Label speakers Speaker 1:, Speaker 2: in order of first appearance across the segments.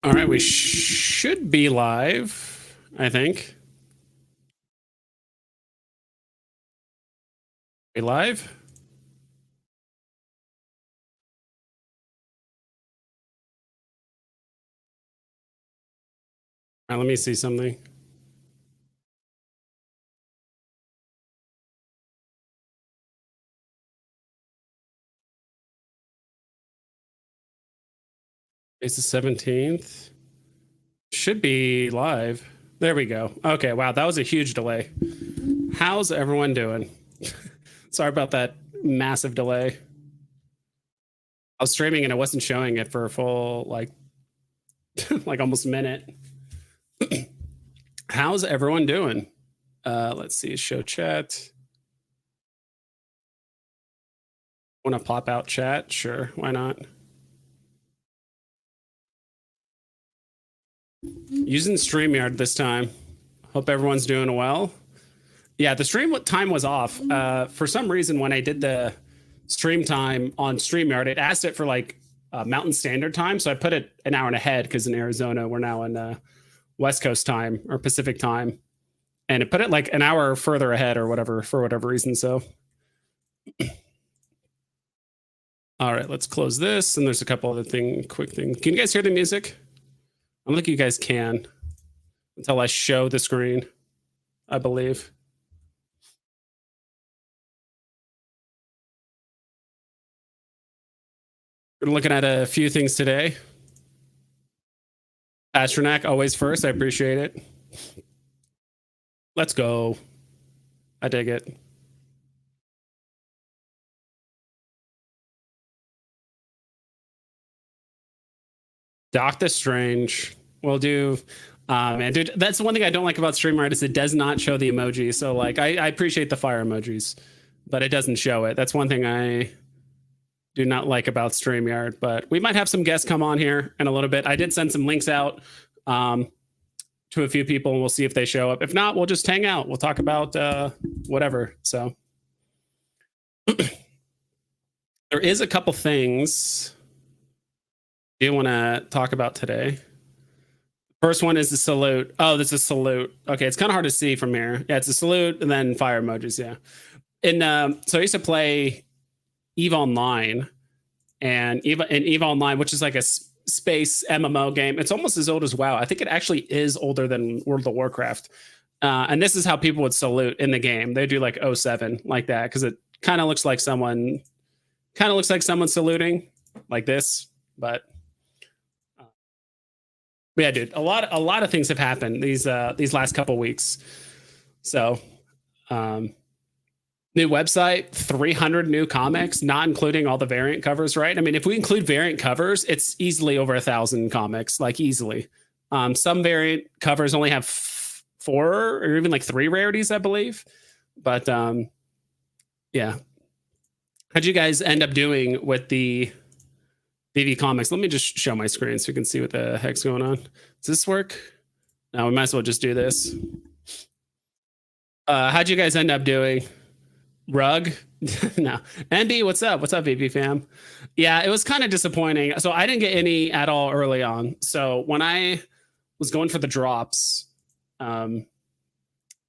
Speaker 1: All right, we should be live, I think. We live? All right, let me see something. It's the 17th. Should be live. There we go. Okay, wow, that was a huge delay. How's everyone doing? Sorry about that massive delay. I was streaming and I wasn't showing it for a full like almost a minute. How's everyone doing? Let's see, show chat. Want to pop out chat? Sure, why not? Using StreamYard this time. Hope everyone's doing well. Yeah, the stream time was off. For some reason, when I did the stream time on StreamYard, it asked it for like Mountain Standard Time. So I put it an hour and ahead because in Arizona, we're now in West Coast time or Pacific time. And it put it like an hour further ahead or whatever, for whatever reason. So, all right, let's close this. And there's a couple other quick things. Can you guys hear the music? I don't think you guys can until I show the screen, I believe. We're looking at a few things today. Astronaut, always first. I appreciate it. Let's go. I dig it. Doctor Strange. We'll do. And dude, that's the one thing I don't like about StreamYard is it does not show the emoji. So like, I appreciate the fire emojis, but it doesn't show it. That's one thing I do not like about StreamYard. But we might have some guests come on here in a little bit. I did send some links out to a few people, and we'll see if they show up. If not, we'll just hang out. We'll talk about whatever. So there is a couple things I do want to talk about today. First one is the salute. Oh, this is a salute. Okay, it's kind of hard to see from here. Yeah, it's a salute and then fire emojis. Yeah, and so I used to play EVE Online, and EVE Online, which is like a space MMO game. It's almost as old as WoW. I think it actually is older than World of Warcraft. And this is how people would salute in the game. They do like 07 like that because it kind of looks like someone saluting like this, but. Yeah, dude, a lot of things have happened these last couple weeks. So, new website, 300 new comics, not including all the variant covers, right? I mean, if we include variant covers, it's easily over 1,000 comics, like easily. Some variant covers only have 4 or even like 3 rarities, I believe. But yeah, how'd you guys end up doing with the VeVe comics? Let me just show my screen so you can see what the heck's going on. Does this work? No, we might as well just do this. How'd you guys end up doing? Rug? No. Andy, what's up? What's up, VP fam? Yeah, it was kind of disappointing. So I didn't get any at all early on. So when I was going for the drops,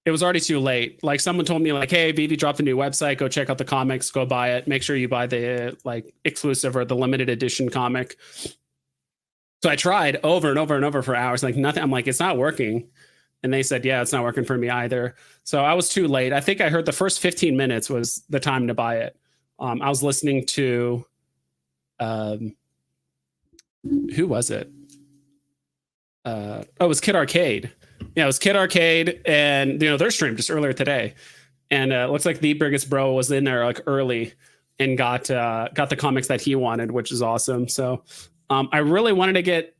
Speaker 1: it was already too late. Like someone told me like, hey, VeVe dropped a new website. Go check out the comics. Go buy it. Make sure you buy the like exclusive or the limited edition comic. So I tried over and over and over for hours, like nothing. I'm like, it's not working. And they said, yeah, it's not working for me either. So I was too late. I think I heard the first 15 minutes was the time to buy it. I was listening to, who was it? It was Kid Arcade. Yeah, it was Kid Arcade, and their stream just earlier today, and it looks like the biggest bro was in there like early and got the comics that he wanted, which is awesome. So I really wanted to get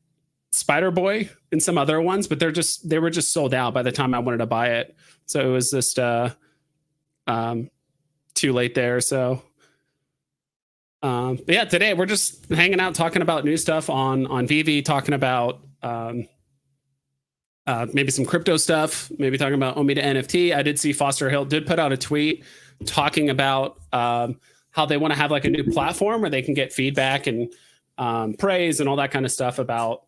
Speaker 1: Spider Boy and some other ones, but they were just sold out by the time I wanted to buy it. So it was just too late there. So but yeah, today we're just hanging out talking about new stuff on VeVe, talking about maybe some crypto stuff, maybe talking about Omida NFT. I did see Foster Hill did put out a tweet talking about how they want to have like a new platform where they can get feedback and praise and all that kind of stuff about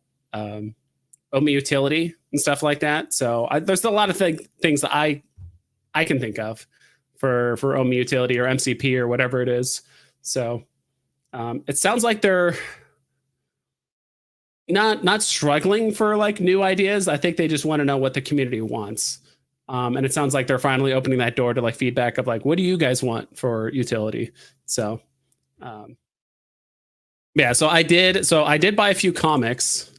Speaker 1: Omi utility and stuff like that. So there's a lot of things that I can think of for Omi utility or MCP or whatever it is. So it sounds like they're not struggling for like new ideas. I think they just want to know what the community wants. And it sounds like they're finally opening that door to like feedback of like, what do you guys want for utility? So yeah, so I did buy a few comics.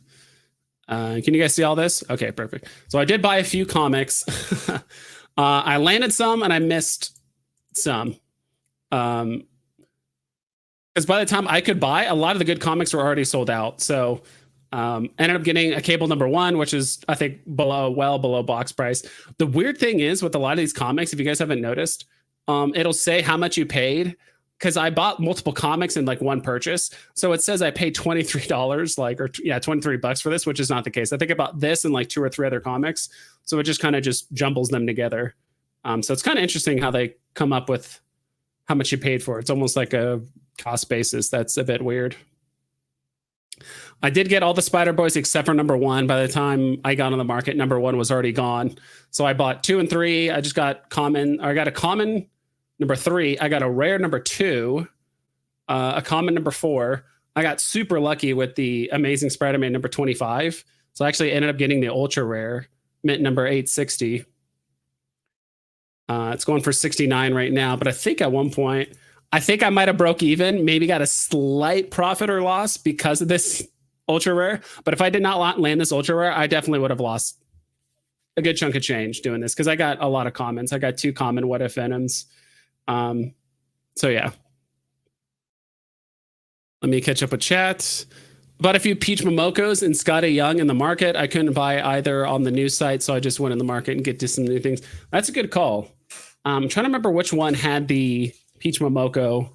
Speaker 1: Can you guys see all this? Okay, perfect. So I did buy a few comics. I landed some and I missed some. Because by the time I could buy, a lot of the good comics were already sold out. So ended up getting a cable #1, which is I think well below box price. The weird thing is with a lot of these comics, if you guys haven't noticed, it'll say how much you paid. Because I bought multiple comics in like one purchase, so it says I paid $23, like $23 for this, which is not the case. I think about this and like 2 or 3 other comics, so it just kind of just jumbles them together. So it's kind of interesting how they come up with how much you paid for it. It's almost like a cost basis. That's a bit weird. I did get all the Spider Boys except for #1. By the time I got on the market, #1 was already gone. So I bought 2 and 3. I just got common. I got a common #3. I got a rare #2, a common #4. I got super lucky with the Amazing Spider-Man #25. So I actually ended up getting the ultra rare mint #860. It's going for 69 right now, but I think at one point, I think I might have broke even, maybe got a slight profit or loss because of this ultra rare. But if I did not land this ultra rare, I definitely would have lost a good chunk of change doing this because I got a lot of commons. I got 2 common What If Venoms. So yeah. Let me catch up with chat. Bought a few Peach Momokos and Scotty Young in the market. I couldn't buy either on the news site, so I just went in the market and get to some new things. That's a good call. I'm trying to remember which one had the Peach Momoko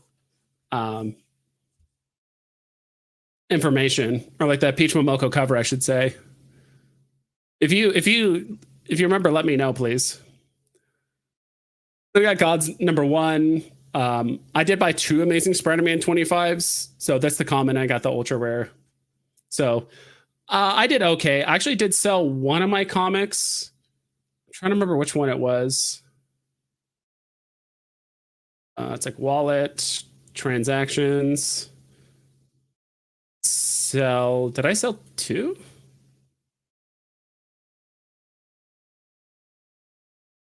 Speaker 1: information, or like that Peach Momoko cover, I should say. If you remember, let me know, please. We got God's #1. I did buy 2 Amazing Spider-Man 25s, so that's the common. I got the ultra rare. So I did okay. I actually did sell one of my comics. I'm trying to remember which one it was. It's like wallet, transactions, sell. Did I sell 2?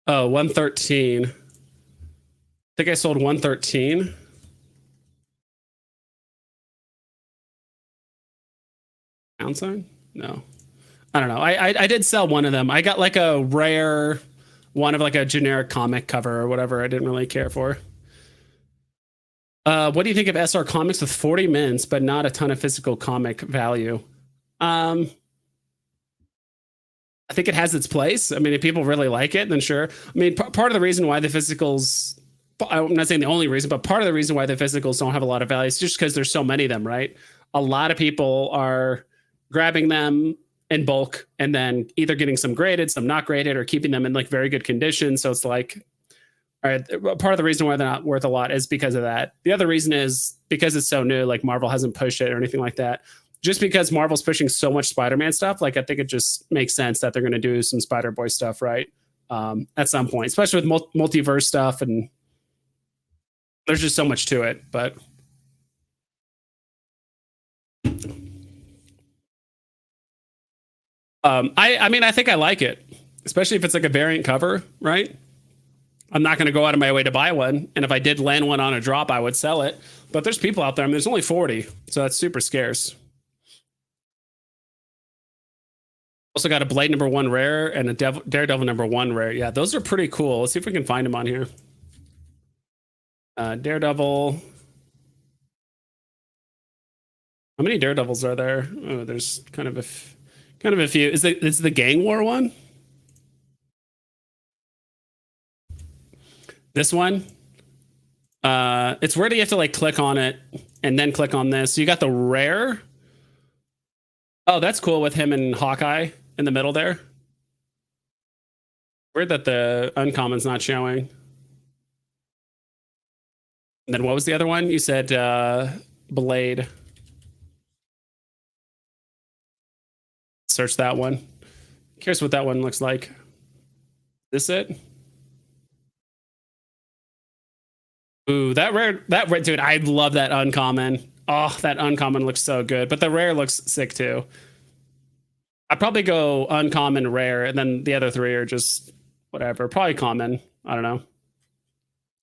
Speaker 1: Oh, 113. I think I sold 113. Pound sign? No. I don't know. I did sell one of them. I got like a rare one of like a generic comic cover or whatever I didn't really care for. What do you think of SR Comics with 40 mints but not a ton of physical comic value? I think it has its place. I mean, if people really like it, then sure. I mean, part of the reason why the physicals, I'm not saying the only reason, but part of the reason why the physicals don't have a lot of value is just because there's so many of them, right? A lot of people are grabbing them in bulk and then either getting some graded, some not graded, or keeping them in like very good condition. So it's like, all right, part of the reason why they're not worth a lot is because of that. The other reason is because it's so new, like Marvel hasn't pushed it or anything like that. Just because Marvel's pushing so much Spider-Man stuff, like I think it just makes sense that they're going to do some Spider-Boy stuff, right? At some point, especially with multiverse stuff, and there's just so much to it. But I mean, I think I like it, especially if it's like a variant cover, right? I'm not going to go out of my way to buy one, and if I did land one on a drop, I would sell it. But there's people out there. I mean, there's only 40, so that's super scarce. Also got a Blade #1 rare and a Daredevil #1 rare. Yeah, those are pretty cool. Let's see if we can find them on here. Daredevil. How many Daredevils are there? Oh, there's kind of a few. Is the Gang War one? This one? It's where do you have to like click on it and then click on this. So you got the rare. Oh, that's cool with him and Hawkeye in the middle there. Weird that the uncommon's not showing. And then what was the other one? You said Blade. Search that one. Curious what that one looks like. This it? Ooh, that rare, dude, I love that uncommon. Oh, that uncommon looks so good, but the rare looks sick too. I'd probably go uncommon, rare, and then the other three are just whatever. Probably common. I don't know.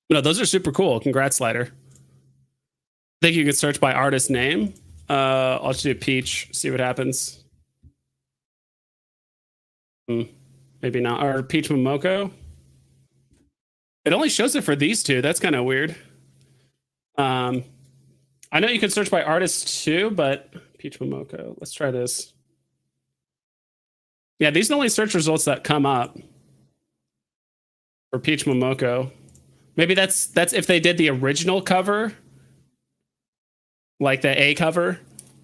Speaker 1: No, those are super cool. Congrats, Slider. I think you can search by artist name. I'll just do Peach, see what happens. Maybe not. Or Peach Momoko. It only shows it for these two. That's kind of weird. I know you can search by artist too, but Peach Momoko. Let's try this. Yeah, these are the only search results that come up for Peach Momoko. Maybe that's if they did the original cover, like the A cover,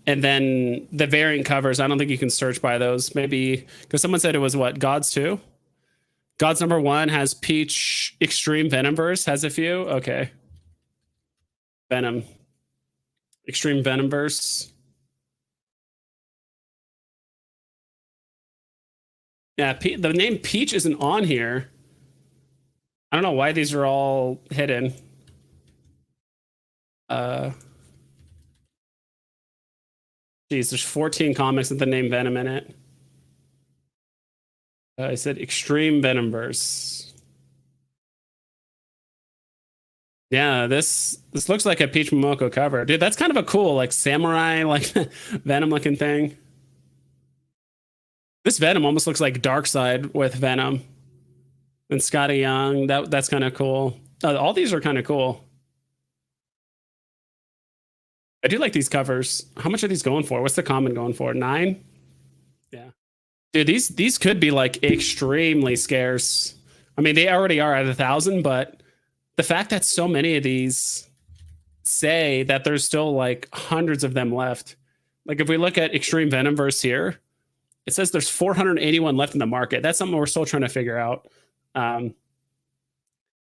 Speaker 1: and then the variant covers. I don't think you can search by those. Maybe because someone said it was what, Gods 2? Gods number 1 has Peach Extreme VeVeVerse, has a few. Okay. Venom. Extreme VeVeVerse. Yeah, the name Peach isn't on here. I don't know why these are all hidden. Geez, there's 14 comics with the name Venom in it. I said Extreme VeVeVerse. Yeah, this looks like a Peach Momoko cover. Dude, that's kind of a cool, like, samurai, like, Venom looking thing. This Venom almost looks like Darkseid with Venom. And Scotty Young, that's kind of cool. All these are kind of cool. I do like these covers. How much are these going for? What's the common going for? 9? Yeah. Dude, these could be like extremely scarce. I mean, they already are at 1,000, but the fact that so many of these say that there's still like hundreds of them left. Like if we look at Extreme VeVeVerse here, it says there's 481 left in the market. That's something we're still trying to figure out.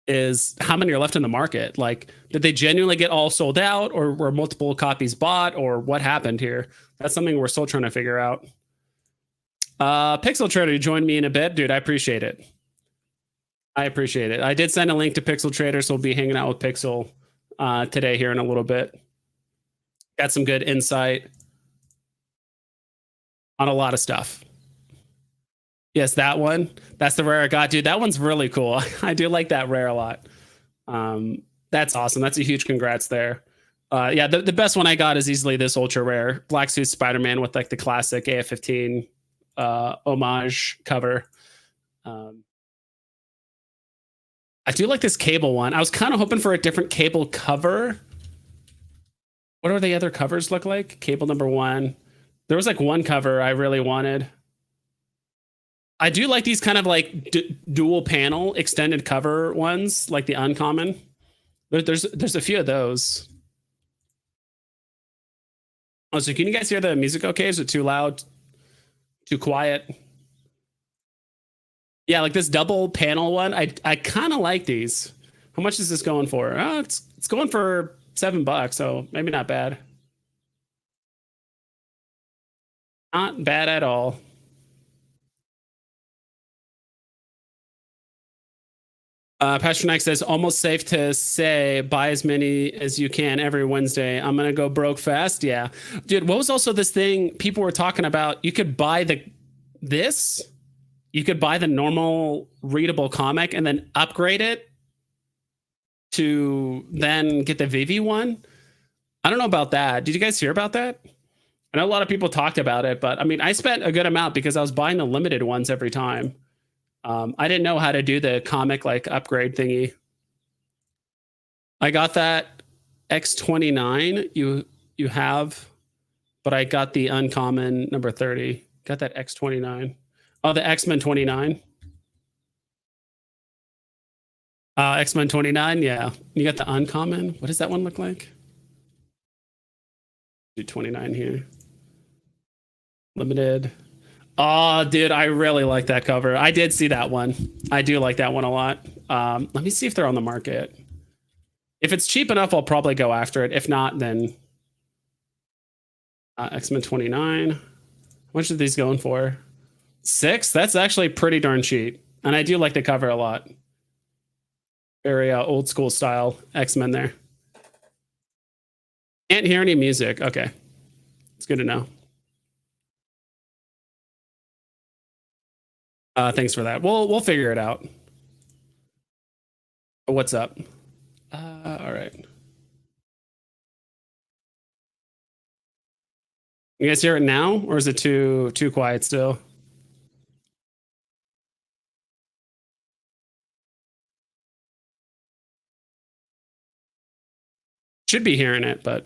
Speaker 1: Is how many are left in the market? Like, did they genuinely get all sold out, or were multiple copies bought, or what happened here? That's something we're still trying to figure out. Pixel Trader joined me in a bit, dude. I appreciate it. I appreciate it. I did send a link to Pixel Trader, so we'll be hanging out with Pixel today here in a little bit. Got some good insight on a lot of stuff. Yes, that one. That's the rare I got, dude. That one's really cool. I do like that rare a lot. That's awesome. That's a huge congrats there. Yeah, the best one I got is easily this ultra rare Black Suit Spider-Man with like the classic AF-15 homage cover. I do like this Cable one. I was kind of hoping for a different Cable cover. What are the other covers look like? Cable number 1. There was like one cover I really wanted. I do like these kind of like dual panel extended cover ones, like the uncommon. There's a few of those. Oh, so can you guys hear the music okay? Is it too loud? Too quiet? Yeah, like this double panel one. I kind of like these. How much is this going for? Oh, it's going for $7, so maybe not bad. Not bad at all. Pastor Nike says, almost safe to say buy as many as you can every Wednesday. I'm going to go broke fast. Yeah. Dude, what was also this thing people were talking about? You could buy this. You could buy the normal readable comic and then upgrade it to then get the Veve one. I don't know about that. Did you guys hear about that? I know a lot of people talked about it, but I mean, I spent a good amount because I was buying the limited ones every time. I didn't know how to do the comic like upgrade thingy. I got that X29 you have, but I got the uncommon number 30. Got that X29. Oh, the X-Men 29. X-Men 29, yeah. You got the uncommon. What does that one look like? Do 29 here. Limited. Oh, dude, I really like that cover. I did see that one. I do like that one a lot. Let me see if they're on the market. If it's cheap enough, I'll probably go after it. If not, then X-Men 29. How much are these going for? 6? That's actually pretty darn cheap. And I do like the cover a lot. Very old school style X-Men there. Can't hear any music. Okay. It's good to know. Thanks for that. We'll figure it out. What's up? All right. You guys hear it now, or is it too quiet still? Should be hearing it, but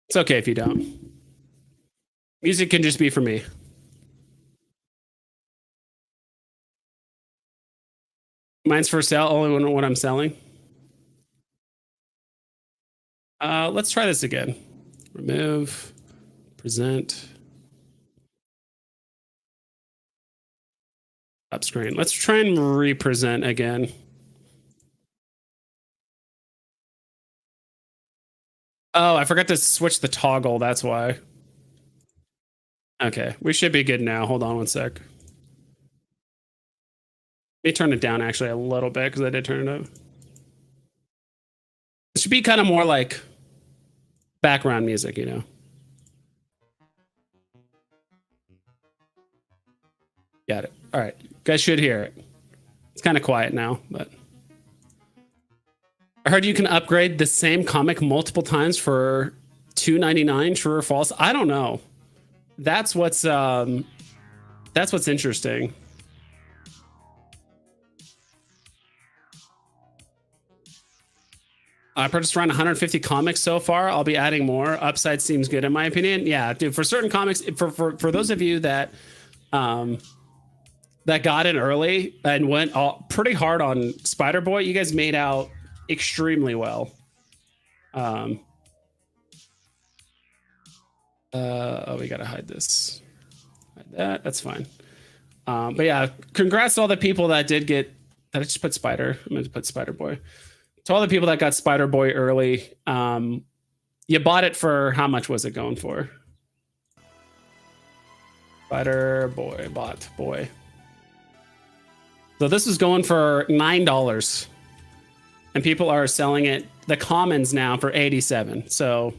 Speaker 1: it's okay if you don't. Music can just be for me. Mine's for sale only when I'm selling. Let's try this again. Remove, present, up screen. Let's try and represent again. Oh, I forgot to switch the toggle. That's why. Okay, we should be good now. Hold on one sec. Let me turn it down actually a little bit because I did turn it up. It should be kind of more like background music, you know. Got it. All right, you guys should hear it. It's kind of quiet now, but I heard you can upgrade the same comic multiple times for $2.99. True or false? I don't know. That's what's interesting. I purchased around 150 comics so far. I'll be adding more. Upside seems good in my opinion. Yeah, dude. For certain comics, for those of you that that got in early and went pretty hard on Spider-Boy, you guys made out extremely well. Oh, we gotta hide this. Hide that. That's fine. But yeah, congrats to all the people that did get. That I just put Spider. I'm gonna put Spider-Boy. To all the people that got Spider-Boy early, you bought it for how much was it going for? Spider-Boy, bought boy. So this is going for $9, and people are selling it the commons now for 87. So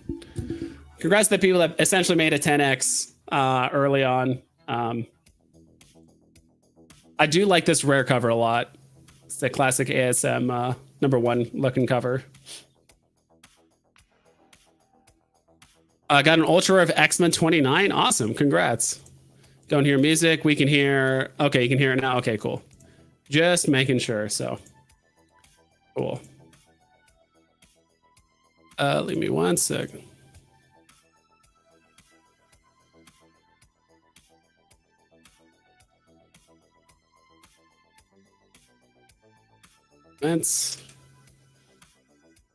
Speaker 1: congrats to the people that essentially made a 10x early on. I do like this rare cover a lot. It's the classic ASM #1 looking cover. I got an ultra rare of X-Men 29. Awesome. Congrats. Don't hear music. We can hear. Okay, you can hear it now. Okay, cool. Just making sure. So cool. Leave me one sec. That's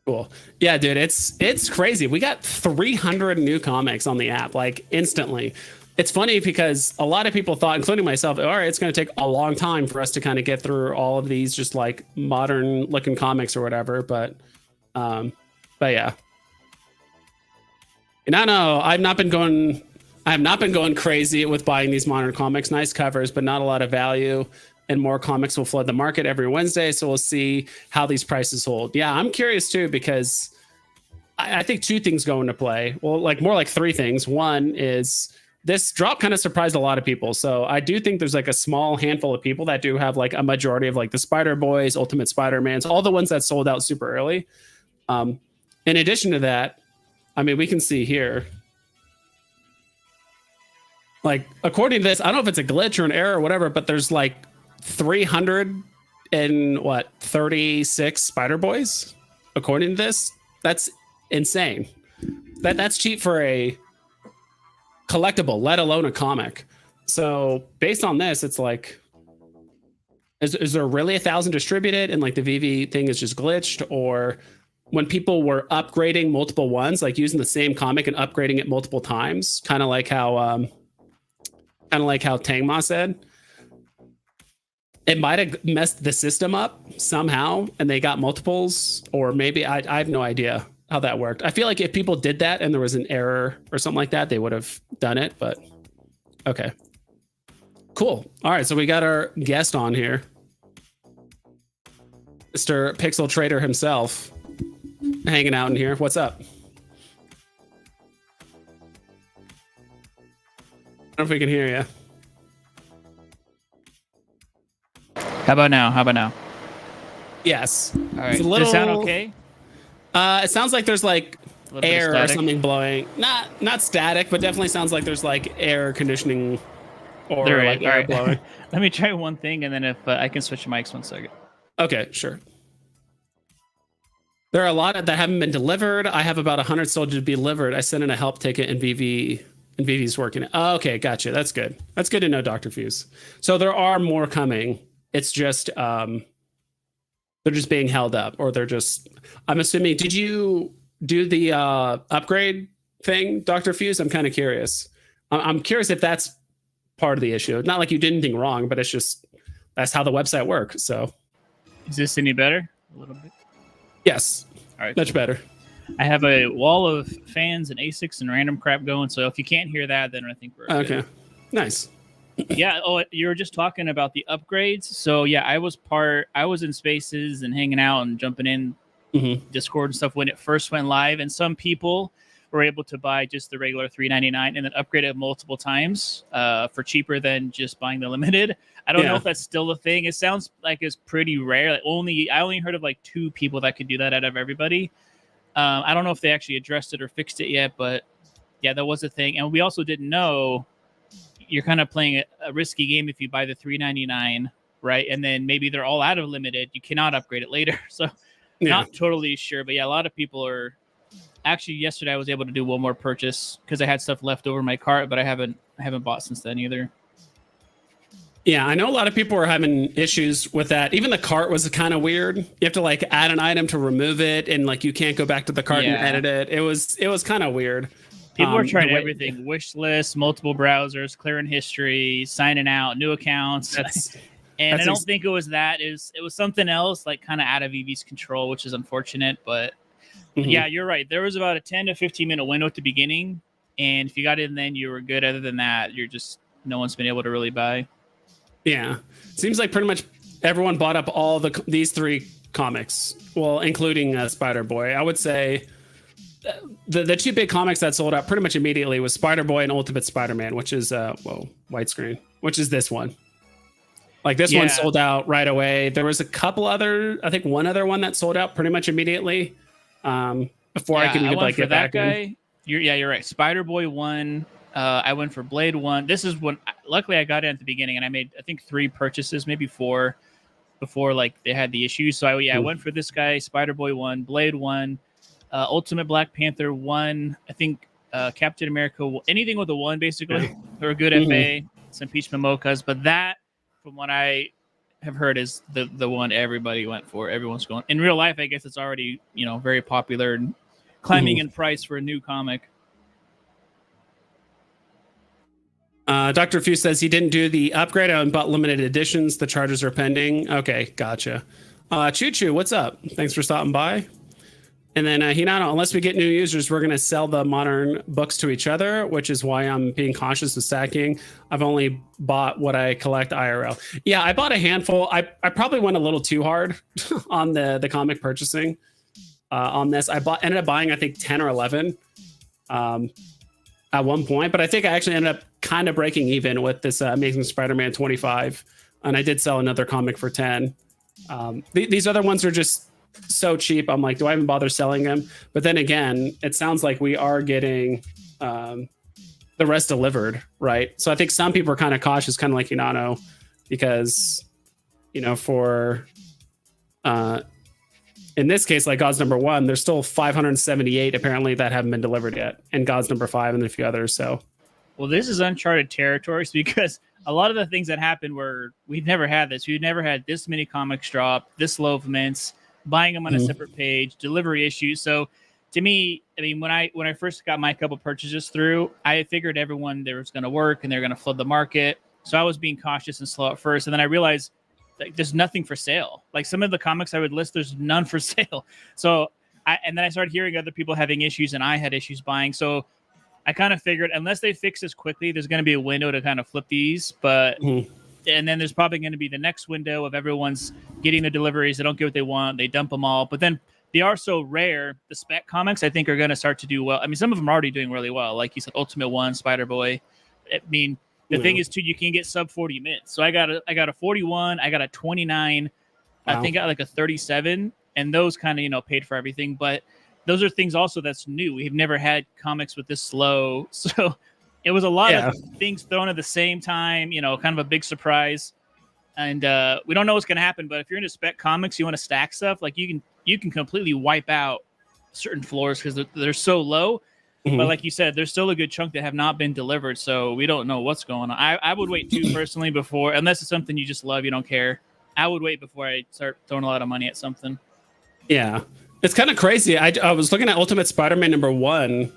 Speaker 1: cool. Yeah, dude, it's crazy. We got 300 new comics on the app like instantly. It's funny because a lot of people thought, including myself, all right, it's going to take a long time for us to kind of get through all of these just like modern looking comics or whatever. But yeah. And I know I have not been going crazy with buying these modern comics. Nice covers, but not a lot of value. And more comics will flood the market every Wednesday. So we'll see how these prices hold. Yeah, I'm curious too, because I think two things go into play. Well, like more like three things. One is this drop kind of surprised a lot of people. So I do think there's like a small handful of people that do have like a majority of like the Spider-Boys, Ultimate Spider-Mans, all the ones that sold out super early. In addition to that, I mean, we can see here, like, according to this, I don't know if it's a glitch or an error or whatever, but there's like 336 Spider-Boys according to this. That's insane. That's cheap for a collectible, let alone a comic. So based on this, it's like, is there really 1,000 distributed and like the VV thing is just glitched? Or when people were upgrading multiple ones, like using the same comic and upgrading it multiple times, kind of like how Tangma said, it might have messed the system up somehow and they got multiples, or maybe I have no idea. how that worked. I feel like if people did that and there was an error or something like that, they would have done it. But okay, cool. All right, so we got our guest on here, Mr. Pixel Trader himself, hanging out in here. What's up? I don't know if we can hear you.
Speaker 2: How about now? How about now?
Speaker 1: Yes.
Speaker 2: All right. Does it sound okay?
Speaker 1: It sounds like there's like air or something blowing. Not static, but definitely sounds like there's like air conditioning or like air blowing.
Speaker 2: Let me try one thing, and then if I can switch mics 1 second.
Speaker 1: Okay, sure. There are a lot that haven't been delivered. I have about 100 still to be delivered. I sent in a help ticket, and VV's working. Oh, okay, gotcha. That's good. That's good to know, Dr. Fuse. So there are more coming. It's just they're just being held up, or they're just. I'm assuming. Did you do the upgrade thing, Dr. Fuse? I'm kind of curious. I'm curious if that's part of the issue. Not like you did anything wrong, but it's just that's how the website works. So,
Speaker 2: is this any better? A little bit.
Speaker 1: Yes.
Speaker 2: All right.
Speaker 1: Much better.
Speaker 2: I have a wall of fans and ASICs and random crap going. So if you can't hear that, then I think we're okay.
Speaker 1: Good. Nice.
Speaker 2: Yeah. Oh, you were just talking about the upgrades. So yeah, I was in Spaces and hanging out and jumping in Discord and stuff when it first went live, and some people were able to buy just the regular $3.99 and then upgrade it multiple times for cheaper than just buying the limited. I don't know if that's still a thing. It sounds like it's pretty rare. Like I only heard of like 2 people that could do that out of everybody. I don't know if they actually addressed it or fixed it yet, but yeah, that was a thing. And we also didn't know you're kind of playing a risky game if you buy the $3.99, right? And then maybe they're all out of limited. You cannot upgrade it later. So not totally sure, but yeah, a lot of people are. Actually, yesterday I was able to do one more purchase because I had stuff left over in my cart, but I haven't bought since then either.
Speaker 1: Yeah, I know a lot of people are having issues with that. Even the cart was kind of weird. You have to like add an item to remove it, and like you can't go back to the cart and edit it. It was kind of weird.
Speaker 2: People are trying everything: wish list, multiple browsers, clearing history, signing out, new accounts. I don't think it was that. It was something else, like kind of out of Eevee's control, which is unfortunate. But yeah, you're right. There was about a 10 to 15 minute window at the beginning, and if you got in then, you were good. Other than that, no one's been able to really buy.
Speaker 1: Yeah, seems like pretty much everyone bought up all these 3 comics, well, including Spider-Boy. I would say the 2 big comics that sold out pretty much immediately was Spider-Boy and Ultimate Spider-Man, which is widescreen, which is this one. Like this one sold out right away. There was a couple other, I think one other one that sold out pretty much immediately before I could even like get back in.
Speaker 2: You're right. Spider-Boy 1. I went for Blade 1. This is when, luckily, I got it at the beginning, and I made, I think, 3 purchases, maybe 4, before like they had the issues. So I went for this guy, Spider-Boy 1, Blade 1, Ultimate Black Panther 1. I think Captain America, anything with a 1, basically, or a good FA, some Peach Mochas. But that, from what I have heard, is the one everybody went for. Everyone's going. In real life, I guess it's already very popular and climbing in price for a new comic.
Speaker 1: Dr. Fuse says he didn't do the upgrade and bought limited editions. The charges are pending. Okay, gotcha. Choo Choo, what's up? Thanks for stopping by. And then Hinano, unless we get new users, we're going to sell the modern books to each other, which is why I'm being cautious with stacking. I've only bought what I collect IRL. Yeah, I bought a handful. I probably went a little too hard on the comic purchasing on this. I ended up buying, I think, 10 or 11 at one point, but I think I actually ended up kind of breaking even with this Amazing Spider-Man 25, and I did sell another comic for 10. These other ones are just so cheap. I'm like, do I even bother selling them? But then again, it sounds like we are getting the rest delivered, right? So I think some people are kind of cautious, kind of like Inano, because for in this case, like God's number 1, there's still 578 apparently that haven't been delivered yet, and God's number 5 and a few others. So,
Speaker 2: well, this is uncharted territories because a lot of the things that happened were we've never had this. We've never had this many comics drop, this low of mints, buying them on a separate page, delivery issues. So, to me, I mean, when I first got my couple purchases through, I figured everyone there was going to work and they're going to flood the market. So I was being cautious and slow at first, and then I realized like there's nothing for sale. Like some of the comics I would list, there's none for sale. So And then I started hearing other people having issues, and I had issues buying. So I kind of figured unless they fix this quickly, there's going to be a window to kind of flip these. But and then there's probably going to be the next window of everyone's getting the deliveries. They don't get what they want. They dump them all. But then they are so rare. The spec comics, I think, are going to start to do well. I mean, some of them are already doing really well. Like you said, Ultimate One, Spider-Boy. I mean, the thing is, too, you can get sub 40 minutes. So I got a 41. I got a 29. Wow. I think I got like a 37. And those kind of, paid for everything. But those are things also that's new. We've never had comics with this slow. So it was a lot of things thrown at the same time, kind of a big surprise. And we don't know what's going to happen. But if you're into spec comics, you want to stack stuff, like you can completely wipe out certain floors because they're so low. But like you said, there's still a good chunk that have not been delivered. So we don't know what's going on. I would wait too personally before, unless it's something you just love, you don't care. I would wait before I start throwing a lot of money at something.
Speaker 1: Yeah. It's kind of crazy. I was looking at Ultimate Spider-Man #1,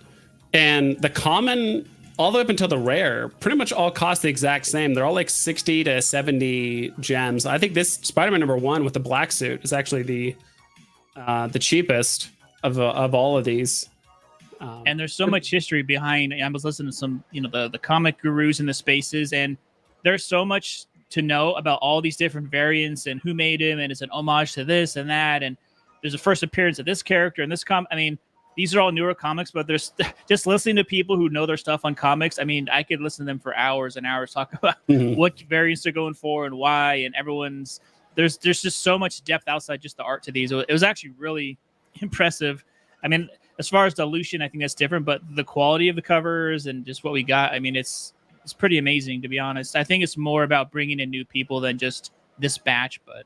Speaker 1: and the common all the way up until the rare pretty much all cost the exact same. They're all like 60 to 70 gems. I think this Spider-Man #1 with the black suit is actually the cheapest of all of these.
Speaker 2: And there's so much history behind. I was listening to some, the comic gurus in the spaces, and there's so much to know about all these different variants and who made him, and it's an homage to this and that, and there's a first appearance of this character and this I mean, these are all newer comics, but there's just listening to people who know their stuff on comics. I mean, I could listen to them for hours and hours, talk about what variants they're going for and why, and there's just so much depth outside just the art to these. It was actually really impressive. I mean, as far as dilution, I think that's different, but the quality of the covers and just what we got, I mean, it's pretty amazing, to be honest. I think it's more about bringing in new people than just this batch, but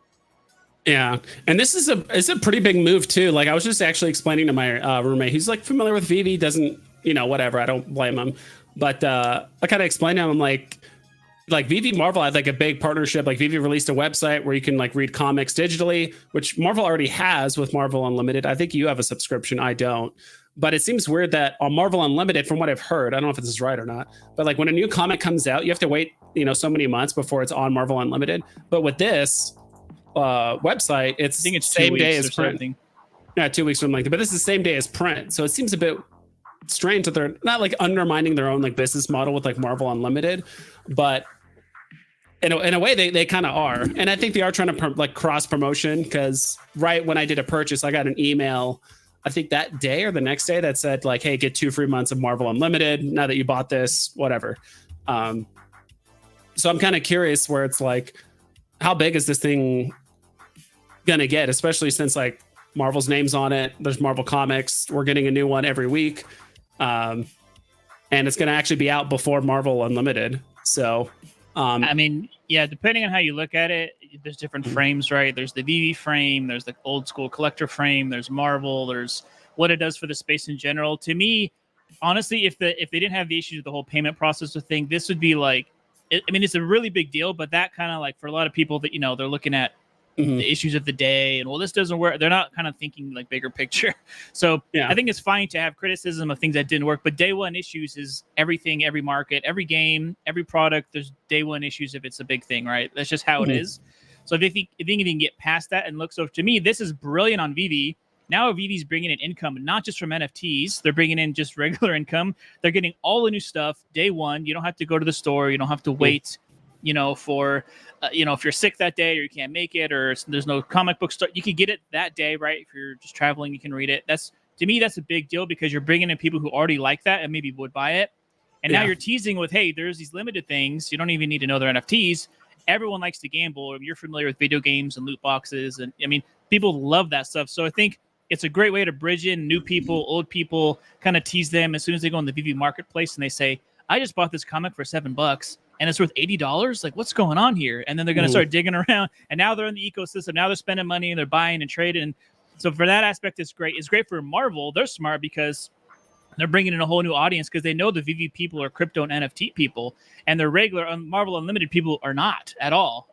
Speaker 1: yeah, and this is a pretty big move too. Like I was just actually explaining to my roommate, he's like familiar with Veve, doesn't whatever. I don't blame him, but I kind of explained to him, I'm like Veve Marvel had like a big partnership. Like Veve released a website where you can like read comics digitally, which Marvel already has with Marvel Unlimited. I think you have a subscription. I don't. But it seems weird that on Marvel Unlimited, from what I've heard, I don't know if this is right or not, but like when a new comic comes out, you have to wait, so many months before it's on Marvel Unlimited. But with this website, I think it's same day as print. Something. Yeah, 2 weeks from like, but this is the same day as print. So it seems a bit strange that they're not like undermining their own like business model with like Marvel Unlimited, but in a way they kind of are. And I think they are trying to like cross promotion, because right when I did a purchase, I got an email, I think that day or the next day, that said like, hey, get 2 free months of Marvel Unlimited now that you bought this, whatever. So I'm kind of curious where it's like, how big is this thing gonna get, especially since like Marvel's name's on it. There's Marvel Comics. We're getting a new one every week. And it's gonna actually be out before Marvel Unlimited. So
Speaker 2: I mean, yeah, depending on how you look at it, there's different frames, right? There's the Veve frame, there's the old school collector frame, there's Marvel, there's what it does for the space in general. To me, honestly, if they didn't have the issues with the whole payment processor thing, this would be like, I mean, it's a really big deal, but that kind of like for a lot of people that, they're looking at the issues of the day and, well, this doesn't work. They're not kind of thinking like bigger picture. So yeah. I think it's fine to have criticism of things that didn't work, but day one issues is everything, every market, every game, every product. There's day one issues if it's a big thing, right? That's just how it is. So if you can get past that and look, so to me, this is brilliant on Veve. Now Veve's bringing in income, not just from NFTs. They're bringing in just regular income. They're getting all the new stuff day one. You don't have to go to the store. You don't have to wait, for, if you're sick that day or you can't make it or there's no comic book store, you can get it that day, right? If you're just traveling, you can read it. To me, that's a big deal because you're bringing in people who already like that and maybe would buy it. And now you're teasing with, hey, there's these limited things. You don't even need to know they're NFTs. Everyone likes to gamble. You're familiar with video games and loot boxes. And I mean, people love that stuff. So I think it's a great way to bridge in new people, old people, kind of tease them as soon as they go on the Veve marketplace and they say, I just bought this comic for $7 and it's worth $80. Like, what's going on here? And then they're going to start digging around. And now they're in the ecosystem. Now they're spending money and they're buying and trading. And so for that aspect, it's great. It's great for Marvel. They're smart because they're bringing in a whole new audience because they know the Veve people are crypto and NFT people, and the regular Marvel Unlimited people are not at all.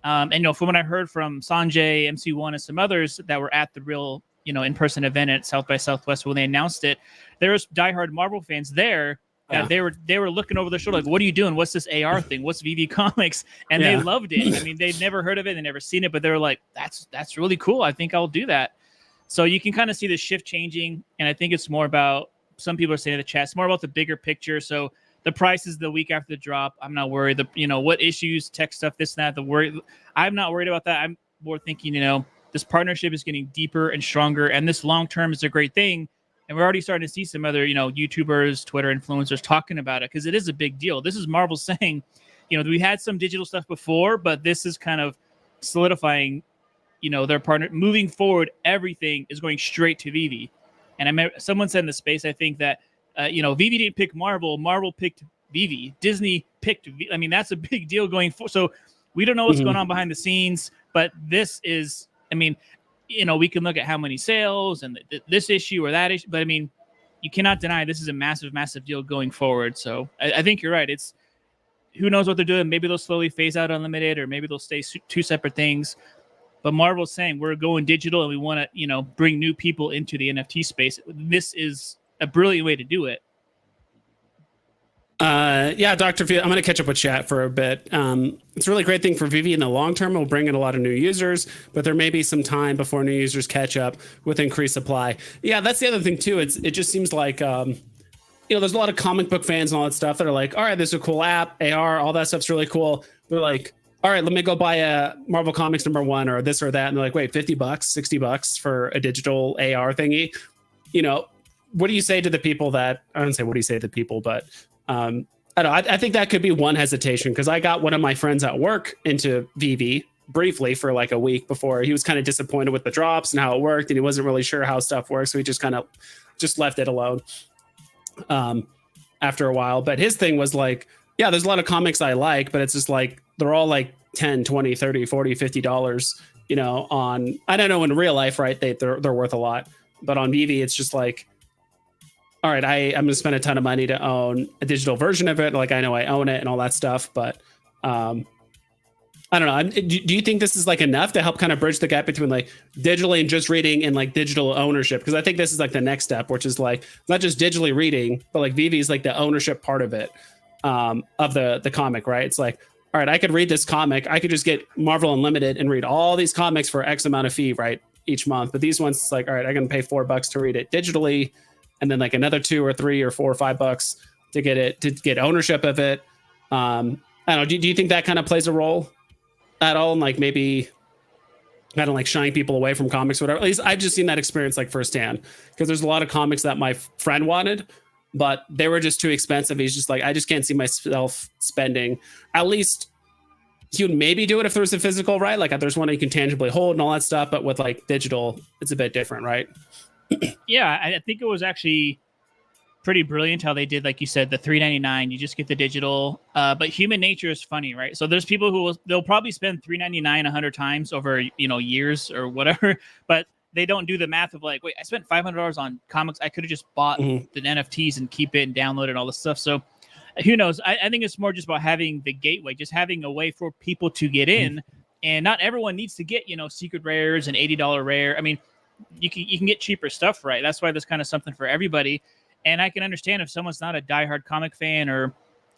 Speaker 2: And from what I heard from Sanjay, MC1, and some others that were at the real in-person event at South by Southwest when they announced it, there was diehard Marvel fans there. They were looking over their shoulder like, what are you doing? What's this AR thing? What's Veve Comics? And they loved it. I mean, they'd never heard of it, they never seen it, but they were like, that's really cool. I think I'll do that. So you can kind of see the shift changing, and I think it's more about, some people are saying in the chat, it's more about the bigger picture. So the prices the week after the drop, I'm not worried. What issues, tech stuff, this and that. I'm not worried about that. I'm more thinking, this partnership is getting deeper and stronger, and this long term is a great thing. And we're already starting to see some other, YouTubers, Twitter influencers talking about it, because it is a big deal. This is Marvel saying, we had some digital stuff before, but this is kind of solidifying, their partner. Moving forward, everything is going straight to Veve. And I remember someone said in the space, I think that, Veve didn't pick Marvel. Marvel picked Veve. Disney picked Veve. I mean, that's a big deal going forward. So we don't know what's going on behind the scenes, but this is, we can look at how many sales and this issue or that issue, but you cannot deny this is a massive, massive deal going forward. So I think you're right. It's, who knows what they're doing. Maybe they'll slowly phase out Unlimited, or maybe they'll stay two separate things. But Marvel's saying we're going digital and we want to, bring new people into the NFT space. This is a brilliant way to do it.
Speaker 1: Yeah, Dr. Few, I'm going to catch up with chat for a bit. It's a really great thing for Veve in the long term. It'll bring in a lot of new users, but there may be some time before new users catch up with increased supply. Yeah, that's the other thing too. It just seems like, there's a lot of comic book fans and all that stuff that are like, all right, this is a cool app, AR, all that stuff's really cool. They're like, all right, let me go buy a Marvel Comics #1 or this or that. And they're like, wait, $50, $60 for a digital AR thingy. What do you say to the people that, I don't say what do you say to the people, but I don't know. I think that could be one hesitation, because I got one of my friends at work into Veve briefly for like a week before. He was kind of disappointed with the drops and how it worked, and he wasn't really sure how stuff works. So he just kind of left it alone after a while. But his thing was like, yeah, there's a lot of comics I like, but it's just like, they're all like 10, 20, 30, 40, $50, on, I don't know, in real life, right? They're worth a lot. But on Veve, it's just like, all right, I'm going to spend a ton of money to own a digital version of it. Like, I know I own it and all that stuff, but I don't know. Do you think this is like enough to help kind of bridge the gap between like digitally and just reading and like digital ownership? Because I think this is like the next step, which is like not just digitally reading, but like Veve is like the ownership part of it, of the comic, right? It's like, all right, I could read this comic. I could just get Marvel Unlimited and read all these comics for X amount of fee, right, each month. But these ones, it's like, all right, I'm going to pay $4 to read it digitally, and then like another $2 or $3 or $4 or $5 to get ownership of it. I don't know. Do you think that kind of plays a role at all? And like maybe kind of like shying people away from comics, or whatever. At least I've just seen that experience like firsthand, because there's a lot of comics that my friend wanted, but they were just too expensive. He's just like, I just can't see myself spending. At least he would maybe do it if there's a physical, right? Like if there's one you can tangibly hold and all that stuff, but with like digital, it's a bit different, right?
Speaker 2: Yeah, I think it was actually pretty brilliant how they did, like you said, the $3.99. You just get the digital. But human nature is funny, right? So there's people who they'll probably spend $3.99 100 times over years or whatever, but they don't do the math of like, wait, I spent $500 on comics. I could have just bought the NFTs and keep it and download it and all this stuff. So who knows? I think it's more just about having the gateway, just having a way for people to get in. And not everyone needs to get, secret rares and $80 rare. I mean, you can get cheaper stuff, right? That's why there's kind of something for everybody. And I can understand if someone's not a diehard comic fan or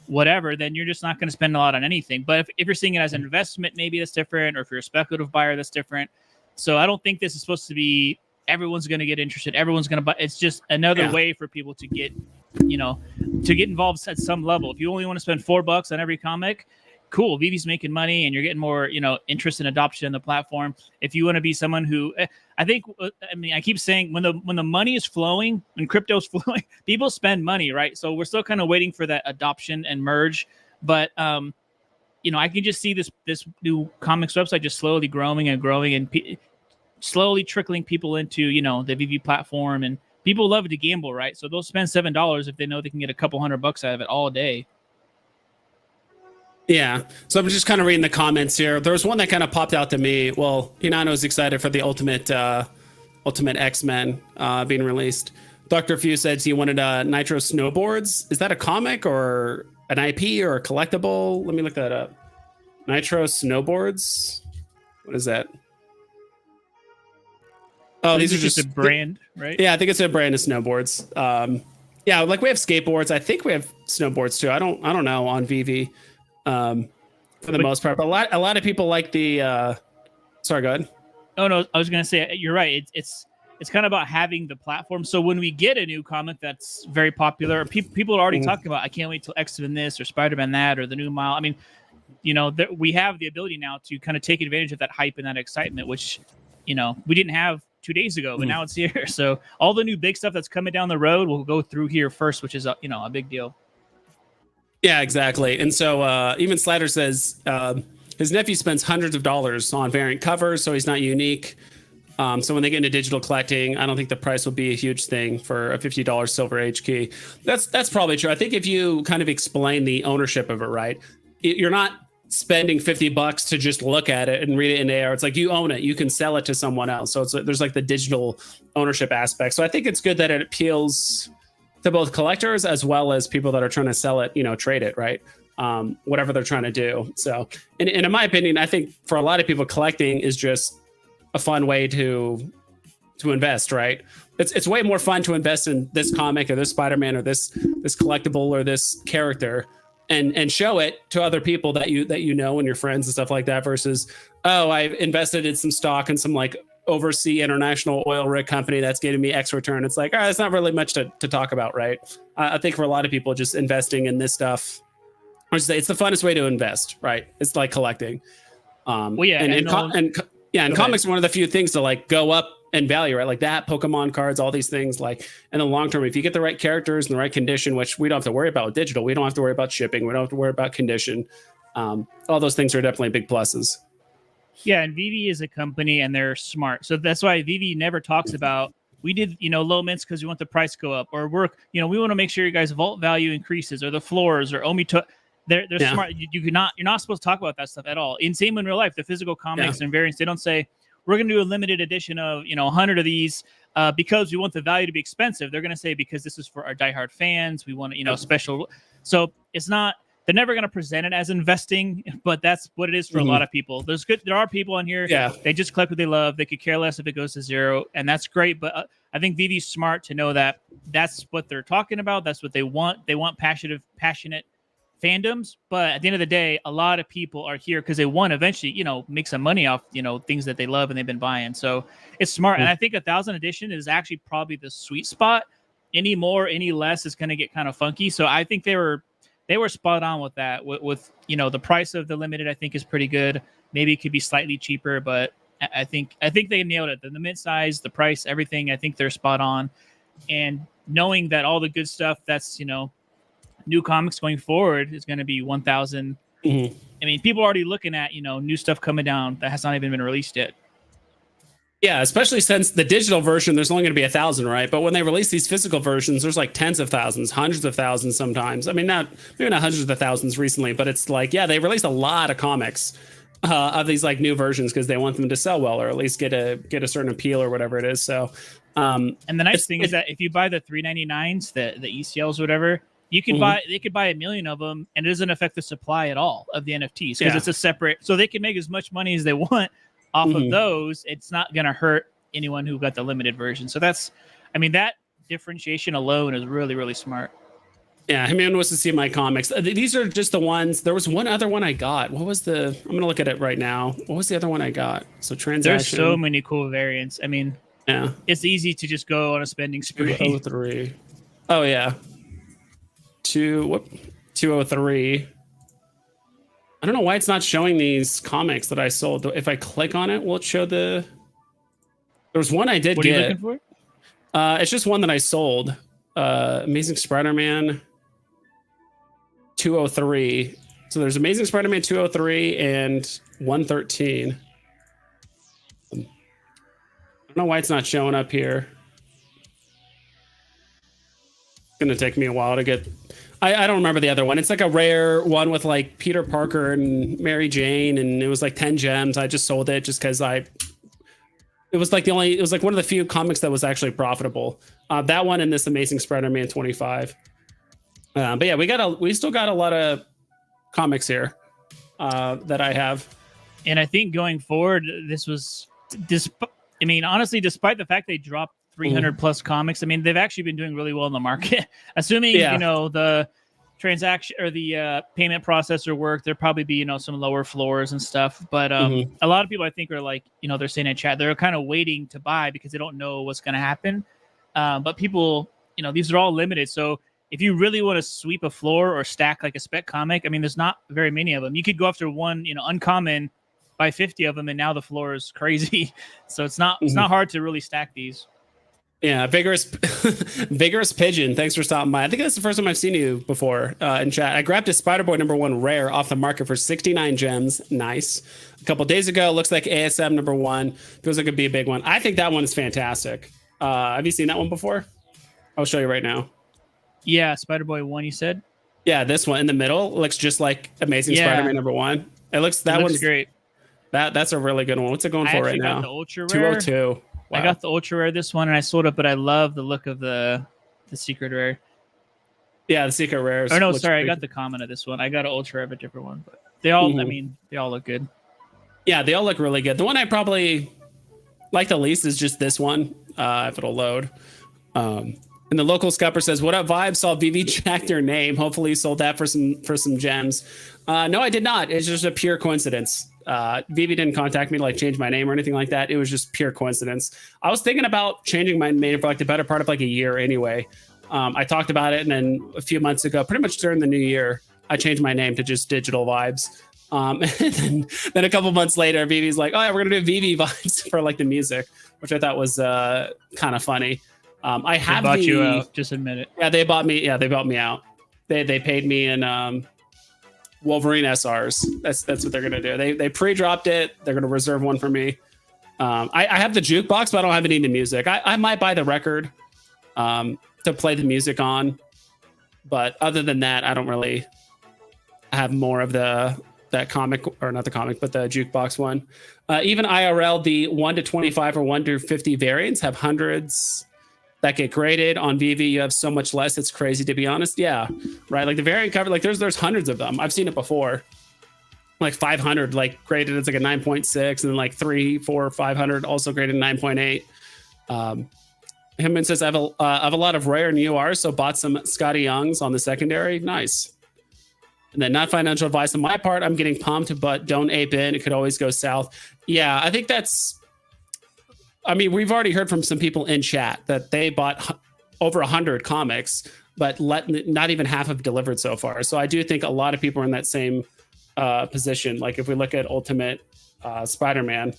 Speaker 2: whatever, then you're just not going to spend a lot on anything. But if you're seeing it as an investment, maybe that's different. Or if you're a speculative buyer, that's different. So I don't think this is supposed to be everyone's going to get interested. Everyone's going to buy. It's just another way for people to get, to get involved at some level. If you only want to spend $4 on every comic, cool. Veve's making money and you're getting more, interest and adoption in the platform. If you want to be someone who, I keep saying when the money is flowing, when crypto's flowing, people spend money, right? So we're still kind of waiting for that adoption and merge. But, I can just see this new comics website just slowly growing and growing and slowly trickling people into, the Veve platform. And people love to gamble, right? So they'll spend $7 if they know they can get a couple $100 out of it all day.
Speaker 1: Yeah. So I'm just kind of reading the comments here. There was one that kind of popped out to me. Well, Hinano's excited for the Ultimate X-Men being released. Dr. Few says he wanted Nitro Snowboards. Is that a comic or an IP or a collectible? Let me look that up. Nitro Snowboards. What is that? Oh, these are just
Speaker 2: a brand, right?
Speaker 1: Yeah, I think it's a brand of snowboards. Yeah, like we have skateboards. I think we have snowboards too. I don't know on Veve. For the most part, but a lot of people like the sorry, go ahead.
Speaker 2: Oh no, I was gonna say you're right. It's it's kind of about having the platform. So when we get a new comic that's very popular, people are already talking about, I can't wait till X-Men this or Spider-Man that or the new Mile. I mean, you know, we have the ability now to kind of take advantage of that hype and that excitement, which, you know, we didn't have 2 days ago, but now it's here. So all the new big stuff that's coming down the road will go through here first, which is, you know, a big deal.
Speaker 1: Yeah, exactly. And so even Slatter says his nephew spends hundreds of dollars on variant covers, so he's not unique. So when they get into digital collecting, I don't think the price will be a huge thing for a $50 silver H key. That's probably true. I think if you kind of explain the ownership of it right, you're not spending $50 to just look at it and read it in AR. It's like you own it. You can sell it to someone else. So there's like the digital ownership aspect. So I think it's good that it appeals to both collectors as well as people that are trying to sell it, you know, trade it, right? Whatever they're trying to do. So, and in my opinion, I think for a lot of people, collecting is just a fun way to invest, right? It's way more fun to invest in this comic or this Spider-Man or this collectible or this character and show it to other people that you know and your friends and stuff like that versus, oh, I've invested in some stock in some like overseas international oil rig company that's getting me X return. It's like, all right, it's not really much to talk about, right? I think for a lot of people, just investing in this stuff, I should say, it's the funnest way to invest, right? It's like collecting.
Speaker 2: Well, yeah,
Speaker 1: and comics are one of the few things to like go up in value, right? Like that, Pokemon cards, all these things. Like in the long term, if you get the right characters in the right condition, which we don't have to worry about with digital, we don't have to worry about shipping, we don't have to worry about condition. All those things are definitely big pluses.
Speaker 2: Yeah, and Veve is a company and they're smart. So that's why Veve never talks about, we did, you know, low mints because we want the price to go up, or work, you know, we want to make sure your guys' vault value increases, or the floors, or Omi to. They're smart. You're not supposed to talk about that stuff at all. In same in real life, the physical comics and variants, they don't say we're going to do a limited edition of 100 of these because we want the value to be expensive. Are going to say because this is for our diehard fans. We want special. So it's not. They're never going to present it as investing, but that's what it is for a lot of people. There are people on here. Yeah. They just collect what they love. They could care less if it goes to zero, and that's great. But I think Veve's smart to know that that's what they're talking about. That's what they want. They want passionate fandoms, but at the end of the day, a lot of people are here because they want to eventually, make some money off, things that they love and they've been buying. So it's smart. And I think 1,000 edition is actually probably the sweet spot. Any more, any less is going to get kind of funky. So I think they were spot on with that. With the price of the limited, I think is pretty good. Maybe it could be slightly cheaper, but I think they nailed it. The mid size, the price, everything. I think they're spot on. And knowing that all the good stuff that's new comics going forward is going to be 1,000. I mean, people are already looking at new stuff coming down that has not even been released yet.
Speaker 1: Yeah, especially since the digital version, there's only going to be 1,000, right? But when they release these physical versions, there's like tens of thousands, hundreds of thousands sometimes. I mean, maybe not hundreds of thousands recently, but it's like, yeah, they released a lot of comics of these like new versions because they want them to sell well, or at least get a certain appeal or whatever it is. So,
Speaker 2: and the nice thing is that if you buy the 399s, the ECLs or whatever, you can they could buy 1 million of them, and it doesn't affect the supply at all of the NFTs because it's a separate. So they can make as much money as they want off of those. It's not going to hurt anyone who got the limited version. So that differentiation alone is really, really smart.
Speaker 1: Yeah, everyone wants to see my comics. These are just the ones. There was one other one I got. What was I'm going to look at it right now. What was the other one I got? So transaction.
Speaker 2: There's so many cool variants. I mean, yeah, it's easy to just go on a spending spree.
Speaker 1: 203. Oh yeah. 203. I don't know why it's not showing these comics that I sold. If I click on it, will it show there was one I did get. What are you looking for? It's just one that I sold. Amazing Spider-Man 203. So there's Amazing Spider-Man 203 and 113. I don't know why it's not showing up here. It's going to take me a while to get... I don't remember the other one. It's like a rare one with like Peter Parker and Mary Jane, and it was like 10 gems. I just sold it just because it was like one of the few comics that was actually profitable. That one and this Amazing Spider-Man 25. But yeah, we still got a lot of comics here that I have.
Speaker 2: And I think going forward, honestly, despite the fact they dropped 300 plus comics, I mean, they've actually been doing really well in the market. Assuming transaction or the payment processor work, there'd probably be, some lower floors and stuff. But
Speaker 1: Mhm.
Speaker 2: a lot of people I think are like, they're saying in chat, they're kind of waiting to buy because they don't know what's going to happen. But people, these are all limited. So if you really want to sweep a floor or stack like a spec comic, I mean, there's not very many of them. You could go after one, uncommon, buy 50 of them, and now the floor is crazy. So it's not hard to really stack these.
Speaker 1: Yeah, vigorous pigeon. Thanks for stopping by. I think that's the first time I've seen you before in chat. I grabbed a Spider-Boy #1 rare off the market for 69 gems. Nice. A couple days ago, looks like ASM #1. Feels like it'd be a big one. I think that one is fantastic. Have you seen that one before? I'll show you right now.
Speaker 2: Yeah, Spider-Boy 1, you said?
Speaker 1: Yeah, this one in the middle looks just like Amazing Spider-Man #1. It looks one's
Speaker 2: great.
Speaker 1: That's a really good one. What's it going for right now?
Speaker 2: The ultra rare.
Speaker 1: 202. Wow.
Speaker 2: I got the ultra rare this one, and I sold it, but I love the look of the secret rare.
Speaker 1: Yeah, the secret rares.
Speaker 2: Or no, sorry, I got the common of this one. I got an ultra rare of a different one, but they all, I mean, they all look good.
Speaker 1: Yeah, they all look really good. The one I probably like the least is just this one, if it'll load. And the local scupper says, "What up, Vibe? Saw VV check your name. Hopefully, you sold that for some gems." No, I did not. It's just a pure coincidence. Veve didn't contact me to like change my name or anything like that. It was just pure coincidence. I was thinking about changing my name for like the better part of like a year anyway. I talked about it, and then a few months ago, pretty much during the new year, I changed my name to just Digital Vibes. And then a couple months later, Vivi's like, "Oh yeah, we're gonna do VV Vibes for like the music," which I thought was kind of funny. I have
Speaker 2: bought you out. Just admit it.
Speaker 1: Yeah, they bought me. Yeah, they bought me out. They paid me in Wolverine SRs. That's what they're gonna do. They pre-dropped it. They're gonna reserve one for me. I have the jukebox, but I don't have any of the music. I might buy the record to play the music on, but other than that, I don't really have more of that comic, or not the comic, but the jukebox one. Even IRL, the 1 to 25 or 1 to 50 variants have hundreds that get graded. On VV, you have so much less. It's crazy, to be honest. Yeah, right. Like the variant cover, like there's hundreds of them. I've seen it before. Like 500, like graded as like a 9.6, and then like 3, 4, 500 also graded 9.8. Himman says, I have a lot of rare and UR, so bought some Scotty Youngs on the secondary. Nice. And then, not financial advice on my part. I'm getting pumped, but don't ape in. It could always go south. Yeah, I think that's. I mean, we've already heard from some people in chat that they bought over 100 comics, but not even half have delivered so far. So I do think a lot of people are in that same position. Like if we look at Ultimate Spider-Man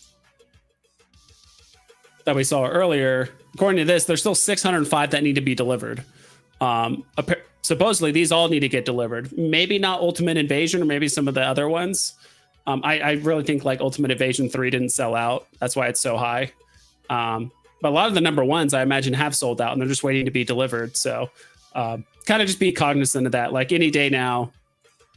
Speaker 1: that we saw earlier, according to this, there's still 605 that need to be delivered. Supposedly, these all need to get delivered. Maybe not Ultimate Invasion, or maybe some of the other ones. I really think like Ultimate Invasion 3 didn't sell out. That's why it's so high. But a lot of the #1s, I imagine, have sold out, and they're just waiting to be delivered. So kind of just be cognizant of that. Like any day now,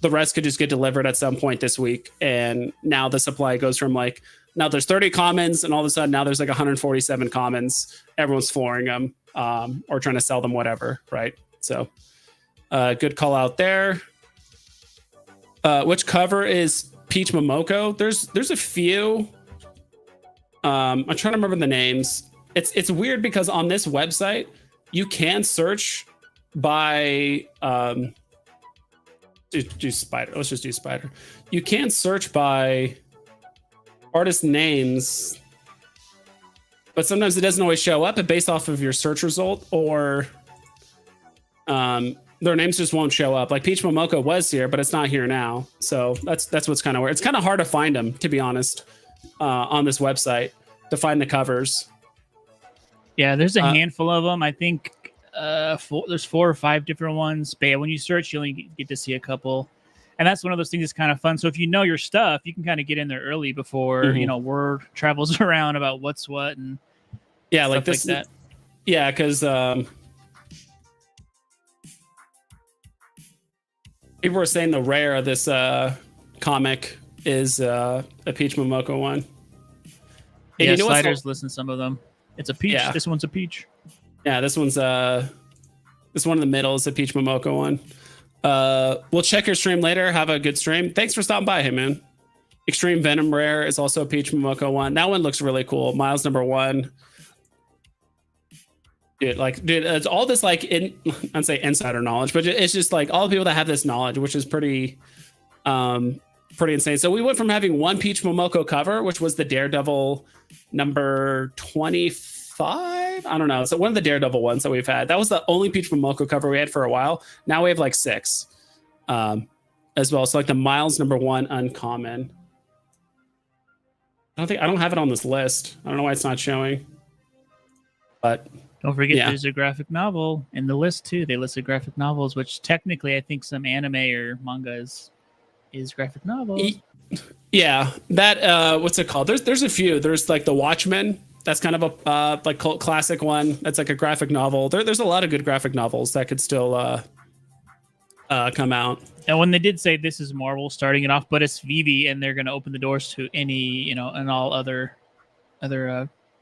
Speaker 1: the rest could just get delivered at some point this week. And now the supply goes from like, now there's 30 commons, and all of a sudden now there's like 147 commons. Everyone's flooring them or trying to sell them, whatever, right? So good call out there. Which cover is Peach Momoko? There's a few. I'm trying to remember the names. It's weird because on this website you can search by do spider. Let's just do spider. You can search by artist names, but sometimes it doesn't always show up based off of your search result, or their names just won't show up. Like Peach Momoko was here, but it's not here now. So that's what's kind of weird. It's kind of hard to find them, to be honest, on this website, to find the covers.
Speaker 2: Yeah, there's a handful of them. I think there's 4 or 5 different ones. But yeah, when you search, you only get to see a couple. And that's one of those things that's kind of fun. So if you know your stuff, you can kind of get in there early before, word travels around about what's what. And
Speaker 1: yeah, like this.
Speaker 2: Like that.
Speaker 1: Yeah, because people were saying the rare of this comic is a Peach Momoko one. And
Speaker 2: yeah, Sliders listen to some of them. It's a peach.
Speaker 1: Yeah.
Speaker 2: This one's a peach.
Speaker 1: Yeah, this one in the middle is a Peach Momoko one. We'll check your stream later. Have a good stream. Thanks for stopping by, hey man. Extreme Venom Rare is also a Peach Momoko one. That one looks really cool. Miles #1. Dude, it's all this like I'd say insider knowledge, but it's just like all the people that have this knowledge, which is pretty insane. So we went from having one Peach Momoko cover, which was the Daredevil number 25. I don't know. So one of the Daredevil ones that we've had. That was the only Peach Momoko cover we had for a while. Now we have like 6 as well. So like the Miles number 1 uncommon. I don't have it on this list. I don't know why it's not showing. But
Speaker 2: don't forget, there's a graphic novel in the list too. They listed graphic novels, which technically I think some anime or manga is graphic novels.
Speaker 1: Yeah, that what's it called? There's a few. There's like the Watchmen. That's kind of a like cult classic one. That's like a graphic novel. There's a lot of good graphic novels that could still come out.
Speaker 2: And when they did say this is Marvel starting it off, but it's Veve, and they're going to open the doors to any, and all other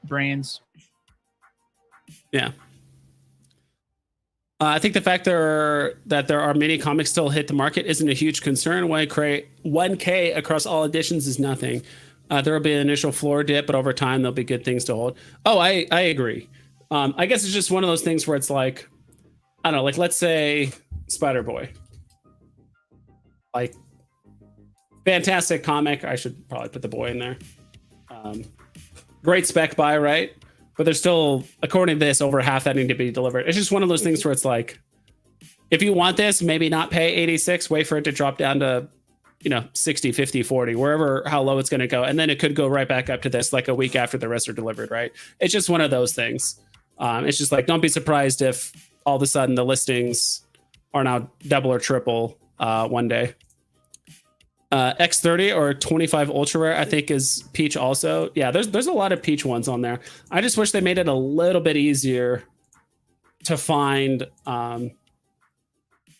Speaker 2: brands.
Speaker 1: Yeah. I think the fact that there are many comics still hit the market isn't a huge concern. Why create 1K across all editions is nothing. There will be an initial floor dip, but over time there'll be good things to hold. Oh, I agree. I guess it's just one of those things where it's like, I don't know, like let's say Spider-Boy. Like, fantastic comic. I should probably put the boy in there. Great spec buy, right? But there's still, according to this, over half that need to be delivered. It's just one of those things where it's like, if you want this, maybe not pay 86, wait for it to drop down to, 60, 50, 40, wherever, how low it's going to go. And then it could go right back up to this like a week after the rest are delivered, right? It's just one of those things. It's just like, don't be surprised if all of a sudden the listings are now double or triple one day. X30 or 25 ultra rare, I think, is Peach also. Yeah, there's a lot of Peach ones on there. I just wish they made it a little bit easier to find the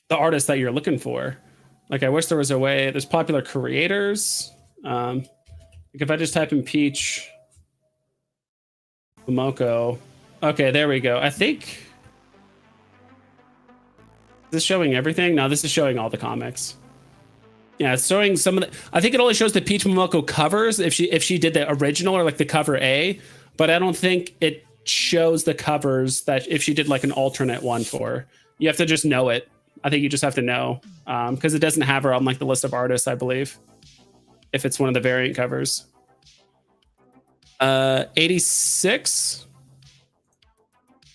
Speaker 1: artist that you're looking for. Like, I wish there was a way. There's popular creators. Like if I just type in Peach Momoko. Okay, there we go. I think, is this showing everything? No, this is showing all the comics. Yeah, it's showing some of the. I think it only shows the Peach Momoko covers if she did the original or like the cover A, but I don't think it shows the covers that if she did like an alternate one for. You have to just know it. I think you just have to know because it doesn't have her on like the list of artists, I believe, if it's one of the variant covers. 86.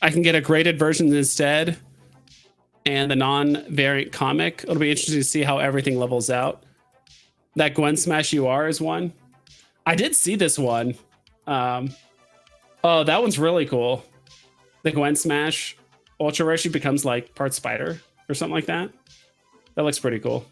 Speaker 1: I can get a graded version instead. And the non-variant comic. It'll be interesting to see how everything levels out. That Gwen Smash UR is one. I did see this one. Oh, that one's really cool. The Gwen Smash Ultra Rare, she becomes like part spider or something like that. That looks pretty cool.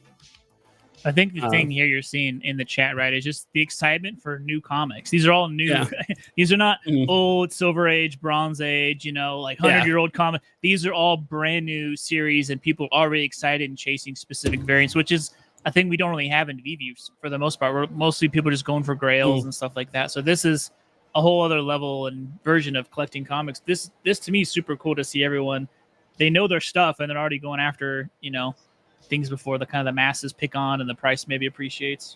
Speaker 2: I think the thing here you're seeing in the chat, right, is just the excitement for new comics. These are all new. Yeah. These are not old Silver Age, Bronze Age, like 100-year-old comic. These are all brand new series, and people are already excited and chasing specific variants, which is a thing we don't really have in VeVe for the most part. We're mostly people just going for grails and stuff like that. So this is a whole other level and version of collecting comics. This to me is super cool to see everyone. They know their stuff, and they're already going after, things before the kind of the masses pick on and the price maybe appreciates.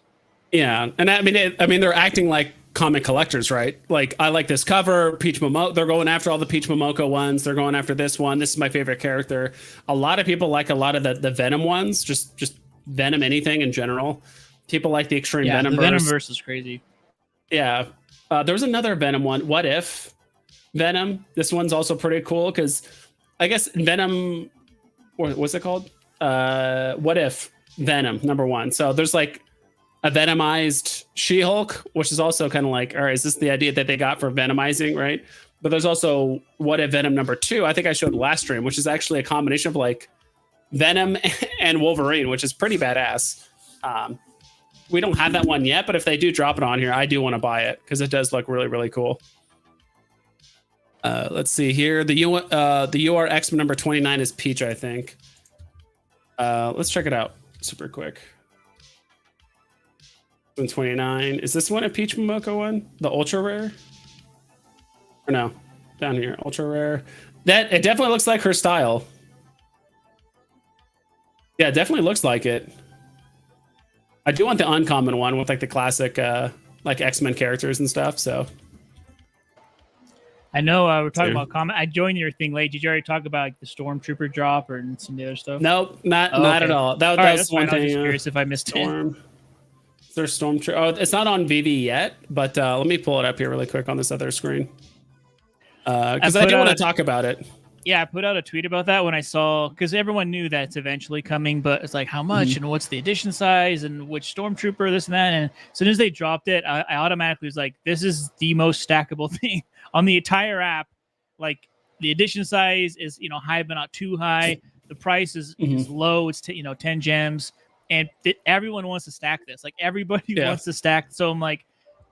Speaker 1: Yeah, and I mean they're acting like comic collectors, right? Like, I like this cover, Peach Momoko. They're going after all the Peach Momoko ones. They're going after this one. This is my favorite character. A lot of people like a lot of the Venom ones, just Venom anything in general. People like the Extreme VenomVerse.
Speaker 2: The VenomVerse is crazy.
Speaker 1: Yeah, there was another Venom one. What If Venom? This one's also pretty cool because I guess Venom. What's it called? What If Venom #1. So there's like a venomized She-Hulk, which is also kind of like, all right, is this the idea that they got for venomizing, right? But there's also What If Venom #2. I think I showed last stream, which is actually a combination of like Venom and Wolverine, which is pretty badass. We don't have that one yet, but if they do drop it on here, I do want to buy it because it does look really, really cool. Let's see here. The UR X-Men #29 is Peach, I think. Let's check it out super quick. 29. Is this one a Peach Momoko one? The ultra rare? Or no? Down here, ultra rare. That it definitely looks like her style. Yeah, it definitely looks like it. I do want the uncommon one with like the classic like X-Men characters and stuff. So
Speaker 2: I know we're talking about comment. I joined your thing late. Did you already talk about like the Stormtrooper drop or some of the other stuff?
Speaker 1: Nope, not at all. That
Speaker 2: right,
Speaker 1: was one
Speaker 2: fine. I
Speaker 1: thing.
Speaker 2: was just curious if I missed
Speaker 1: Storm. Is there Stormtrooper? Oh, it's not on Veve yet, but let me pull it up here really quick on this other screen. Because I do want to talk about it.
Speaker 2: Yeah, I put out a tweet about that when I saw, because everyone knew that it's eventually coming, but it's like how much and what's the edition size and which Stormtrooper, this and that. And as soon as they dropped it, I automatically was like, this is the most stackable thing on the entire app. Like the edition size is, high but not too high. The price is low. It's 10 gems, and everyone wants to stack this. Like everybody wants to stack. So I'm like,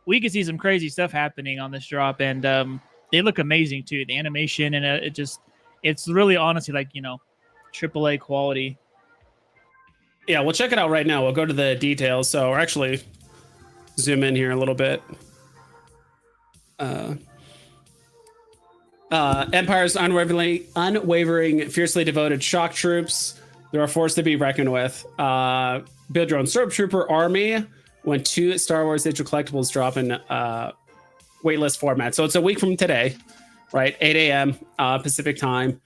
Speaker 2: we could see some crazy stuff happening on this drop, and they look amazing too. The animation and it's really honestly like, AAA quality.
Speaker 1: Yeah, we'll check it out right now. We'll go to the details. So we're actually zoom in here a little bit. Empire's unwavering, fiercely devoted shock troops. They're a force to be reckoned with. Build your own Stormtrooper army when 2 Star Wars digital collectibles drop in waitlist format. So it's a week from today, right? 8 a.m. Pacific time.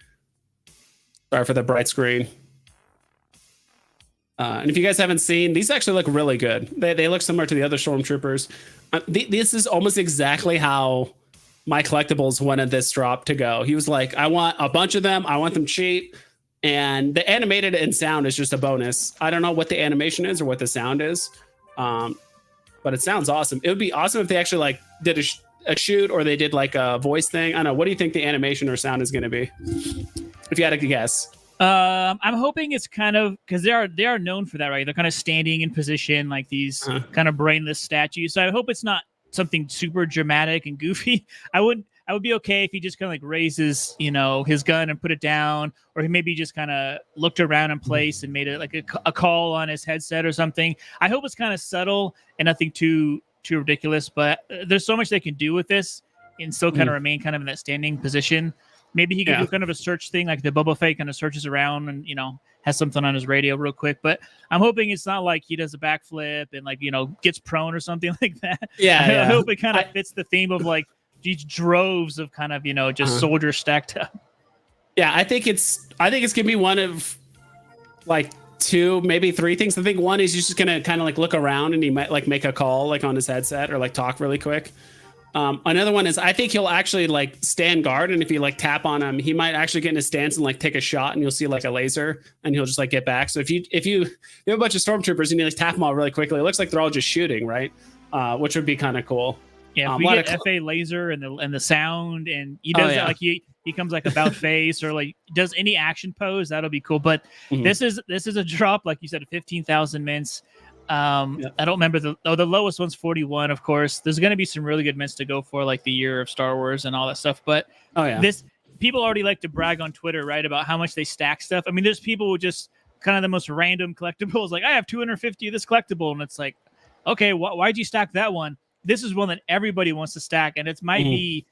Speaker 1: Sorry for the bright screen. And if you guys haven't seen, these actually look really good. They look similar to the other Stormtroopers. This is almost exactly how my collectibles wanted this drop to go. He was like, I want a bunch of them. I want them cheap. And the animated and sound is just a bonus. I don't know what the animation is or what the sound is. But it sounds awesome. It would be awesome if they actually like did a shoot or they did like a voice thing. I don't know. What do you think the animation or sound is going to be? If you had to guess.
Speaker 2: I'm hoping it's kind of, because they are known for that, right? They're kind of standing in position like these kind of brainless statues. So I hope it's not something super dramatic and goofy. I would be okay if he just kind of like raises, his gun and put it down, or he maybe just kind of looked around in place and made it like a call on his headset or something. I hope it's kind of subtle and nothing too ridiculous, but there's so much they can do with this and still kind of remain kind of in that standing position. Maybe he could do kind of a search thing, like the Boba Fett kind of searches around and, has something on his radio real quick. But I'm hoping it's not like he does a backflip and like, gets prone or something like that. I hope it kind of fits the theme of like these droves of kind of, just soldiers stacked up. Yeah,
Speaker 1: I think it's gonna be one of like 2, maybe 3 things. I think one is he's just gonna kind of like look around and he might like make a call like on his headset or like talk really quick. Another one is I think he'll actually like stand guard, and if you like tap on him, he might actually get in a stance and like take a shot, and you'll see like a laser, and he'll just like get back. So if you have a bunch of Stormtroopers and you like tap them all really quickly, it looks like they're all just shooting, right? Which would be kind of cool.
Speaker 2: Yeah, if we get FA laser and the sound, and he does that, like he comes like about face or like does any action pose, that'll be cool. But this is a drop, like you said, 15,000 mints. I don't remember the lowest one's 41. Of course, there's going to be some really good mints to go for, like the year of Star Wars and all that stuff. But this people already like to brag on Twitter, right, about how much they stack stuff. I mean, there's people who just kind of the most random collectibles, like I have 250 of this collectible, and it's like, okay, why'd you stack that one? This is one that everybody wants to stack, and it might be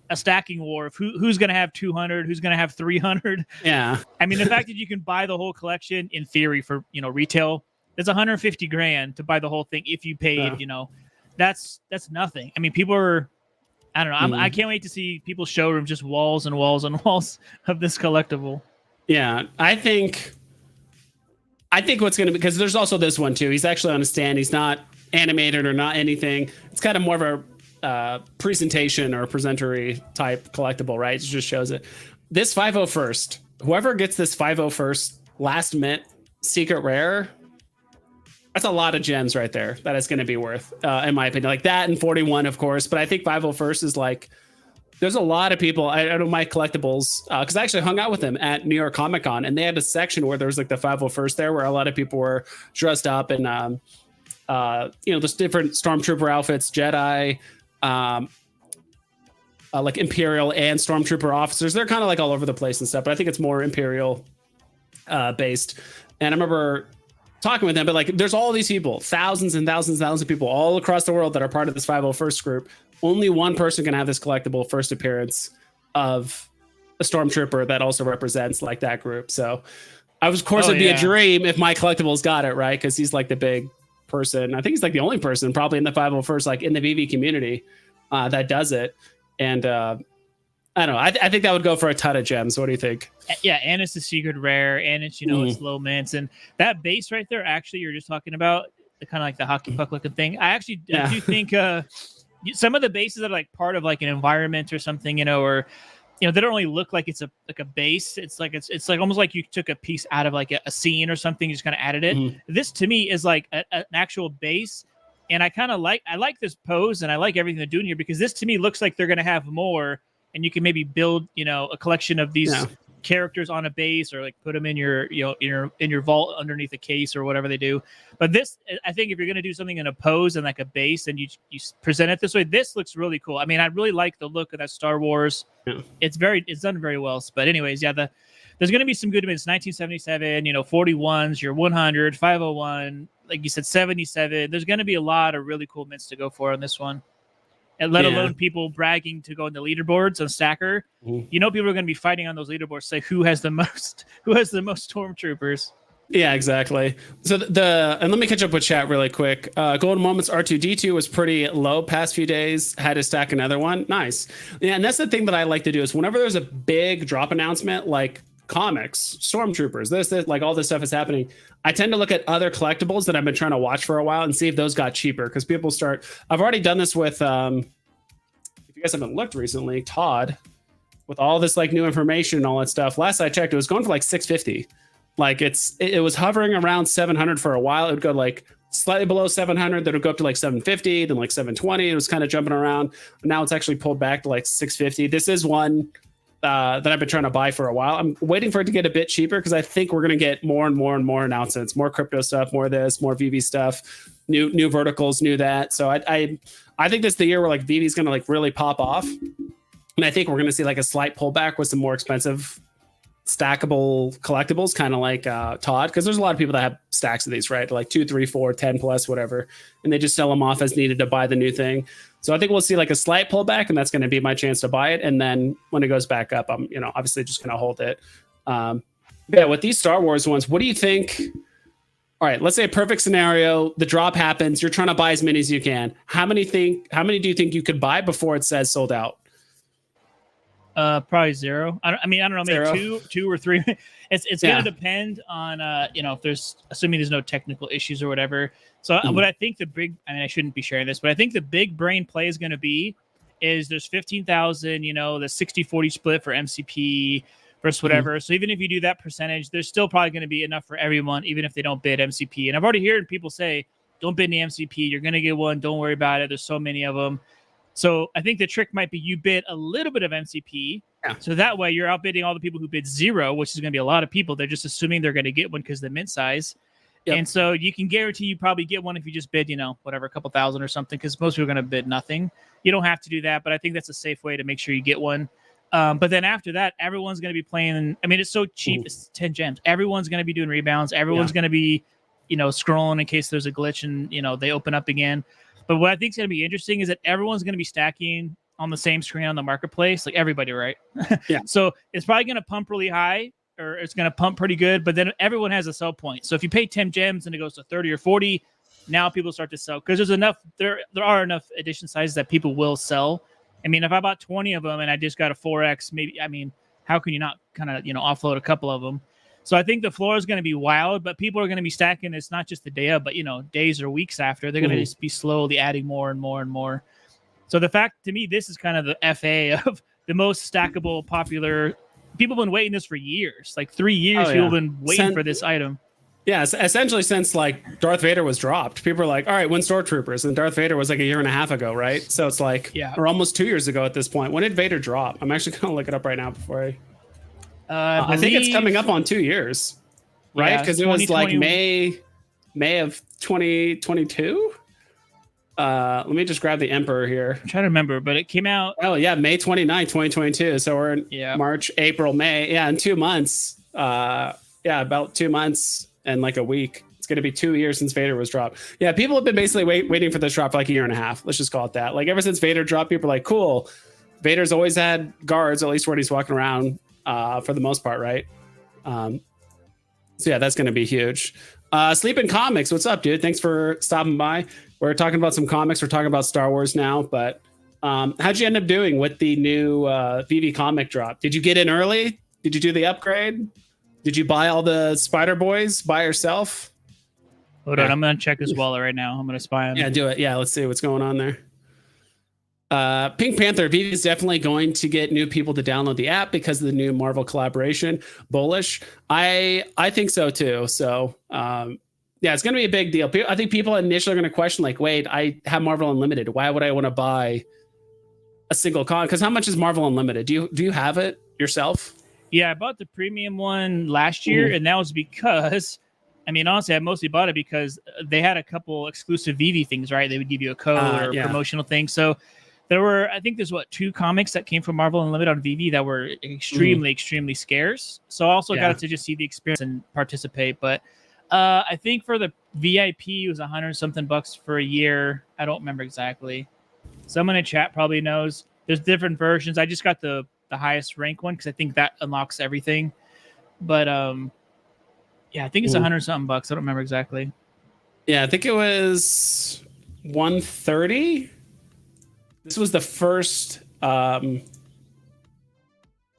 Speaker 2: a stacking war of who's going to have 200, who's going to have 300.
Speaker 1: Yeah,
Speaker 2: I mean, the fact that you can buy the whole collection in theory for retail. It's $150,000 to buy the whole thing if you paid, that's nothing. I mean, people are, I don't know. I can't wait to see people's showroom, just walls and walls and walls of this collectible.
Speaker 1: Yeah, I think what's going to be, because there's also this one too. He's actually on a stand. He's not animated or not anything. It's kind of more of a presentation or presentory type collectible, right? It just shows it. This 501st, whoever gets this 501st last mint secret rare, that's a lot of gems right there that it's going to be worth, in my opinion. Like that and 41, of course. But I think 501st is like, there's a lot of people. I know my collectibles, because I actually hung out with them at New York Comic Con, and they had a section where there was like the 501st there, where a lot of people were dressed up in, just different Stormtrooper outfits, Jedi, like Imperial and Stormtrooper officers. They're kind of like all over the place and stuff, but I think it's more Imperial based. And I remember talking with them, but like there's all these people, thousands and thousands and thousands of people all across the world that are part of this 501st group. Only one person can have this collectible first appearance of a Stormtrooper that also represents like that group. So of course it'd be a dream if my collectibles got it, right? Because he's like the big person. I think he's like the only person probably in the 501st, like in the VV community, that does it. And I don't know. I think that would go for a ton of gems. What do you think?
Speaker 2: Yeah, and it's a secret rare, and it's it's low mints, and that base right there. Actually, you're just talking about the kind of like the hockey puck looking thing. I do think some of the bases that are like part of like an environment or something, or they don't really look like it's a base. It's like almost like you took a piece out of like a scene or something, just kind of added it. This to me is like an actual base. And I like this pose, and I like everything they're doing here, because this to me looks like they're going to have more, and you can maybe build, a collection of these characters on a base, or like put them in your, in your vault underneath a case or whatever they do. But this, I think if you're going to do something in a pose and like a base, and you present it this way, this looks really cool. I mean, I really like the look of that Star Wars. Yeah. It's done very well. But anyways, yeah, there's going to be some good mints. 1977, 41s, your 100, 501, like you said, 77. There's going to be a lot of really cool mints to go for on this one. And let alone people bragging to go in the leaderboards on Stacker. People are going to be fighting on those leaderboards, say who has the most stormtroopers. Yeah,
Speaker 1: exactly. So and let me catch up with chat really quick. Golden Moments R2D2 was pretty low past few days. Had to stack another one. Nice. Yeah, and that's the thing that I like to do is whenever there's a big drop announcement, like comics, stormtroopers, this, like all this stuff is happening, I tend to look at other collectibles that I've been trying to watch for a while and see if those got cheaper, because people start. I've already done this with if you guys haven't looked recently, Todd, with all this like new information and all that stuff. Last I checked, it was going for like $650. Like it was hovering around 700 for a while. It would go like slightly below 700, then it would go up to like 750, then like 720. It was kind of jumping around. Now it's actually pulled back to like 650. This is one that I've been trying to buy for a while. I'm waiting for it to get a bit cheaper, because I think we're going to get more and more and more announcements, more crypto stuff, more this, more VV stuff, new verticals, new that. So I think this is the year where like VV is going to like really pop off, and I think we're going to see like a slight pullback with some more expensive stackable collectibles, kind of like Todd, because there's a lot of people that have stacks of these, right? Like 2, 3, 4, 10 plus, whatever, and they just sell them off as needed to buy the new thing. So I think we'll see like a slight pullback, and that's going to be my chance to buy it. And then when it goes back up, I'm obviously just going to hold it. Yeah, with these Star Wars ones, what do you think? All right, let's say a perfect scenario, the drop happens, you're trying to buy as many as you can. How many do you think you could buy before it says sold out?
Speaker 2: Probably zero. I don't know, maybe two or three. It's gonna depend on if there's, assuming there's no technical issues or whatever. So what I think I shouldn't be sharing this, but I think the big brain play is going to be is there's 15,000, the 60-40 split for MCP versus whatever. So even if you do that percentage, there's still probably going to be enough for everyone, even if they don't bid MCP. And I've already heard people say, don't bid any MCP. You're going to get one. Don't worry about it. There's so many of them. So I think the trick might be you bid a little bit of MCP. Yeah. So that way you're outbidding all the people who bid zero, which is going to be a lot of people. They're just assuming they're going to get one because of the mint size. Yep. And so you can guarantee you probably get one if you just bid, whatever, a couple thousand or something, because most people are going to bid nothing. You don't have to do that, but I think that's a safe way to make sure you get one. But then after that, everyone's going to be playing. I mean, it's so cheap. It's 10 gems. Everyone's going to be doing rebounds. Everyone's going to be, scrolling in case there's a glitch and, they open up again. But what I think is going to be interesting is that everyone's going to be stacking on the same screen on the marketplace, like everybody, right? Yeah. So it's probably going to pump really high, or it's going to pump pretty good, but then everyone has a sell point. So if you pay 10 gems and it goes to 30 or 40, now people start to sell, because there's enough. There are enough edition sizes that people will sell. I mean, if I bought 20 of them and I just got a 4X, maybe, I mean, how can you not kind of, offload a couple of them? So I think the floor is going to be wild, but people are going to be stacking this not just the day of, but, days or weeks after. They're going to just be slowly adding more and more and more. So the fact, to me, this is kind of the FA of the most stackable, popular. People have been waiting this for years, like 3 years. People have been waiting for this item.
Speaker 1: Yeah, essentially since like Darth Vader was dropped, people are like, all right, when Stormtroopers? And Darth Vader was like a year and a half ago, right? So it's like, or almost 2 years ago at this point. When did Vader drop? I'm actually going to look it up right now before I think it's coming up on 2 years, right? Because it was like May of 2022. Let me just grab the Emperor here.
Speaker 2: I'm trying to remember, but it came out.
Speaker 1: Oh yeah, May 29, 2022. So we're in March, April, May. Yeah, in 2 months. About 2 months and like a week. It's going to be 2 years since Vader was dropped. Yeah, people have been basically waiting for this drop for like a year and a half. Let's just call it that. Like ever since Vader dropped, people are like, cool. Vader's always had guards, at least when he's walking around. For the most part, right? So yeah, that's going to be huge. Sleeping Comics, what's up, dude? Thanks for stopping by. We're talking about some comics. We're talking about Star Wars now, but How'd you end up doing with the new VV comic drop? Did you get in early? Did you do the upgrade? Did you buy all the Spider Boys by yourself?
Speaker 2: Hold on, I'm gonna check his wallet right now. I'm gonna spy him.
Speaker 1: Yeah, do it. Yeah, let's see what's going on there. Pink Panther, VV is definitely going to get new people to download the app because of the new Marvel collaboration. Bullish. I think so too. So yeah, it's going to be a big deal. I think people initially are going to question, like, wait, I have Marvel Unlimited. Why would I want to buy a single con? Because how much is Marvel Unlimited? Do you have it yourself?
Speaker 2: Yeah, I bought the premium one last year, and that was because, I mean, honestly, I mostly bought it because they had a couple exclusive VV things, right? They would give you a code or promotional thing. So there were, I think there's 2 comics that came from Marvel Unlimited on VV that were extremely scarce. So I also got to just see the experience and participate. But I think for the VIP, it was $100 something for a year. I don't remember exactly. Someone in chat probably knows. There's different versions. I just got the highest rank one because I think that unlocks everything. But yeah, I think it's $100 something. I don't remember exactly.
Speaker 1: Yeah, I think it was 130. This was the first. I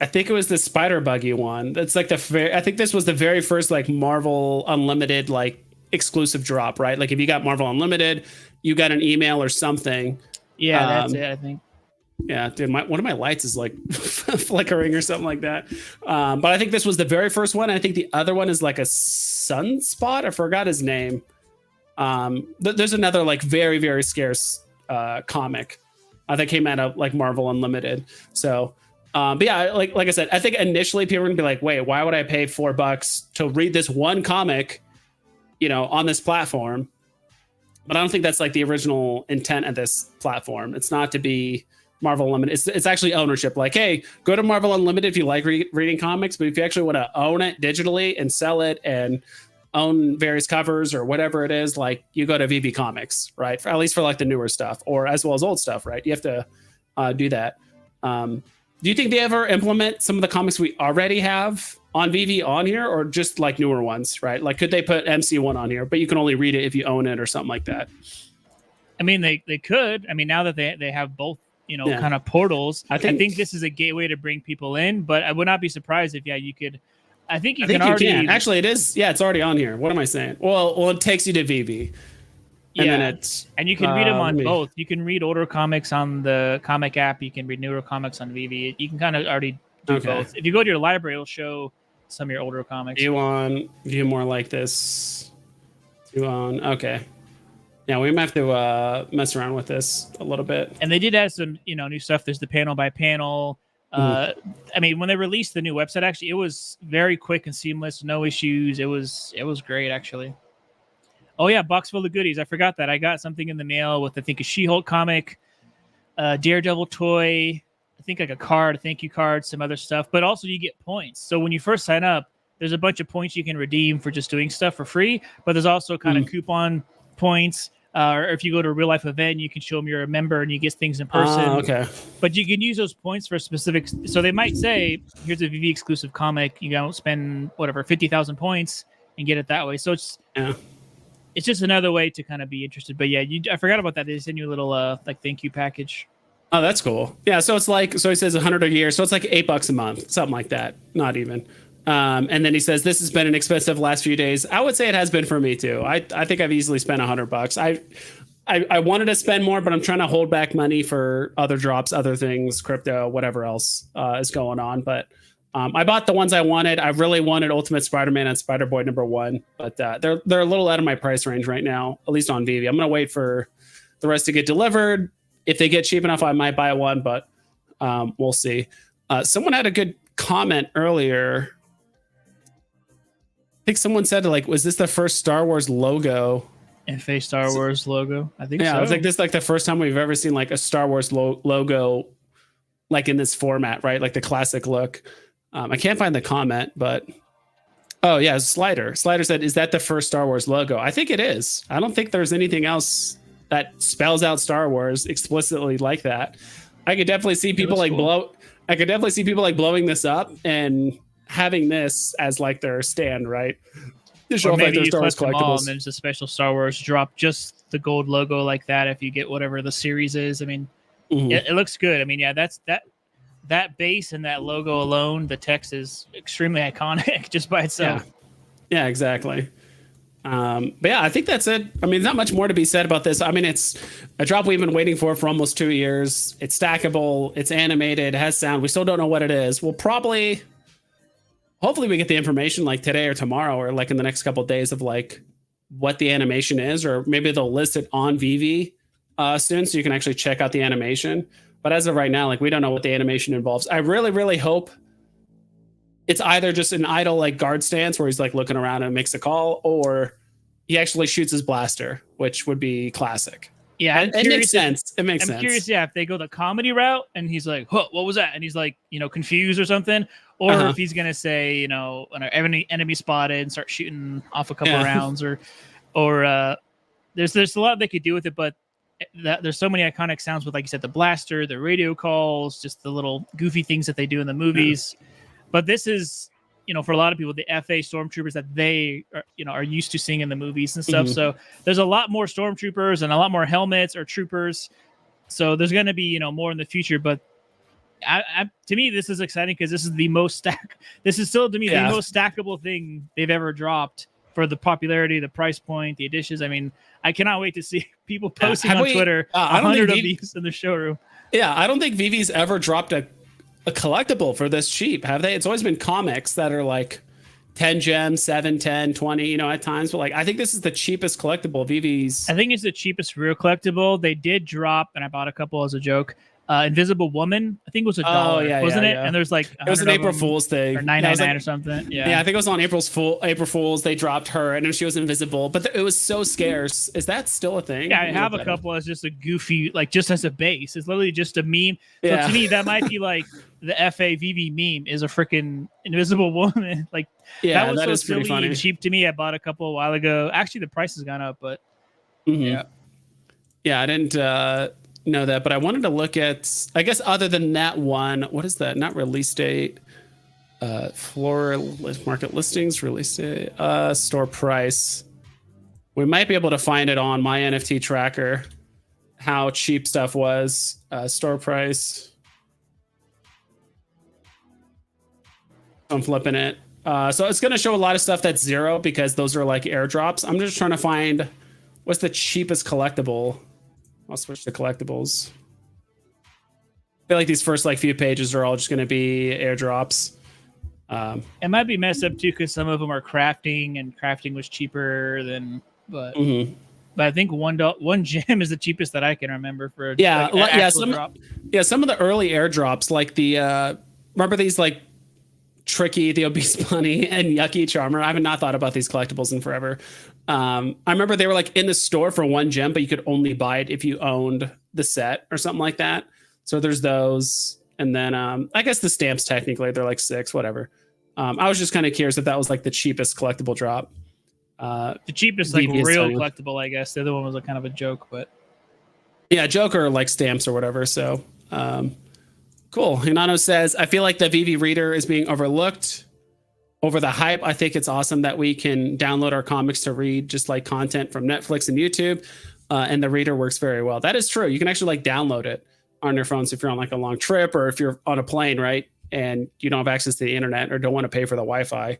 Speaker 1: think it was the Spider Buggy one. That's like I think this was the very first like Marvel Unlimited like exclusive drop, right? Like if you got Marvel Unlimited, you got an email or something.
Speaker 2: Yeah, that's it, I think.
Speaker 1: Yeah, dude, one of my lights is like flickering or something like that. But I think this was the very first one. I think the other one is like a Sunspot. I forgot his name. There's another like very scarce comic that came out of like Marvel Unlimited. So, but yeah, like I said, I think initially people are gonna be like, wait, why would I pay $4 to read this one comic, on this platform? But I don't think that's like the original intent of this platform. It's not to be Marvel Unlimited. It's actually ownership. Like, hey, go to Marvel Unlimited if you like reading comics, but if you actually want to own it digitally and sell it and own various covers or whatever it is, like you go to VV Comics, right? At least for like the newer stuff, or as well as old stuff, right? You have to do that. Do you think they ever implement some of the comics we already have on VV on here, or just like newer ones, right? Like, could they put MC1 on here, but you can only read it if you own it or something like that?
Speaker 2: I mean, they could. I mean, now that they have both, kind of portals, I think this is a gateway to bring people in. But I would not be surprised if, you could. I think you can already.
Speaker 1: Actually, it is. Yeah, it's already on here. What am I saying? Well, it takes you to VV. And then
Speaker 2: and you can read them on both. You can read older comics on the comic app. You can read newer comics on VV. You can kind of already do both. If you go to your library, it'll show some of your older comics.
Speaker 1: View more like this. Okay. Yeah, we might have to mess around with this a little bit.
Speaker 2: And they did add some, new stuff. There's the panel by panel. I mean, when they released the new website, actually, it was very quick and seamless. No issues. It was great, actually. Oh yeah, box full of goodies. I forgot that. I got something in the mail with, I think, a She-Hulk comic, Daredevil toy, I think like a card, a thank you card, some other stuff. But also you get points. So when you first sign up, there's a bunch of points you can redeem for just doing stuff for free. But there's also kind of coupon points. Or if you go to a real life event, you can show them you're a member and you get things in person.
Speaker 1: Okay.
Speaker 2: But you can use those points for specific. So they might say, here's a VV exclusive comic. You don't spend 50,000 points and get it that way. So it's just another way to kind of be interested. But yeah, I forgot about that. They send you a little like thank you package.
Speaker 1: Oh, that's cool. Yeah, so it's like, so he says 100 a year, so it's like $8 a month, something like that. Not even. And then he says this has been an expensive last few days. I would say it has been for me too. I think I've easily spent $100. I wanted to spend more, but I'm trying to hold back money for other drops, other things, crypto, whatever else is going on. But I bought the ones I wanted. I really wanted Ultimate Spider-Man and Spider-Boy #1, but they're a little out of my price range right now, at least on VV. I'm gonna wait for the rest to get delivered. If they get cheap enough, I might buy one, but we'll see. Someone had a good comment earlier. I think someone said, like, was this the first Star Wars logo?
Speaker 2: FA Star Wars logo? I think so.
Speaker 1: Yeah, I was like, this is like the first time we've ever seen like a Star Wars logo like in this format, right? Like the classic look. I can't find the comment, but oh yeah, Slider. Slider said, is that the first Star Wars logo? I think it is. I don't think there's anything else that spells out Star Wars explicitly like that. I could definitely see people like I could definitely see people like blowing this up and having this as like their stand, right? To show
Speaker 2: or maybe
Speaker 1: like
Speaker 2: you
Speaker 1: Star Wars
Speaker 2: collect them all
Speaker 1: collectibles.
Speaker 2: and there's a special Star Wars drop, just the gold logo like that if you get whatever the series is. I mean, It looks good. I mean, yeah, that base and that logo alone, the text is extremely iconic just by itself.
Speaker 1: Yeah, exactly. But yeah, I think that's it. I mean, not much more to be said about this. I mean, it's a drop we've been waiting for almost 2 years. It's stackable. It's animated. It has sound. We still don't know what it is. We'll probably, hopefully, we get the information like today or tomorrow or like in the next couple of days of like what the animation is, or maybe they'll list it on Veve soon, so you can actually check out the animation. But as of right now, like we don't know what the animation involves. I really, really hope it's either just an idle like guard stance where he's like looking around and makes a call, or he actually shoots his blaster, which would be classic.
Speaker 2: Yeah,
Speaker 1: it makes sense. It makes sense.
Speaker 2: I'm curious, yeah, if they go the comedy route and he's like, huh, what was that? And he's like, confused or something. Or if he's going to say, an enemy spotted and start shooting off a couple rounds or there's a lot they could do with it, but there's so many iconic sounds with, like you said, the blaster, the radio calls, just the little goofy things that they do in the movies. But this is, for a lot of people, the FA stormtroopers that they are used to seeing in the movies and stuff. So there's a lot more stormtroopers and a lot more helmets or troopers. So there's going to be, more in the future. But to me, this is exciting because this is the most This is still, to me, the most stackable thing they've ever dropped for the popularity, the price point, the additions. I mean, I cannot wait to see people posting on Twitter 100 of these in the showroom. Yeah,
Speaker 1: I don't think Veve's ever dropped a collectible for this cheap, have they? It's always been comics that are like 10 gems, 7, 10, 20, at times. But like, I think this is the cheapest collectible Veve's.
Speaker 2: I think it's the cheapest real collectible. They did drop, and I bought a couple as a joke. Invisible Woman, I think it was $1, wasn't it? And there's like
Speaker 1: it was an April Fool's thing,
Speaker 2: or $9.99 or something. Yeah,
Speaker 1: I think it was on April Fool's. They dropped her, and then she was invisible, but it was so scarce. Is that still a thing?
Speaker 2: Yeah, I have a couple as just a goofy, like just as a base. It's literally just a meme. So to me, that might be like the FAVV meme is a freaking Invisible Woman. Like that was so silly and cheap to me. I bought a couple a while ago. Actually, the price has gone up, but
Speaker 1: yeah, I didn't know that, but I wanted to look at, I guess, other than that one, what is that? Not release date, floor market listings, release date, store price. We might be able to find it on my NFT tracker, how cheap stuff was, store price. I'm flipping it. So it's going to show a lot of stuff that's zero because those are like airdrops. I'm just trying to find what's the cheapest collectible. I'll switch to collectibles. I feel like these first few pages are all just going to be airdrops.
Speaker 2: It might be messed up too because some of them are crafting, and crafting was cheaper than. But I think one gem is the cheapest that I can remember for.
Speaker 1: Some of the early airdrops, like the remember these like Tricky, the Obese Bunny, and Yucky Charmer. I have not thought about these collectibles in forever. I remember they were like in the store for 1 gem, but you could only buy it if you owned the set or something like that. So there's those. And then I guess the stamps, technically, they're like 6, whatever. I was just kind of curious if that was like the cheapest collectible drop.
Speaker 2: The cheapest like real collectible, I guess. The other one was kind of a joke, but
Speaker 1: yeah, joke or like stamps or whatever. So cool. Hinano says, I feel like the Veve reader is being overlooked. Over the hype, I think it's awesome that we can download our comics to read just like content from Netflix and YouTube, and the reader works very well. That is true. You can actually like download it on your phones if you're on like a long trip or if you're on a plane, right? And you don't have access to the internet or don't want to pay for the Wi-Fi.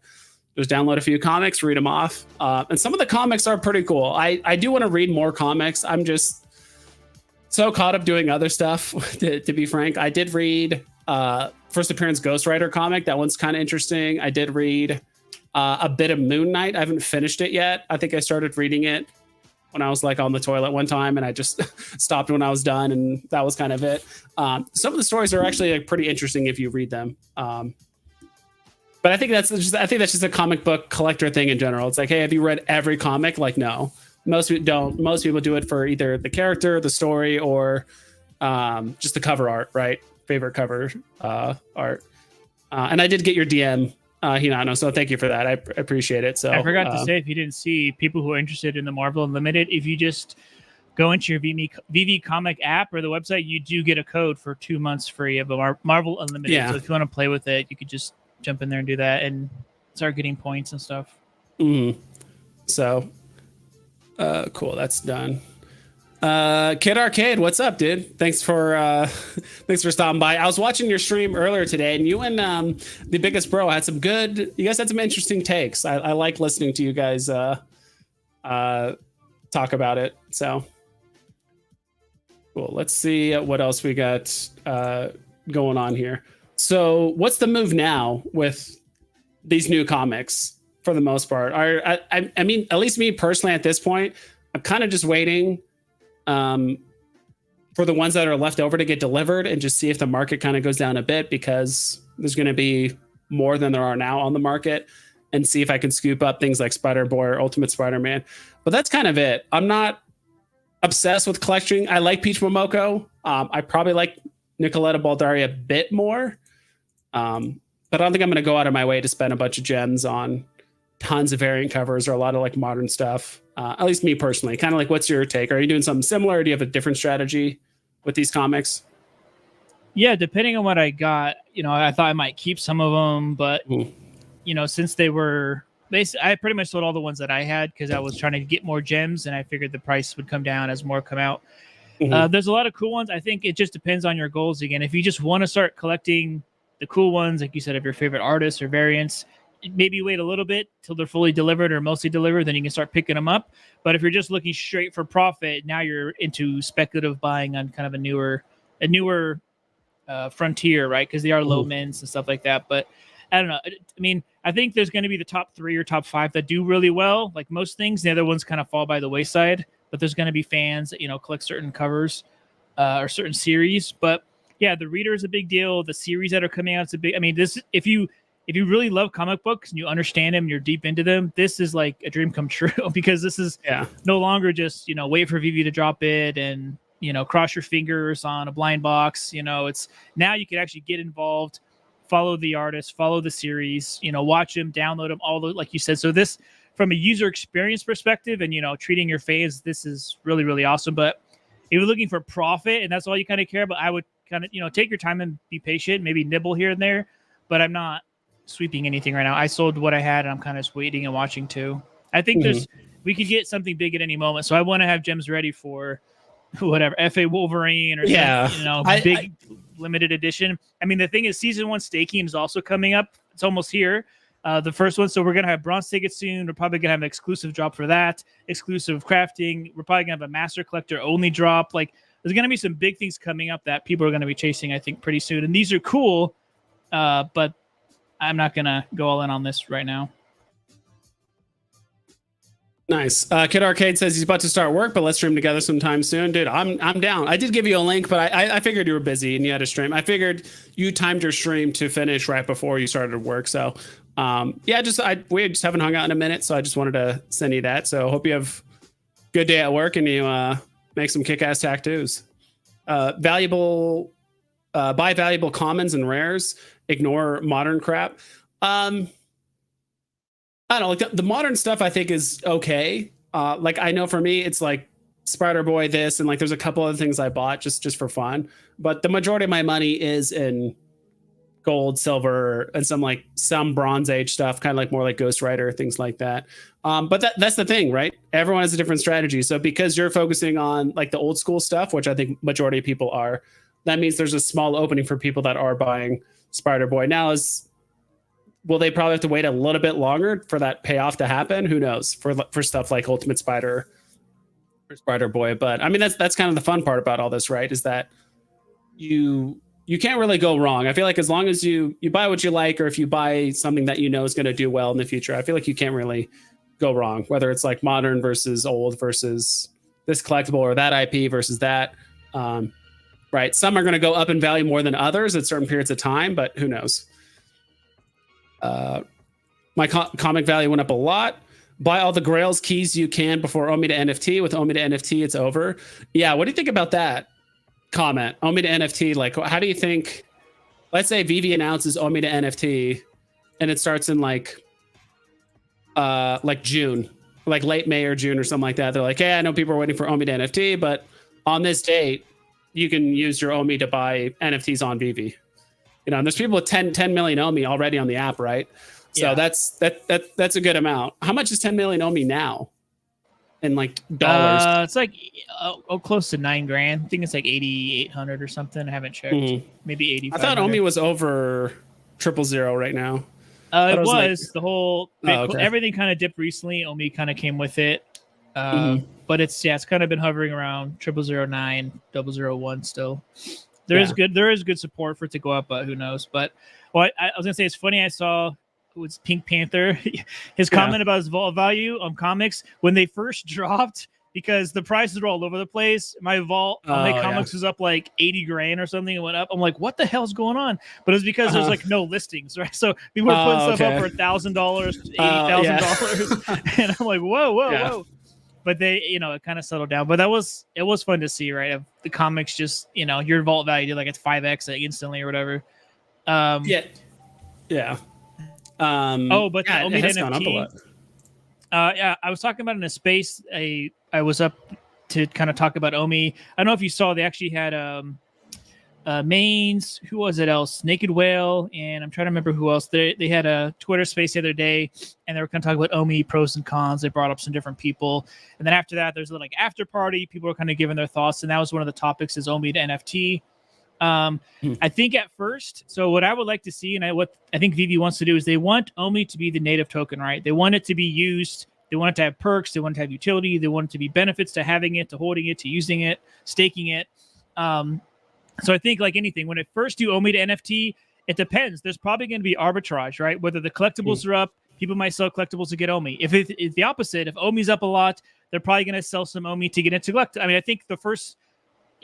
Speaker 1: Just download a few comics, read them off. And some of the comics are pretty cool. I do want to read more comics. I'm just so caught up doing other stuff, to be frank. I did read first appearance Ghost Rider comic. That one's kind of interesting. I did read a bit of Moon Knight. I haven't finished it yet. I think I started reading it when I was like on the toilet one time, and I just stopped when I was done, and that was kind of it. Some of the stories are actually like pretty interesting if you read them. But I think that's just a comic book collector thing in general. It's like, hey, have you read every comic? Like, no, most people don't. Most people do it for either the character, the story, or just the cover art, right? Favorite cover art. And I did get your DM, Hinano, so thank you for that. I appreciate it. So
Speaker 2: I forgot to say, if you didn't see, people who are interested in the Marvel Unlimited, if you just go into your Veve comic app or the website, you do get a code for 2 months free of a Marvel Unlimited. Yeah. So if you want to play with it, you could just jump in there and do that and start getting points and stuff.
Speaker 1: So cool, that's done. Kid Arcade, what's up, dude? Thanks for thanks for stopping by. I was watching your stream earlier today, and you and the biggest bro had some good. You guys had some interesting takes. I like listening to you guys talk about it. So cool. Let's see what else we got going on here. So, what's the move now with these new comics? For the most part, I mean, at least me personally, at this point, I'm kind of just waiting for the ones that are left over to get delivered and just see if the market kind of goes down a bit, because there's going to be more than there are now on the market, and see if I can scoop up things like Spider-Boy or Ultimate Spider-Man. But that's kind of it. I'm not obsessed with collecting. I like Peach Momoko. I probably like Nicoletta Baldari a bit more. But I don't think I'm going to go out of my way to spend a bunch of gems on tons of variant covers or a lot of like modern stuff. At least me personally. Kind of like, what's your take? Are you doing something similar? Or do you have a different strategy with these comics?
Speaker 2: Yeah, depending on what I got, I thought I might keep some of them, but since they were I pretty much sold all the ones that I had because I was trying to get more gems, and I figured the price would come down as more come out. There's a lot of cool ones. I think it just depends on your goals. Again, if you just want to start collecting the cool ones, like you said, of your favorite artists or variants, maybe wait a little bit till they're fully delivered or mostly delivered, then you can start picking them up. But if you're just looking straight for profit, now you're into speculative buying on kind of a newer frontier, right? Because they are low mints and stuff like that. But I don't know. I mean, I think there's going to be the top 3 or top 5 that do really well, like most things. The other ones kind of fall by the wayside. But there's going to be fans that collect certain covers or certain series. But yeah, the reader is a big deal. The series that are coming out is a big. I mean, this if you really love comic books and you understand them, you're deep into them, this is like a dream come true, because this is no longer just wait for Veve to drop it and cross your fingers on a blind box. It's now you can actually get involved, follow the artist, follow the series, watch them, download them, all the, like you said. So this, from a user experience perspective and treating your fans, this is really, really awesome. But if you're looking for profit and that's all you kind of care about, I would kind of take your time and be patient, maybe nibble here and there. But I'm not sweeping anything right now. I sold what I had, and I'm kind of just waiting and watching too. I think we could get something big at any moment, so I want to have gems ready for whatever FA Wolverine or big limited edition. I mean, the thing is, season 1 staking is also coming up. It's almost here. The first one, so we're gonna have bronze tickets soon. We're probably gonna have an exclusive drop for that, exclusive crafting. We're probably gonna have a master collector only drop. Like, there's gonna be some big things coming up that people are gonna be chasing, I think, pretty soon. And these are cool, but I'm not gonna go all in on this right now.
Speaker 1: Nice. Kid Arcade says he's about to start work, but let's stream together sometime soon. Dude, I'm down. I did give you a link, but I figured you were busy and you had a stream. I figured you timed your stream to finish right before you started work. So we just haven't hung out in a minute, so I just wanted to send you that. So hope you have a good day at work and you make some kick-ass tattoos. Buy valuable commons and rares. Ignore modern crap. I don't know. Like the modern stuff I think is okay. Like I know for me, it's like Spider-Boy this, and like there's a couple other things I bought just for fun. But the majority of my money is in gold, silver, and some Bronze Age stuff, kind of like more like Ghost Rider, things like that. But that's the thing, right? Everyone has a different strategy. So because you're focusing on like the old school stuff, which I think majority of people are, that means there's a small opening for people that are buying Spider-Boy. Now will they probably have to wait a little bit longer for that payoff to happen? Who knows, for stuff like Ultimate Spider or Spider-Boy. But I mean, that's kind of the fun part about all this, right? Is that you can't really go wrong. I feel like as long as you buy what you like, or if you buy something that is going to do well in the future, I feel like you can't really go wrong, whether it's like modern versus old versus this collectible or that IP versus that. Right. Some are going to go up in value more than others at certain periods of time, but who knows? My comic value went up a lot. Buy all the Grails keys you can before Omi to NFT. With Omi to NFT, it's over. Yeah, what do you think about that comment? Omi to NFT, like, how do you think? Let's say Veve announces Omi to NFT, and it starts in like June, like late May or June or something like that. They're like, hey, I know people are waiting for Omi to NFT, but on this date, you can use your Omi to buy NFTs on Veve. And there's people with 10 million Omi already on the app, right? So that's a good amount. How much is 10 million Omi now? in like dollars?
Speaker 2: It's like close to $9,000. I think it's like 8,800 or something. I haven't checked. Maybe 8,500.
Speaker 1: I thought Omi was over 000 right now.
Speaker 2: It was
Speaker 1: like,
Speaker 2: the whole everything kind of dipped recently. Omi kind of came with it, but it's kind of been hovering around 009, 001 still. There is good support for it to go up, but who knows? But I was gonna say it's funny. I saw it was Pink Panther, his comment about his vault value on comics when they first dropped. Because the prices were all over the place. My vault on my comics was up like 80 grand or something. It went up. I'm like, what the hell's going on? But it was because there's like no listings, right? So people were putting stuff up for $1,000, $80,000, and I'm like, whoa. But they, it kind of settled down. But it was fun to see, right? Of the comics, just your vault value like it's 5x instantly or whatever.
Speaker 1: But
Speaker 2: the Omi NFT. I was talking about in a space. I was up to kind of talk about Omi. I don't know if you saw, they actually had Mains, who was it else? Naked Whale, and I'm trying to remember who else. They had a Twitter space the other day, and they were kind of talking about Omi pros and cons. They brought up some different people, and then after that, there's a like after party. People were kind of giving their thoughts, and that was one of the topics is Omi to NFT. I think at first, so what I would like to see, and what I think Veve wants to do is they want Omi to be the native token, right? They want it to be used. They want it to have perks. They want it to have utility. They want it to be benefits to having it, to holding it, to using it, staking it. So I think like anything, when it first do Omi to NFT, it depends. There's probably going to be arbitrage, right? Whether the collectibles are up, people might sell collectibles to get Omi. If it's the opposite, if Omi's up a lot, they're probably going to sell some Omi to get into collect. I mean, I think the first,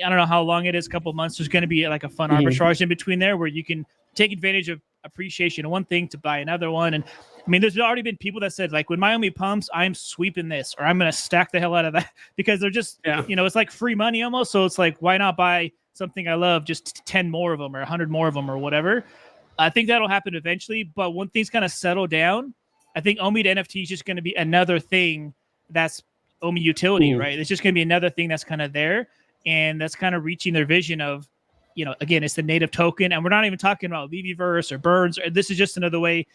Speaker 2: I don't know how long it is, a couple of months, there's going to be like a fun arbitrage in between there where you can take advantage of appreciation of one thing to buy another one. And I mean, there's already been people that said like when my Omi pumps, I'm sweeping this or I'm going to stack the hell out of that because they're just, it's like free money almost. So it's like, why not buy something I love, just 10 more of them or 100 more of them or whatever. I think that'll happen eventually. But when things kind of settle down, I think Omi to NFT is just going to be another thing that's Omi utility, right? It's just going to be another thing that's kind of there. And that's kind of reaching their vision of, again, it's the native token. And we're not even talking about VeVeVerse or Burns. This is just another way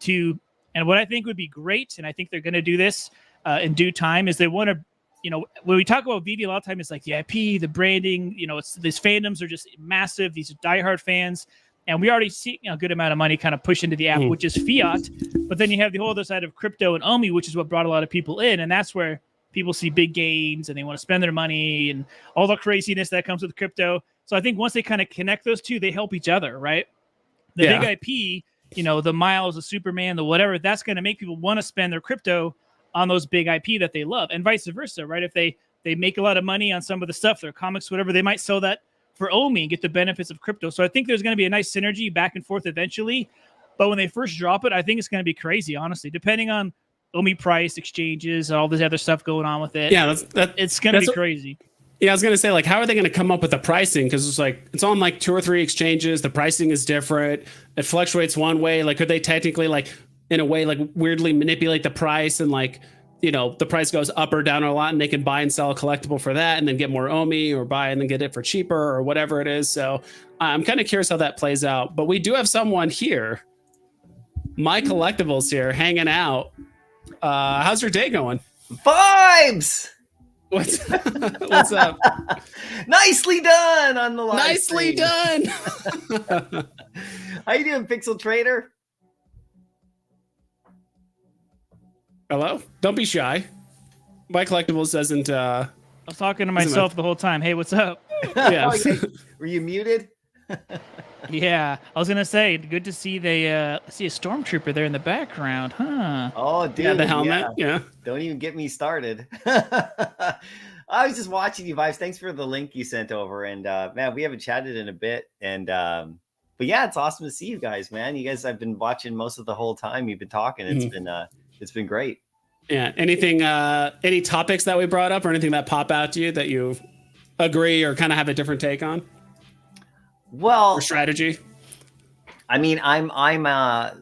Speaker 2: to, and what I think would be great, and I think they're going to do this in due time, is they want to, when we talk about Veve, a lot of time it's like the IP, the branding, it's these fandoms are just massive. These are diehard fans. And we already see a good amount of money kind of push into the app, which is fiat. But then you have the whole other side of crypto and Omi, which is what brought a lot of people in. And that's where people see big gains and they want to spend their money and all the craziness that comes with crypto. So I think once they kind of connect those two, they help each other, right? The big IP, the Miles, the Superman, the whatever, that's going to make people want to spend their crypto on those big IP that they love, and vice versa, right? If they make a lot of money on some of the stuff, their comics, whatever, they might sell that for Omi and get the benefits of crypto. So I think there's going to be a nice synergy back and forth eventually. But when they first drop it, I think it's going to be crazy, honestly, depending on Omi price, exchanges, and all this other stuff going on with it.
Speaker 1: Yeah,
Speaker 2: it's going to be crazy.
Speaker 1: Yeah, I was going to say, like, how are they going to come up with the pricing? Because it's on like 2 or 3 exchanges. The pricing is different. It fluctuates one way. Like, could they technically, like, in a way, like, weirdly manipulate the price and, like, the price goes up or down a lot and they can buy and sell a collectible for that and then get more Omi or buy and then get it for cheaper or whatever it is. So I'm kind of curious how that plays out. But we do have someone here, My Collectibles here, hanging out. How's your day going?
Speaker 3: Vibes!
Speaker 1: What's up?
Speaker 3: Nicely done on the live
Speaker 1: Nicely done.
Speaker 3: How you doing, Pixel Trader?
Speaker 1: Hello? Don't be shy. My Collectibles doesn't...
Speaker 2: I was talking to myself the whole time. Hey, what's up?
Speaker 1: Yeah.
Speaker 3: Were you muted?
Speaker 2: Yeah. I was going to say, good to see I see a stormtrooper there in the background, huh?
Speaker 3: Oh, dude.
Speaker 1: Yeah, the helmet. Yeah.
Speaker 3: Don't even get me started. I was just watching you, Vibes. Thanks for the link you sent over. And, man, we haven't chatted in a bit. And, but yeah, it's awesome to see you guys, man. You guys, I've been watching most of the whole time you've been talking. It's been great.
Speaker 1: Yeah. Anything, any topics that we brought up or anything that pop out to you that you agree or kind of have a different take on?
Speaker 3: Well,
Speaker 1: or strategy.
Speaker 3: I mean, I'm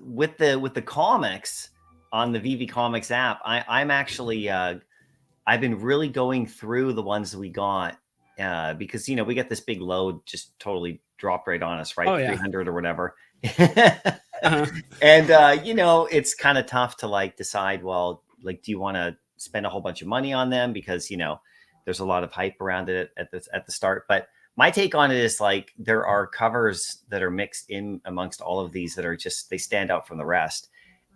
Speaker 3: with the comics on the Veve Comics app. I'm actually I've been really going through the ones that we got because we got this big load just totally dropped right on us, right?
Speaker 1: Oh, yeah.
Speaker 3: 300 or whatever.
Speaker 1: Uh-huh.
Speaker 3: And it's kind of tough to like decide, well, like, do you want to spend a whole bunch of money on them because, you know, there's a lot of hype around it at the start. But my take on it is like there are covers that are mixed in amongst all of these that are just, they stand out from the rest.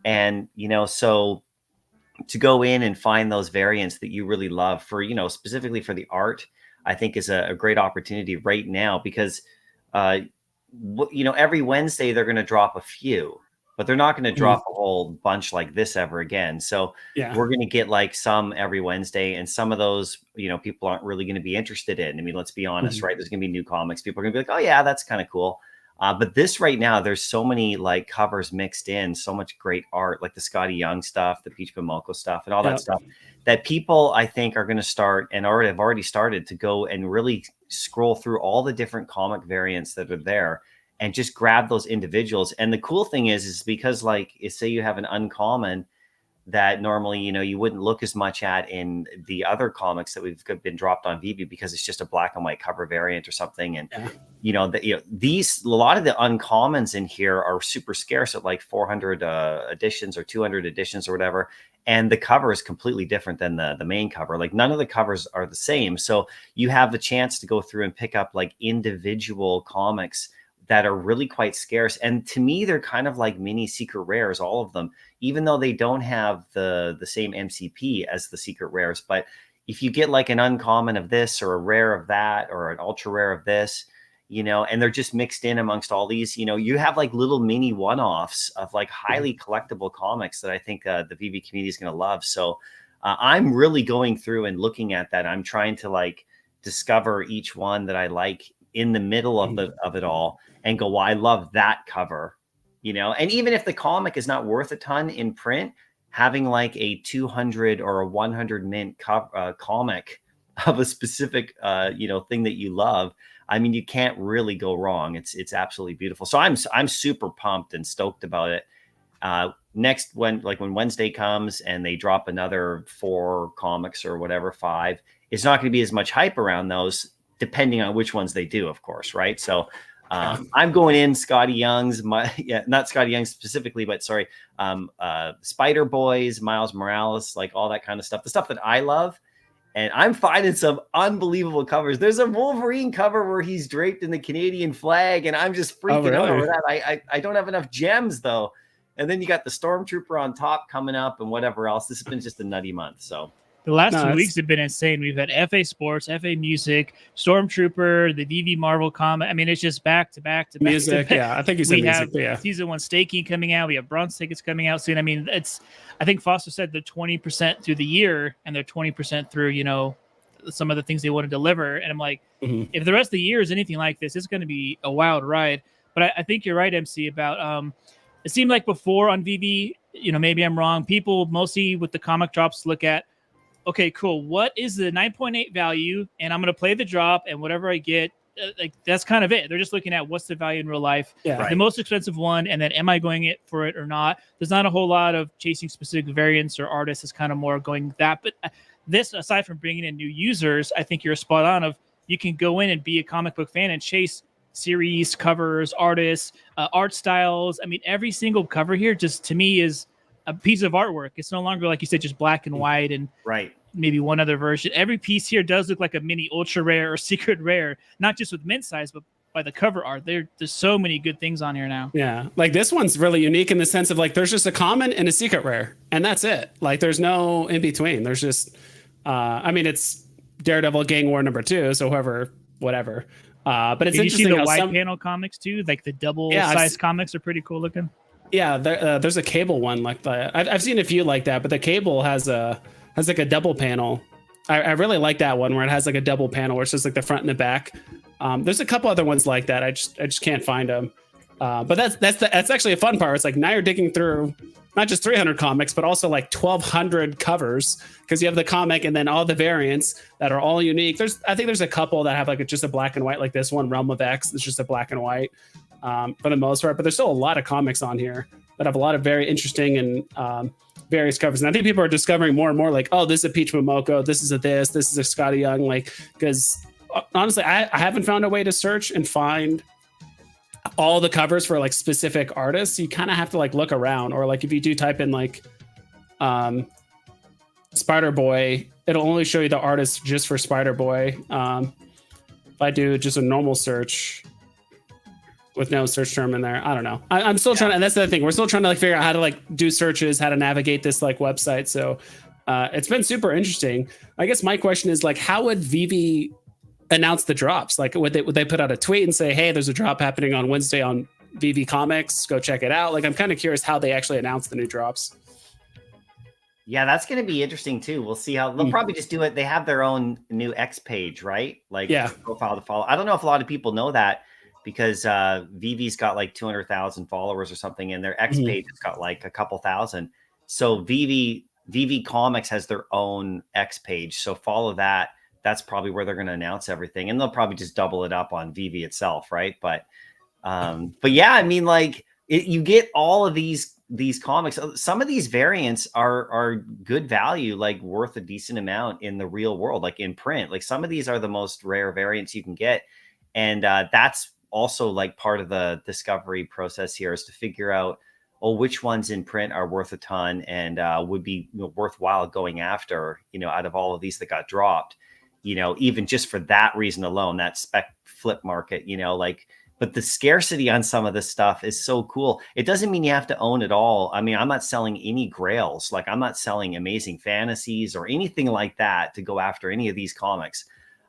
Speaker 3: And, you know, so to go in and find those variants that you really love for, you know, specifically for the art, I think is a great opportunity right now because, you know, every Wednesday they're going to drop a few, but they're not going to drop a whole bunch like this ever again. So we're going to get like some every Wednesday, and some of those, you know, people aren't really going to be interested in. I mean, let's be honest, right? There's going to be new comics. People are going to be like, oh yeah, that's kind of cool. But this right now, there's so many like covers mixed in, so much great art, like the Scotty Young stuff, the Peach Momoko stuff, and all that stuff that people, I think, are going to start and have already started to go and really scroll through all the different comic variants that are there and just grab those individuals. And the cool thing is because like, say you have an uncommon that normally, you know, you wouldn't look as much at in the other comics that we've been dropped on Veve because it's just a black and white cover variant or something. And, you know, a lot of the uncommons in here are super scarce at like 400 editions or 200 editions or whatever. And the cover is completely different than the main cover. Like none of the covers are the same. So you have the chance to go through and pick up like individual comics that are really quite scarce. And to me, they're kind of like mini secret rares, all of them, even though they don't have the same MCP as the secret rares. But if you get like an uncommon of this or a rare of that or an ultra rare of this, you know, and they're just mixed in amongst all these, you know, you have like little mini one-offs of like highly collectible comics that I think the Veve community is going to love. So I'm really going through and looking at that. I'm trying to like discover each one that I like in the middle of it all and go, well, I love that cover, you know. And even if the comic is not worth a ton in print, having like a 200 or a 100 mint comic of a specific, you know, thing that you love, I mean, you can't really go wrong. It's absolutely beautiful. So I'm super pumped and stoked about it. Next, when Wednesday comes and they drop another 4 comics or whatever, 5, it's not going to be as much hype around those, depending on which ones they do, of course, right? So I'm going in Scotty Young's, not Scotty Young specifically, but sorry, Spider Boys, Miles Morales, like all that kind of stuff, the stuff that I love. And I'm finding some unbelievable covers. There's a Wolverine cover where he's draped in the Canadian flag, and I'm just freaking out over that. I don't have enough gems though. And then you got the Stormtrooper on top coming up and whatever else. This has been just a nutty month. So
Speaker 2: the last 2 weeks have been insane. We've had FA Sports, FA Music, Stormtrooper, the Veve Marvel comic. I mean, it's just back to back to back.
Speaker 1: Music, yeah. I think you said music.
Speaker 2: We have Season 1 staking coming out. We have bronze tickets coming out soon. I mean, I think Foster said they're 20% through the year and they're 20% through, you know, some of the things they want to deliver. And I'm like, if the rest of the year is anything like this, it's going to be a wild ride. But I think you're right, MC, about it seemed like before on Veve, you know, maybe I'm wrong. People mostly with the comic drops look at, okay, cool. What is the 9.8 value? And I'm going to play the drop, and whatever I get, like that's kind of it. They're just looking at what's the value in real life, the most expensive one, and then am I going for it or not? There's not a whole lot of chasing specific variants or artists. It's kind of more going that. But this, aside from bringing in new users, I think you're spot on. Of you can go in and be a comic book fan and chase series, covers, artists, art styles. I mean, every single cover here, just to me, is a piece of artwork. It's no longer, like you said, just black and white and maybe one other version. Every piece here does look like a mini ultra rare or secret rare, not just with mint size, but by the cover art. There's so many good things on here now.
Speaker 1: Yeah, like this one's really unique in the sense of like there's just a common and a secret rare, and that's it. Like there's no in between. There's just, I mean, it's Daredevil Gang War #2, so whatever. But it's
Speaker 2: Did
Speaker 1: interesting.
Speaker 2: You see the wide panel comics too? Like the double size comics are pretty cool looking.
Speaker 1: Yeah, there's a Cable one like that. I've seen a few like that, but the Cable has like a double panel. I really like that one where it has like a double panel where it's just like the front and the back. There's a couple other ones like that. I just can't find them. But that's actually a fun part. It's like now you're digging through not just 300 comics, but also like 1,200 covers because you have the comic and then all the variants that are all unique. I think there's a couple that have like just a black and white, like this one, Realm of X. It's just a black and white for the most part. But there's still a lot of comics on here that have a lot of very interesting and various covers. And I think people are discovering more and more like, oh, this is a Peach Momoko, this is a Scotty Young, like, because honestly, I haven't found a way to search and find all the covers for like specific artists. You kind of have to like look around, or like if you do type in like Spider Boy, it'll only show you the artist just for Spider Boy. If I do just a normal search with no search term in there, I don't know. I'm still trying to, and that's the other thing. We're still trying to like figure out how to like do searches, how to navigate this like website. So it's been super interesting. I guess my question is like, how would Veve announce the drops? Like, would they put out a tweet and say, "Hey, there's a drop happening on Wednesday on Veve Comics. Go check it out." Like, I'm kind of curious how they actually announce the new drops.
Speaker 3: Yeah, that's going to be interesting too. We'll see how they'll probably just do it. They have their own new X page, right? Like, profile to follow. I don't know if a lot of people know that because Veve's got like 200,000 followers or something, and their X page has got like a couple thousand. So Veve Comics has their own X page. So follow that. That's probably where they're going to announce everything, and they'll probably just double it up on Veve itself, right? But yeah, I mean, like you get all of these comics. Some of these variants are good value, like worth a decent amount in the real world, like in print. Like some of these are the most rare variants you can get, and that's also like part of the discovery process here, is to figure out which ones in print are worth a ton and would be worthwhile going after, out of all of these that got dropped, even just for that reason alone, that spec flip market, but the scarcity on some of this stuff is so cool. It doesn't mean you have to own it all. I mean, I'm not selling any grails. Like I'm not selling Amazing Fantasies or anything like that to go after any of these comics.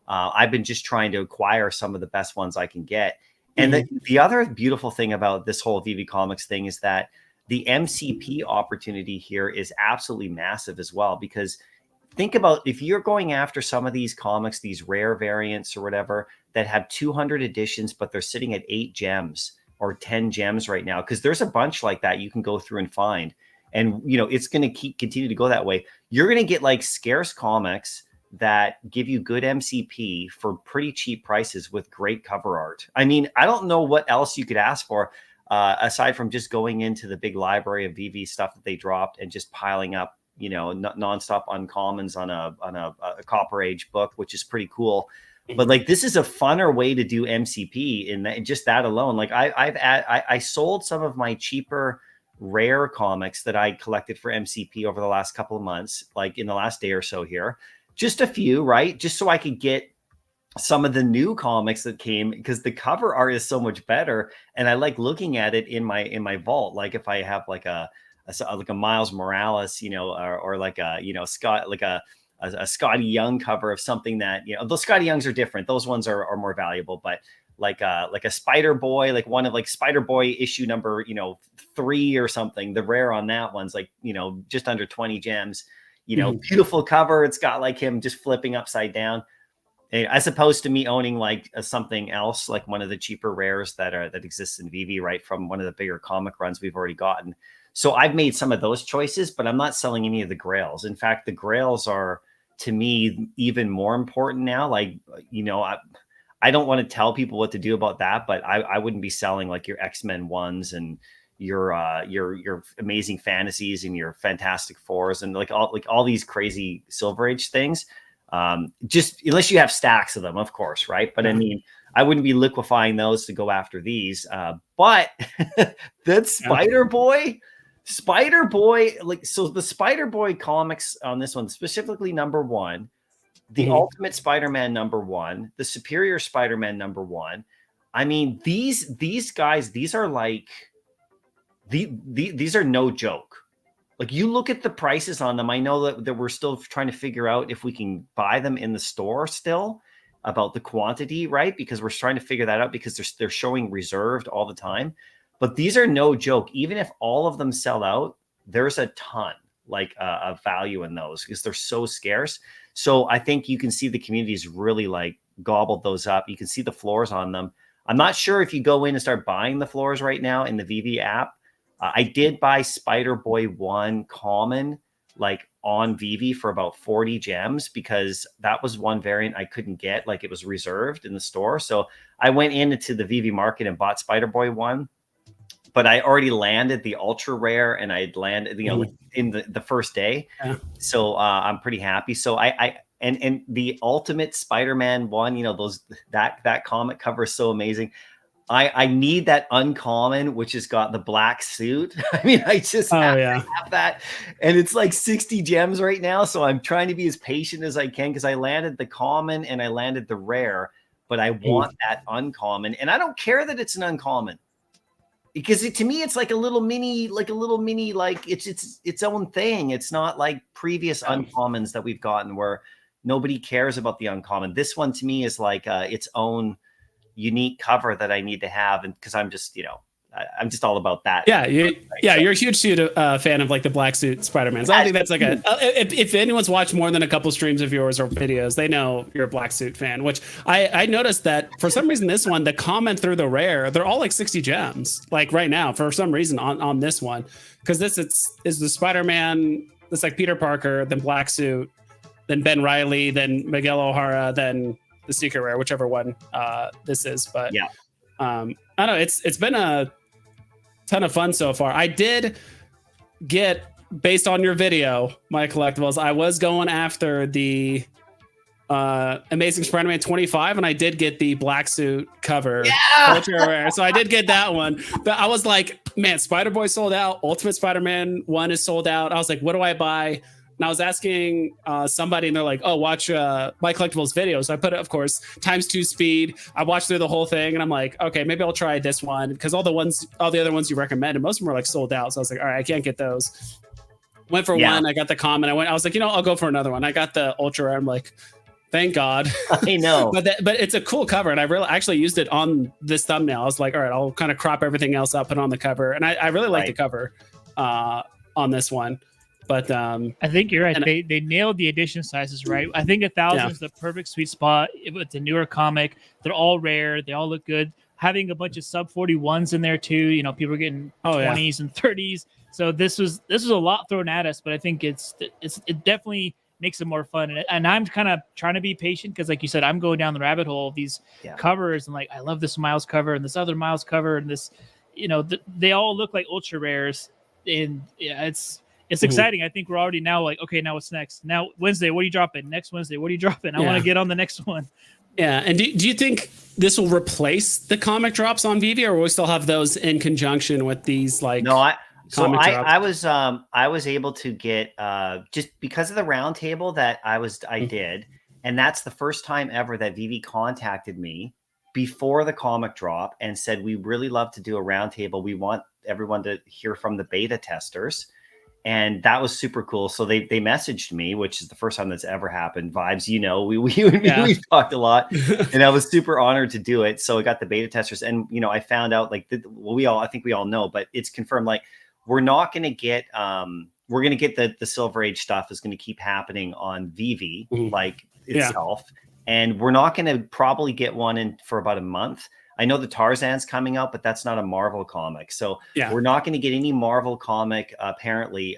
Speaker 3: I've been just trying to acquire some of the best ones I can get. And the other beautiful thing about this whole Veve Comics thing is that the MCP opportunity here is absolutely massive as well, because think about if you're going after some of these comics, these rare variants or whatever that have 200 editions, but they're sitting at 8 gems or 10 gems right now, because there's a bunch like that you can go through and find. And, it's going to continue to go that way. You're going to get like scarce comics that give you good MCP for pretty cheap prices with great cover art. I mean, I don't know what else you could ask for aside from just going into the big library of Veve stuff that they dropped and just piling up, nonstop uncommons on a Copper Age book, which is pretty cool. But like, this is a funner way to do MCP in just that alone. Like I sold some of my cheaper rare comics that I collected for MCP over the last couple of months, like in the last day or so here, just a few, right? Just so I could get some of the new comics that came, because the cover art is so much better. And I like looking at it in my vault. Like if I have like a Miles Morales, or like a, Scott, like a Scotty Young cover of something that, those Scotty Youngs are different. Those ones are more valuable, but like a Spider Boy, like one of like Spider Boy issue number, 3 or something. The rare on that one's like, just under 20 gems, beautiful cover. It's got like him just flipping upside down, as opposed to me owning like something else, like one of the cheaper rares that exists in Veve, right, from one of the bigger comic runs we've already gotten. So I've made some of those choices, but I'm not selling any of the grails. In fact, the grails are, to me, even more important now. Like, I don't want to tell people what to do about that, but I wouldn't be selling like your X-Men ones and your Amazing Fantasies and your Fantastic Fours and like all these crazy Silver Age things. Just unless you have stacks of them, of course, right? But I mean, I wouldn't be liquefying those to go after these. But that Spider Boy, like, so the Spider Boy comics on this one, specifically number 1, the Ultimate Spider-Man number 1, the Superior Spider-Man number 1. I mean, these guys, these are like these are no joke. Like, you look at the prices on them. I know that we're still trying to figure out if we can buy them in the store still, about the quantity, right? Because we're trying to figure that out, because they're showing reserved all the time. But these are no joke. Even if all of them sell out, there's a ton of value in those, because they're so scarce. So I think you can see the community's really like gobbled those up. You can see the floors on them. I'm not sure if you go in and start buying the floors right now in the Veve app. I did buy Spider Boy 1 common like on Veve for about 40 gems, because that was one variant I couldn't get. Like, it was reserved in the store. So I went into the Veve market and bought Spider Boy 1. But I already landed the ultra rare, and I'd landed, in the first day. Yeah. So I'm pretty happy. So and the Ultimate Spider-Man 1, that comic cover is so amazing. I need that uncommon, which has got the black suit. I mean, I just have to have that. And it's like 60 gems right now. So I'm trying to be as patient as I can because I landed the common and I landed the rare, but I want that uncommon. And I don't care that it's an uncommon because to me, it's like a little mini, like it's its own thing. It's not like previous uncommons that we've gotten where nobody cares about the uncommon. This one to me is like its own unique cover that I need to have, and because I'm just, I'm just all about that.
Speaker 1: Yeah, you're a huge fan of like the black suit Spider-Man. So I think that's like if anyone's watched more than a couple streams of yours or videos, they know you're a black suit fan. Which I noticed that for some reason this one, the comment through the rare, they're all like 60 gems. Like right now, for some reason on this one, because this is the Spider-Man. It's like Peter Parker, then black suit, then Ben Reilly, then Miguel O'Hara, then the secret rare, whichever one this is. But I don't know, it's been a ton of fun so far. I did get, based on your video, my collectibles, I was going after the Amazing Spider-Man 25, and I did get the black suit cover. Ultra rare. So I did get that one. But I was like, man, Spider-Boy sold out. Ultimate Spider-Man 1 is sold out. I was like, what do I buy? And I was asking somebody, and they're like, "Oh, watch my collectibles video." So I put it, of course, ×2 speed. I watched through the whole thing, and I'm like, "Okay, maybe I'll try this one," because all the other ones you recommended, most of them were like sold out. So I was like, "All right, I can't get those." Went for one. I got the common. I was like, I'll go for another one. I got the ultra rare. I'm like, thank God.
Speaker 3: I know,
Speaker 1: but it's a cool cover, and I really actually used it on this thumbnail. I was like, all right, I'll kind of crop everything else up, put it on the cover, and I really like the cover on this one. But
Speaker 2: I think you're right. They nailed the edition sizes right. I think 1,000 is the perfect sweet spot. It's a newer comic. They're all rare. They all look good. Having a bunch of sub 41s in there too. People are getting 20s and 30s. So this was a lot thrown at us, but I think it definitely makes it more fun. And I'm kind of trying to be patient because, like you said, I'm going down the rabbit hole of these covers, and like I love this Miles cover and this other Miles cover and this. They all look like ultra rares, and it's exciting. I think we're already now like, okay, now what's next? Now Wednesday, what are you dropping? Next Wednesday, what are you dropping? I want to get on the next one.
Speaker 1: Yeah, and do you think this will replace the comic drops on Veve, or will we still have those in conjunction with these like?
Speaker 3: No, I was able to get just because of the round table that I did, and that's the first time ever that Veve contacted me before the comic drop and said, we really love to do a round table. We want everyone to hear from the beta testers. And that was super cool. So they messaged me, which is the first time that's ever happened. Vibes, we've talked a lot, and I was super honored to do it. So I got the beta testers, and I found out I think we all know, but it's confirmed. Like we're not going to get, we're going to get the Silver Age stuff is going to keep happening on Veve itself, and we're not going to probably get one in for about a month. I know the Tarzan's coming out, but that's not a Marvel comic. So we're not going to get any Marvel comic, apparently,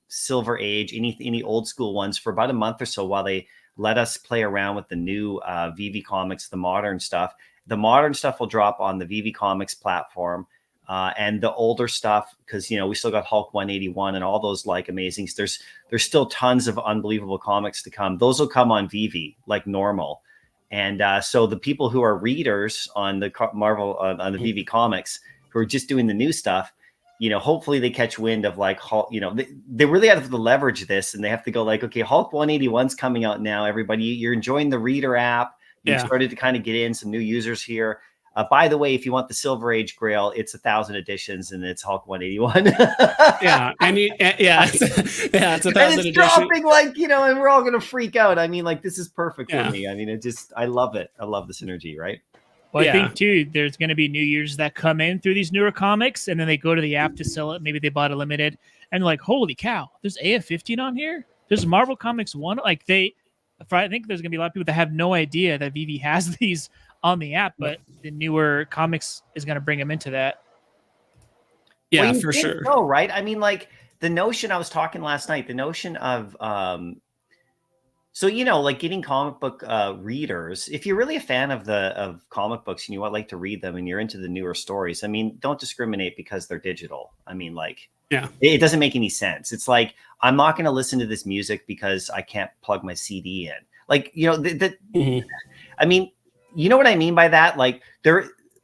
Speaker 3: Silver Age, any old school ones for about a month or so while they let us play around with the new Veve comics, the modern stuff. The modern stuff will drop on the Veve Comics platform, and the older stuff, because, we still got Hulk 181 and all those like amazing. There's still tons of unbelievable comics to come. Those will come on Veve like normal. And so the people who are readers on the Marvel, on the Veve Comics, who are just doing the new stuff, hopefully they catch wind of like Hulk. They really have to leverage this, and they have to go like, okay, Hulk 181's coming out now. Everybody, you're enjoying the Reader app. You've started to kind of get in some new users here. By the way, if you want the Silver Age Grail, it's 1,000 editions, and it's Hulk 181.
Speaker 1: It's 1,000 editions.
Speaker 3: Dropping and we're all gonna freak out. I mean, like this is perfect for me. I mean, I love it. I love the synergy, right?
Speaker 2: Well, I think too, there's going to be new users that come in through these newer comics, and then they go to the app to sell it. Maybe they bought a limited, and like, holy cow, there's AF-15 on here. There's Marvel Comics 1. Like I think there's going to be a lot of people that have no idea that Veve has these on the app, but the newer comics is going to bring them into that.
Speaker 1: Yeah, for sure.
Speaker 3: No, right? I mean, like the notion I was talking last night, the notion of, like getting comic book readers, if you're really a fan of comic books and you like to read them and you're into the newer stories, I mean, don't discriminate because they're digital. I mean, like, it doesn't make any sense. It's like, I'm not going to listen to this music because I can't plug my CD in. Like, I mean, you know what I mean by that? Like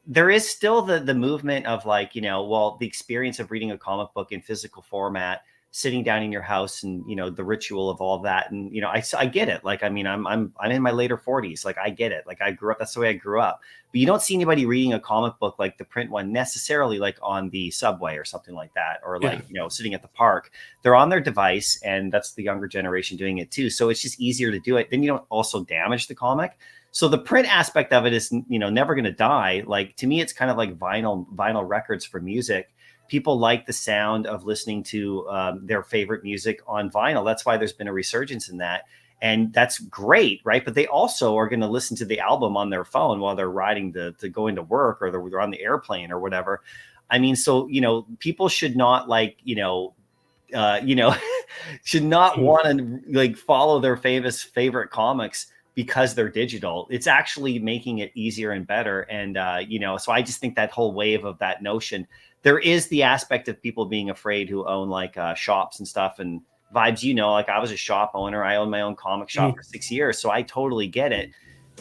Speaker 3: there is still the movement of like, well, the experience of reading a comic book in physical format, sitting down in your house, and the ritual of all that. And I get it. Like, I mean, I'm in my later 40s. Like, I get it. Like, I grew up, that's the way I grew up. But you don't see anybody reading a comic book like the print one necessarily, like on the subway or something like that, or like sitting at the park. They're on their device, and that's the younger generation doing it too. So it's just easier to do it. Then you don't also damage the comic. So the print aspect of it is, never going to die. Like, to me, it's kind of like vinyl records for music. People like the sound of listening to their favorite music on vinyl. That's why there's been a resurgence in that. And that's great, right? But they also are going to listen to the album on their phone while they're riding to going to work, or they're on the airplane or whatever. I mean, so, people should not should not want to like follow their favorite comics because they're digital. It's actually making it easier and better. And, so I just think that whole wave of that notion, there is the aspect of people being afraid who own like shops and stuff and vibes, like I was a shop owner. I owned my own comic shop for 6 years. So I totally get it.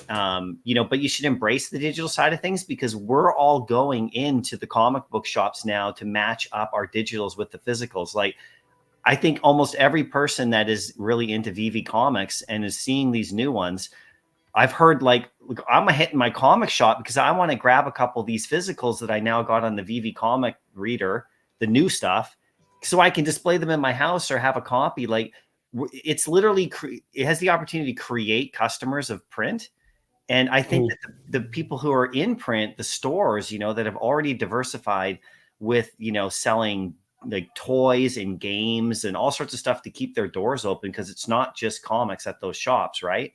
Speaker 3: But you should embrace the digital side of things, because we're all going into the comic book shops now to match up our digitals with the physicals. Like, I think almost every person that is really into VV comics and is seeing these new ones, I've heard like, look, I'm hitting my comic shop because I want to grab a couple of these physicals that I now got on the VV comic reader, the new stuff, so I can display them in my house or have a copy. Like, it's literally, it has the opportunity to create customers of print. And I think that the people who are in print, the stores, that have already diversified with, selling like toys and games and all sorts of stuff to keep their doors open, because it's not just comics at those shops, right?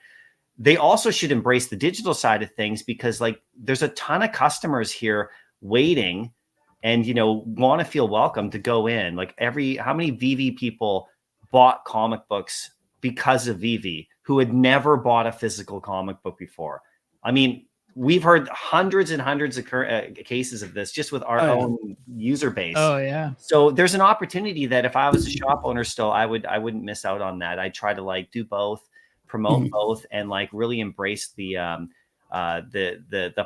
Speaker 3: They also should embrace the digital side of things, because like there's a ton of customers here waiting and, want to feel welcome to go in. Like, how many VV people bought comic books because of VV who had never bought a physical comic book before? I mean, we've heard hundreds and hundreds of cases of this just with our own user base.
Speaker 2: Oh yeah.
Speaker 3: So there's an opportunity that if I was a shop owner still, I wouldn't miss out on that. I'd try to like do both, promote both, and like really embrace the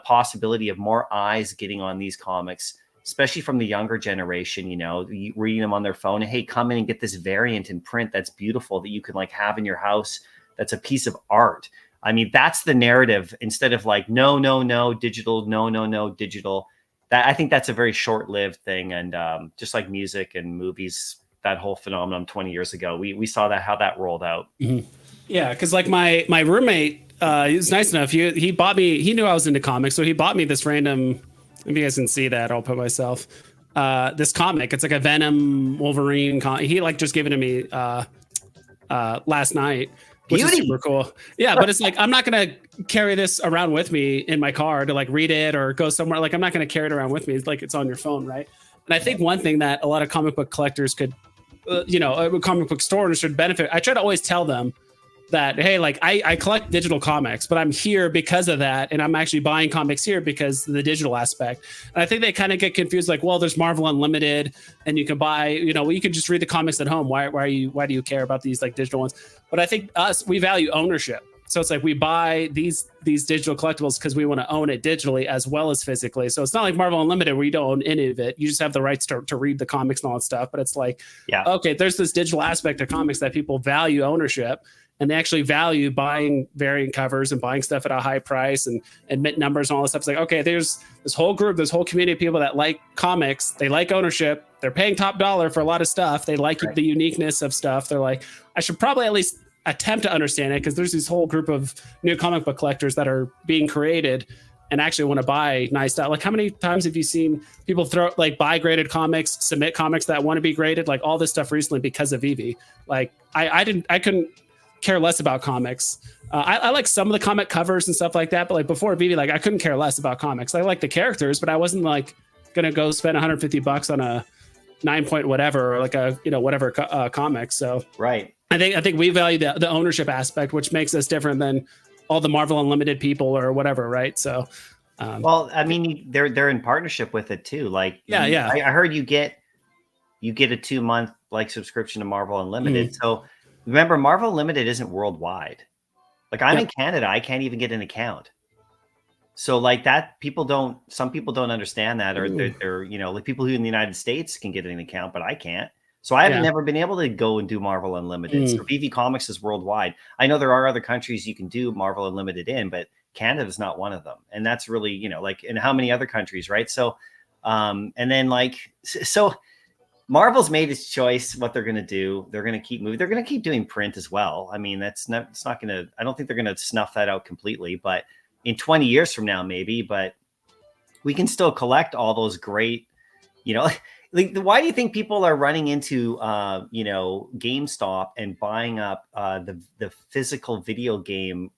Speaker 3: possibility of more eyes getting on these comics, especially from the younger generation, reading them on their phone. And hey, come in and get this variant in print that's beautiful that you can like have in your house. That's a piece of art. I mean, that's the narrative, instead of like, no, digital, no, digital. That, I think that's a very short-lived thing. And just like music and movies, that whole phenomenon 20 years ago, we saw how that rolled out.
Speaker 1: Yeah, because like my roommate, he was nice enough. He bought me. He knew I was into comics, so he bought me this random. If you guys can see that, I'll put myself. This comic. It's like a Venom Wolverine. He like just gave it to me last night, which is super cool. Yeah, but it's like, I'm not gonna carry this around with me in my car to like read it or go somewhere. Like, I'm not gonna carry it around with me. It's like, it's on your phone, right? And I think one thing that a lot of comic book collectors could, comic book store owners should benefit. I try to always tell them that, hey, like I collect digital comics, but I'm here because of that. And I'm actually buying comics here because of the digital aspect. And I think they kind of get confused, like, well, there's Marvel Unlimited and you can buy, you can just read the comics at home. Why do you care about these like digital ones? But I think we value ownership. So it's like we buy these digital collectibles because we want to own it digitally as well as physically. So it's not like Marvel Unlimited where you don't own any of it. You just have the rights to read the comics and all that stuff. But it's like, okay, there's this digital aspect of comics that people value ownership. And they actually value buying variant covers and buying stuff at a high price and mint numbers and all this stuff. It's like, okay, there's this whole group, this whole community of people that like comics. They like ownership. They're paying top dollar for a lot of stuff. They like the uniqueness of stuff. They're like, I should probably at least attempt to understand it, because there's this whole group of new comic book collectors that are being created and actually want to buy nice stuff. Like, how many times have you seen people buy graded comics, submit comics that want to be graded, like all this stuff recently because of Veve? Like, I couldn't care less about comics. I like some of the comic covers and stuff like that, but like before Veve, like I couldn't care less about comics. I like the characters, but I wasn't like gonna go spend $150 on a 9 point whatever, or like a whatever comic. So I think we value the ownership aspect, which makes us different than all the Marvel Unlimited people or whatever, right? So
Speaker 3: well, I mean, they're in partnership with it too. Like, I heard you get a 2-month like subscription to Marvel Unlimited. So remember, Marvel Unlimited isn't worldwide. Like, I'm in Canada, I can't even get an account. So like that, some people don't understand that, or they're, you know, like people who in the United States can get an account, but I can't. So I haven't never been able to go and do Marvel Unlimited. So VV Comics is worldwide. I know there are other countries you can do Marvel Unlimited in, but Canada is not one of them. And that's really, you know, like in how many other countries, right? So, and then like, so Marvel's made its choice what they're going to do. They're going to keep moving. They're going to keep doing print as well. I mean, it's not going to, I don't think they're going to snuff that out completely, but in 20 years from now, maybe, but we can still collect all those great, you know, like why do you think people are running into, you know, GameStop and buying up the physical video game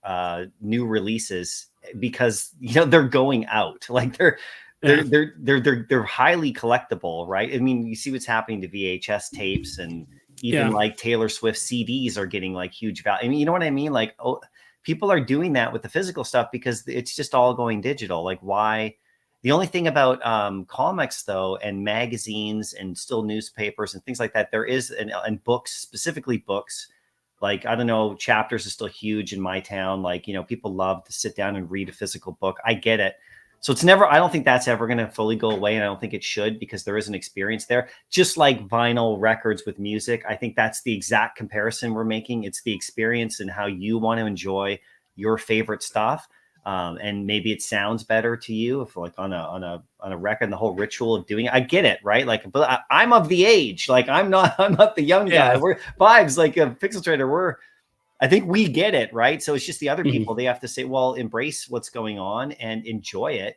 Speaker 3: new releases? Because, you know, they're going out, like they're highly collectible, right? I mean, you see what's happening to VHS tapes, and even like Taylor Swift CDs are getting like huge value. I mean, you know what I mean? Like, oh, people are doing that with the physical stuff because it's just all going digital. Like, why? The only thing about comics, though, and magazines and still newspapers and things like that, there is, and books, specifically books, like, I don't know, Chapters is still huge in my town. Like, you know, people love to sit down and read a physical book. I get it. So it's never, I don't think that's ever going to fully go away. And I don't think it should, because there is an experience there. Just like vinyl records with music, I think that's the exact comparison we're making. It's the experience and how you want to enjoy your favorite stuff. And maybe it sounds better to you if like on a record, and the whole ritual of doing it. I get it, right? Like, but I'm of the age, like I'm not the young guy. We're vibes like a Pixel Trader. I think we get it, right? So it's just the other people, they have to say, well, embrace what's going on and enjoy it.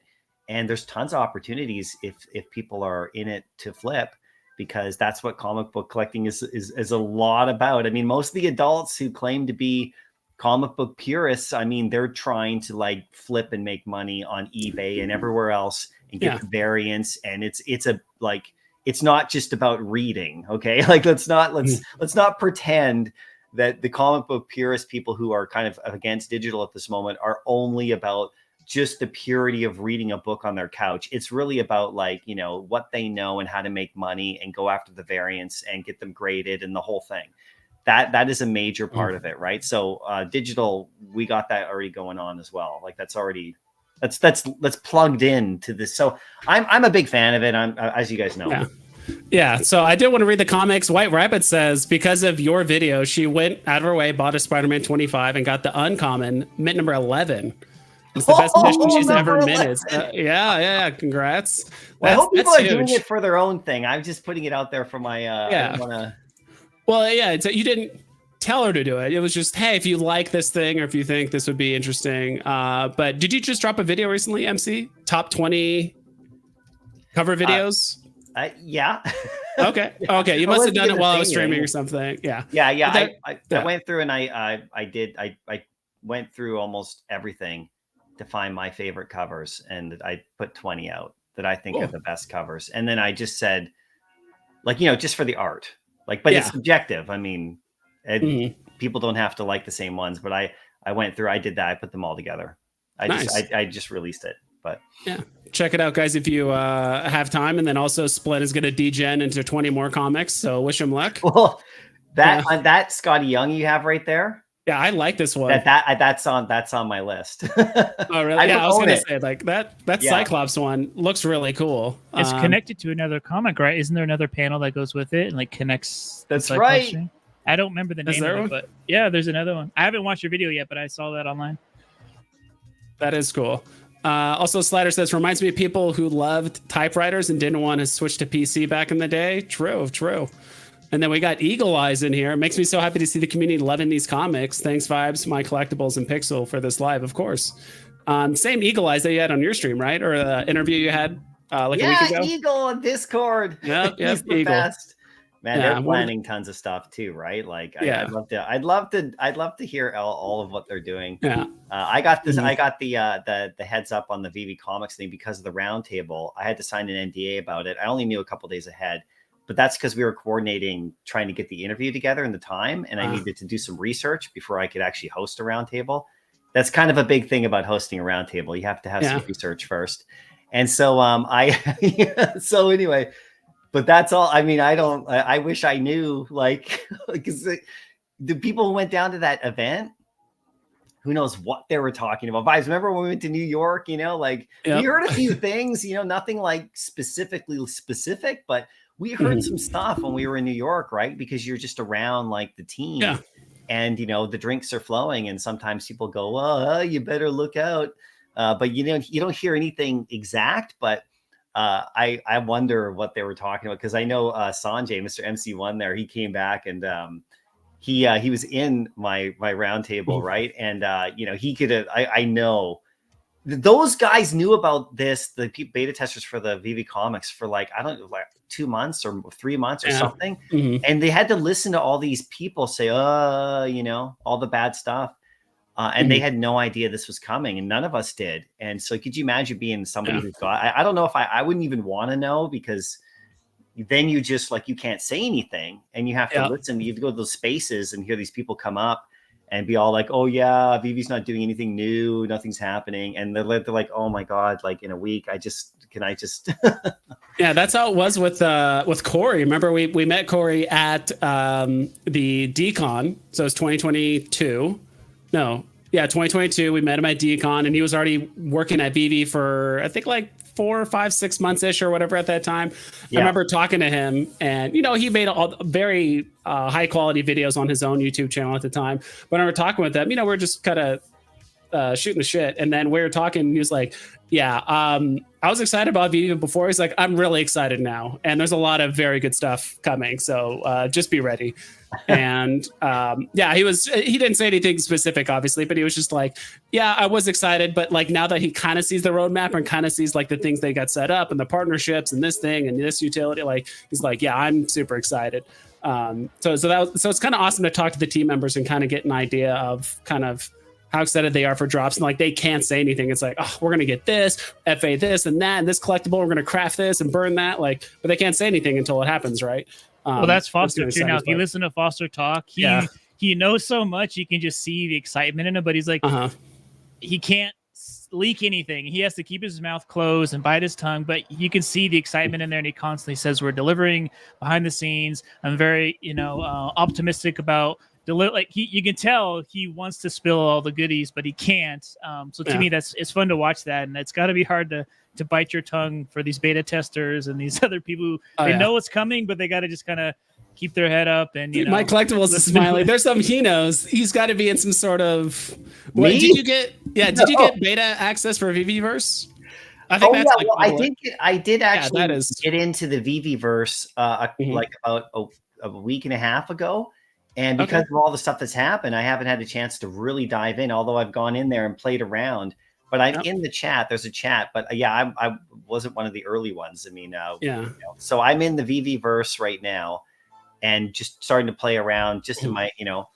Speaker 3: And there's tons of opportunities if people are in it to flip, because that's what comic book collecting is a lot about. I mean, most of the adults who claim to be comic book purists, I mean, they're trying to like flip and make money on eBay and everywhere else and get the variants. And it's a like, it's not just about reading. Okay. Like, let's not pretend that the comic book purist people who are kind of against digital at this moment are only about just the purity of reading a book on their couch. It's really about like, you know, what they know and how to make money and go after the variants and get them graded and the whole thing. That is a major part of it, right? So digital, we got that already going on as well. Like that's plugged in to this. So I'm a big fan of it. I'm as you guys know.
Speaker 1: Yeah. So I did want to read the comics. White Rabbit says, because of your video, she went out of her way, bought a Spider-Man 25 and got the uncommon mint number 11. It's the best edition she's ever minted. Yeah. Congrats.
Speaker 3: Well, I hope people are doing it for their own thing. I'm just putting it out there for my, I don't wanna...
Speaker 1: Well, yeah, you didn't tell her to do it. It was just, hey, if you like this thing or if you think this would be interesting. But did you just drop a video recently, MC? Top 20 cover videos?
Speaker 3: Yeah.
Speaker 1: Okay. Okay. You must have done it while I was streaming or something. Yeah.
Speaker 3: Yeah. I went through and I went through almost everything to find my favorite covers, and I put 20 out that I think are the best covers. And then I just said, like, you know, just for the art. Like, but it's subjective. I mean, people don't have to like the same ones, but I went through, I did that. I put them all together. I just released it, but
Speaker 1: yeah, check it out, guys, if you have time. And then also Split is going to degen into 20 more comics. So wish him luck.
Speaker 3: Well, that Scotty Young you have right there.
Speaker 1: Yeah, I like this one.
Speaker 3: That's on my list.
Speaker 1: Oh, really? Yeah, I was gonna say like that Cyclops one looks really cool.
Speaker 2: It's connected to another comic, right? Isn't there another panel that goes with it and like connects?
Speaker 3: That's right.
Speaker 2: Thing? I don't remember the name of it, but yeah, there's another one. I haven't watched your video yet, but I saw that online.
Speaker 1: That is cool. Also, Slider says, reminds me of people who loved typewriters and didn't want to switch to PC back in the day. True. And then we got Eagle Eyes in here. It makes me so happy to see the community loving these comics. Thanks, Vibes, My Collectibles, and Pixel for this live, of course. Same Eagle Eyes that you had on your stream, right? Or the interview you had a week ago?
Speaker 3: Eagle on Discord.
Speaker 1: Yep,
Speaker 3: He's the
Speaker 1: Eagle.
Speaker 3: best. Man, they're planning tons of stuff too, right? Like, I'd love to hear all of what they're doing.
Speaker 1: Yeah.
Speaker 3: I got this. I got the heads up on the VV Comics thing because of the roundtable. I had to sign an NDA about it. I only knew a couple days ahead. But that's because we were coordinating, trying to get the interview together in the time. And I needed to do some research before I could actually host a roundtable. That's kind of a big thing about hosting a roundtable. You have to have some research first. And so so anyway, but that's all. I mean, I wish I knew, like, because the people who went down to that event who knows what they were talking about. Vibes, remember when we went to New York, you know, like we heard a few things, you know, nothing like specifically specific, but we heard some stuff when we were in New York, right? Because you're just around like the team.
Speaker 1: Yeah.
Speaker 3: And, you know, the drinks are flowing and sometimes people go, well, you better look out. But, you know, you don't hear anything exact, but I wonder what they were talking about. Because I know Sanjay, Mr. MC1 there, he came back and he was in my round table, right? And you know, he could have, I know those guys knew about this, the beta testers for the VV comics for like, I don't know, like 2 months or 3 months or something. And they had to listen to all these people say, you know, all the bad stuff. And they had no idea this was coming, and none of us did. And so could you imagine being somebody who's got, I don't know if I wouldn't even want to know, because then you just like, you can't say anything and you have to listen. You have to go to those spaces and hear these people come up and be all like, oh yeah, Vivi's not doing anything new, nothing's happening. And they're like, oh my God, like in a week, can I just
Speaker 1: Yeah, that's how it was with Corey. Remember we met Corey at the DCon. So it's 2022. No. Yeah, 2022. We met him at DCon, and he was already working at VV for I think like 4, 5, 6 months ish or whatever at that time. I remember talking to him, and you know, he made all very high quality videos on his own YouTube channel at the time. But I remember talking with him. You know, we're just kind of shooting the shit, and then we were talking, and he was like, "Yeah, I was excited about VV before." He's like, "I'm really excited now, and there's a lot of very good stuff coming. So just be ready." And yeah, he didn't say anything specific, obviously, but he was just like, yeah, I was excited, but like now that he kind of sees the roadmap and kind of sees like the things they got set up and the partnerships and this thing and this utility, like he's like, yeah, I'm super excited. So it's kind of awesome to talk to the team members and kind of get an idea of kind of how excited they are for drops. And like they can't say anything. It's like, oh, we're gonna get this FA, this and that, and this collectible, we're gonna craft this and burn that, like, but they can't say anything until it happens, right?
Speaker 2: Well, that's Foster too. Now, if you listen to Foster talk, he knows so much. You can just see the excitement in him, but he's like, he can't leak anything. He has to keep his mouth closed and bite his tongue, but you can see the excitement in there. And he constantly says, we're delivering behind the scenes. I'm very, you know, optimistic about like you can tell he wants to spill all the goodies, but he can't. So to me, it's fun to watch that. And it's got to be hard to bite your tongue for these beta testers and these other people who they know what's coming, but they got to just kind of keep their head up. And you know, my
Speaker 1: collectibles is smiling. There's some he knows. He's got to be in some sort of. What, did you get? Yeah, did you get beta access for VeVeVerse? I think that's like.
Speaker 3: Well, I did actually get into the VeVeVerse like about a week and a half ago. And because of all the stuff that's happened, I haven't had a chance to really dive in, although I've gone in there and played around. But I'm in the chat. There's a chat. But yeah, I wasn't one of the early ones. I mean, you know, so I'm in the VeVeVerse right now and just starting to play around just in my, you know,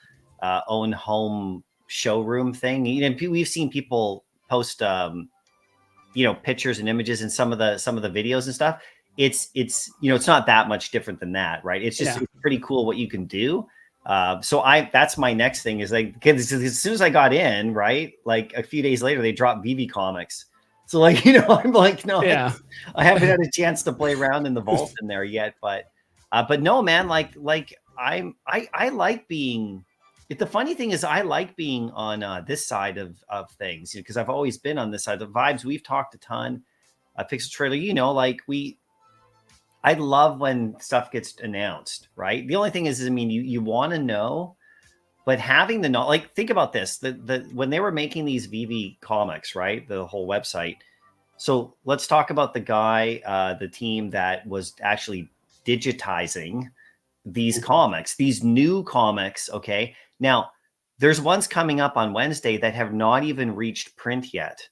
Speaker 3: own home showroom thing. You know, we've seen people post, you know, pictures and images in some of the videos and stuff. It's, you know, it's not that much different than that, right? It's just it's pretty cool what you can do. So that's my next thing is like, because as soon as I got in, right, like a few days later, they dropped VV comics. So like, you know, I'm like, no, I haven't had a chance to play around in the vault in there yet, but no, man, like I like being, the funny thing is I like being on this side of things, because I've always been on this side of Vibes. We've talked a ton, Pixel Trailer, you know, like I love when stuff gets announced, right? The only thing is I mean, you want to know, but having the knowledge, like, think about this, when they were making these VV comics, right? The whole website. So let's talk about the guy, the team that was actually digitizing these comics, these new comics. Okay. Now there's ones coming up on Wednesday that have not even reached print yet.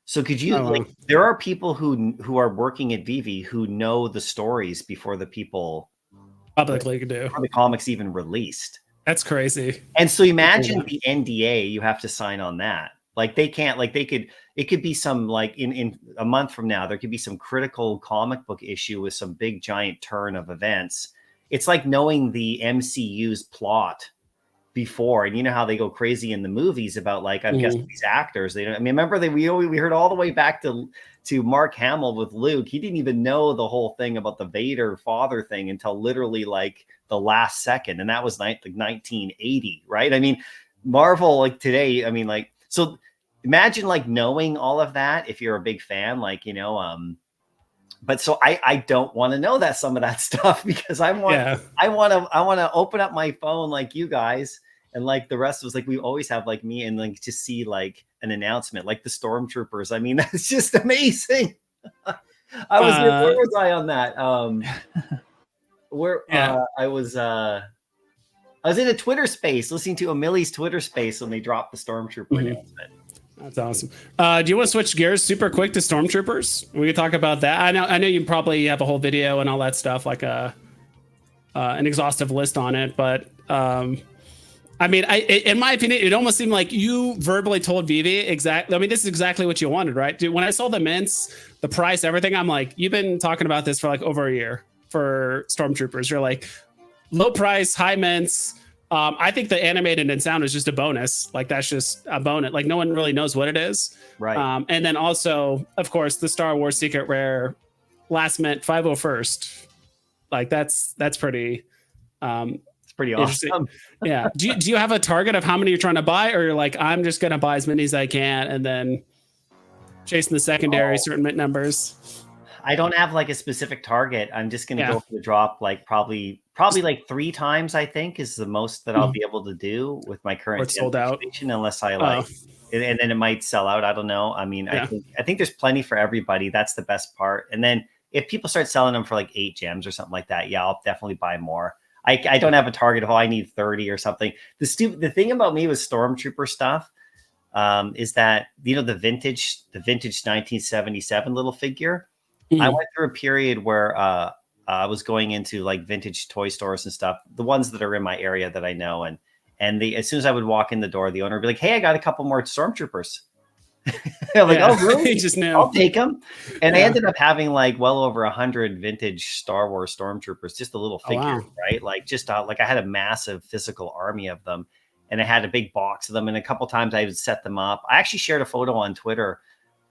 Speaker 3: So could you like, there are people who are working at VV who know the stories before the people
Speaker 1: publicly can do,
Speaker 3: before the comics even released.
Speaker 1: That's crazy.
Speaker 3: And so imagine the NDA you have to sign on that. Like they can't, like it could be some, like in a month from now, there could be some critical comic book issue with some big giant turn of events. It's like knowing the MCU's plot before, and you know how they go crazy in the movies about, like, I'm guessing these actors, they don't, I mean, remember we heard all the way back to Mark Hamill with Luke. He didn't even know the whole thing about the Vader father thing until literally like the last second, and that was like 1980, right? I mean, Marvel, like today, I mean, like, so imagine like knowing all of that if you're a big fan, like, but so I don't want to know that some of that stuff because I want to open up my phone like you guys and like the rest of us, like we always have like me and like to see like an announcement like the stormtroopers. I mean, that's just amazing. Where was I on that? I was in a Twitter space listening to Millie's Twitter space when they dropped the stormtrooper announcement.
Speaker 1: That's awesome. Do you want to switch gears super quick to stormtroopers? We can talk about that. I know you probably have a whole video and all that stuff, like an exhaustive list on it. But I mean, in my opinion, it almost seemed like you verbally told Veve exactly. I mean, this is exactly what you wanted, right? Dude, when I saw the mints, the price, everything, I'm like, you've been talking about this for like over a year for stormtroopers. You're like, low price, high mints. I think the animated and sound is just a bonus. Like that's just a bonus. Like no one really knows what it is.
Speaker 3: Right.
Speaker 1: And then also, of course, the Star Wars Secret Rare last mint 501st. Like that's pretty.
Speaker 3: It's pretty awesome.
Speaker 1: Yeah. Do you have a target of how many you're trying to buy, or you're like, I'm just gonna buy as many as I can and then chasing the secondary certain mint numbers?
Speaker 3: I don't have like a specific target. I'm just going to go for the drop, like probably like 3 times, I think is the most that I'll be able to do with my current
Speaker 1: sold out,
Speaker 3: unless I like, and then it might sell out. I don't know. I mean, I think there's plenty for everybody. That's the best part. And then if people start selling them for like 8 gems or something like that, yeah, I'll definitely buy more. I don't have a target of, I need 30 or something. The thing about me with Stormtrooper stuff is that, the vintage 1977 little figure, I went through a period where I was going into like vintage toy stores and stuff, the ones that are in my area that I know. And as soon as I would walk in the door, the owner would be like, hey, I got a couple more Stormtroopers. I'm like, oh, really?
Speaker 1: He just knew.
Speaker 3: I'll take them. And I ended up having like well over 100 vintage Star Wars Stormtroopers, just a little figure, right? Like just like I had a massive physical army of them, and I had a big box of them. And a couple times I would set them up. I actually shared a photo on Twitter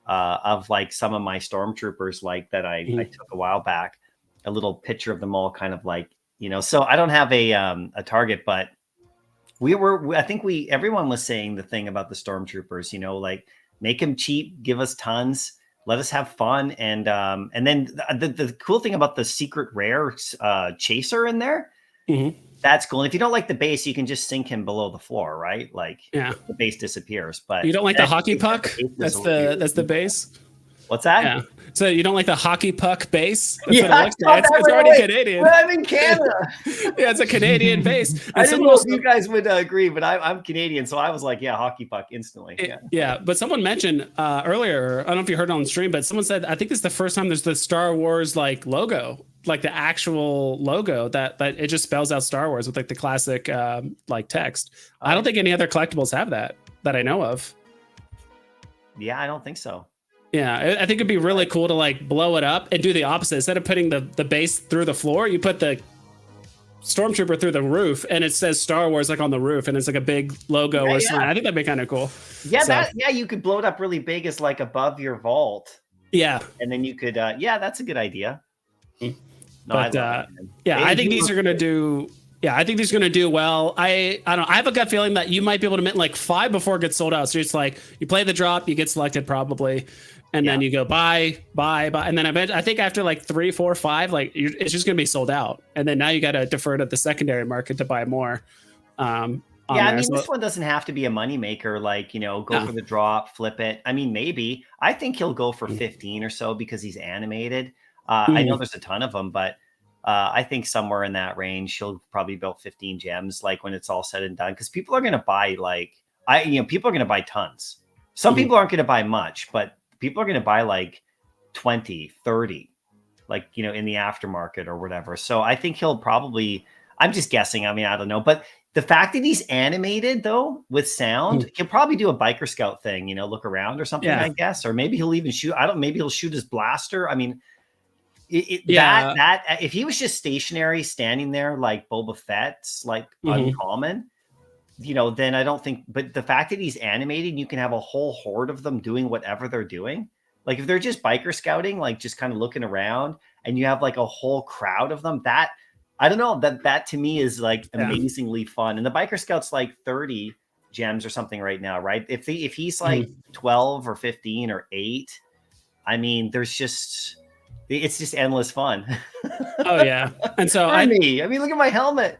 Speaker 3: of like some of my stormtroopers, like that I took a while back, a little picture of them all kind of like, so I don't have a target, but everyone was saying the thing about the stormtroopers, like make them cheap, give us tons, let us have fun. And then the cool thing about the secret rare chaser in there, that's cool. And if you don't like the base, you can just sink him below the floor, right? Like the base disappears. But
Speaker 1: you don't like the hockey puck? That's the base.
Speaker 3: What's that?
Speaker 1: Yeah. So you don't like the hockey puck base?
Speaker 3: That's what it looks like.
Speaker 1: It's already Canadian.
Speaker 3: But I'm in Canada.
Speaker 1: Yeah, it's a Canadian base.
Speaker 3: I didn't know if you guys would agree, but I'm Canadian, so I was like, yeah, hockey puck instantly.
Speaker 1: Yeah, but someone mentioned earlier, I don't know if you heard it on stream, but someone said, I think this is the first time there's the Star Wars like logo, like the actual logo that it just spells out Star Wars with like the classic like text. I don't think any other collectibles have that I know of.
Speaker 3: Yeah, I don't think so.
Speaker 1: Yeah, I think it'd be really cool to like blow it up and do the opposite. Instead of putting the base through the floor, you put the stormtrooper through the roof, and it says Star Wars like on the roof, and it's like a big logo or something. I think that'd be kind of cool.
Speaker 3: Yeah, you could blow it up really big as like above your vault.
Speaker 1: Yeah,
Speaker 3: and then you could. That's a good idea.
Speaker 1: No, but I think these are gonna do. Yeah, I think these are going to do well. I don't know. I have a gut feeling that you might be able to mint like 5 before it gets sold out. So it's like you play the drop, you get selected probably, and then you go buy, and then I think after like 3, 4, 5, like it's just going to be sold out. And then now you got to defer to the secondary market to buy more.
Speaker 3: I mean, this one doesn't have to be a moneymaker. Like go for the drop, flip it. I mean, maybe I think he'll go for 15 or so because he's animated. I know there's a ton of them, but. I think somewhere in that range, she'll probably build 15 gems, like when it's all said and done. Because people are going to buy people are going to buy tons. Some people aren't going to buy much, but people are going to buy like 20, 30, like, in the aftermarket or whatever. So I think he'll probably, I'm just guessing. I mean, I don't know. But the fact that he's animated though, with sound, he'll probably do a biker scout thing, look around or something, I guess. Or maybe he'll even shoot. Maybe he'll shoot his blaster. I mean, if he was just stationary standing there like Boba Fett's like uncommon, then I don't think, but the fact that he's animated, you can have a whole horde of them doing whatever they're doing. Like if they're just biker scouting, like just kind of looking around, and you have like a whole crowd of them, that I don't know, that to me is like amazingly fun. And the biker scouts like 30 gems or something right now, right? If he's like 12 or 15 or 8, I mean, it's just endless fun.
Speaker 1: Oh yeah, and so
Speaker 3: I mean, look at my helmet.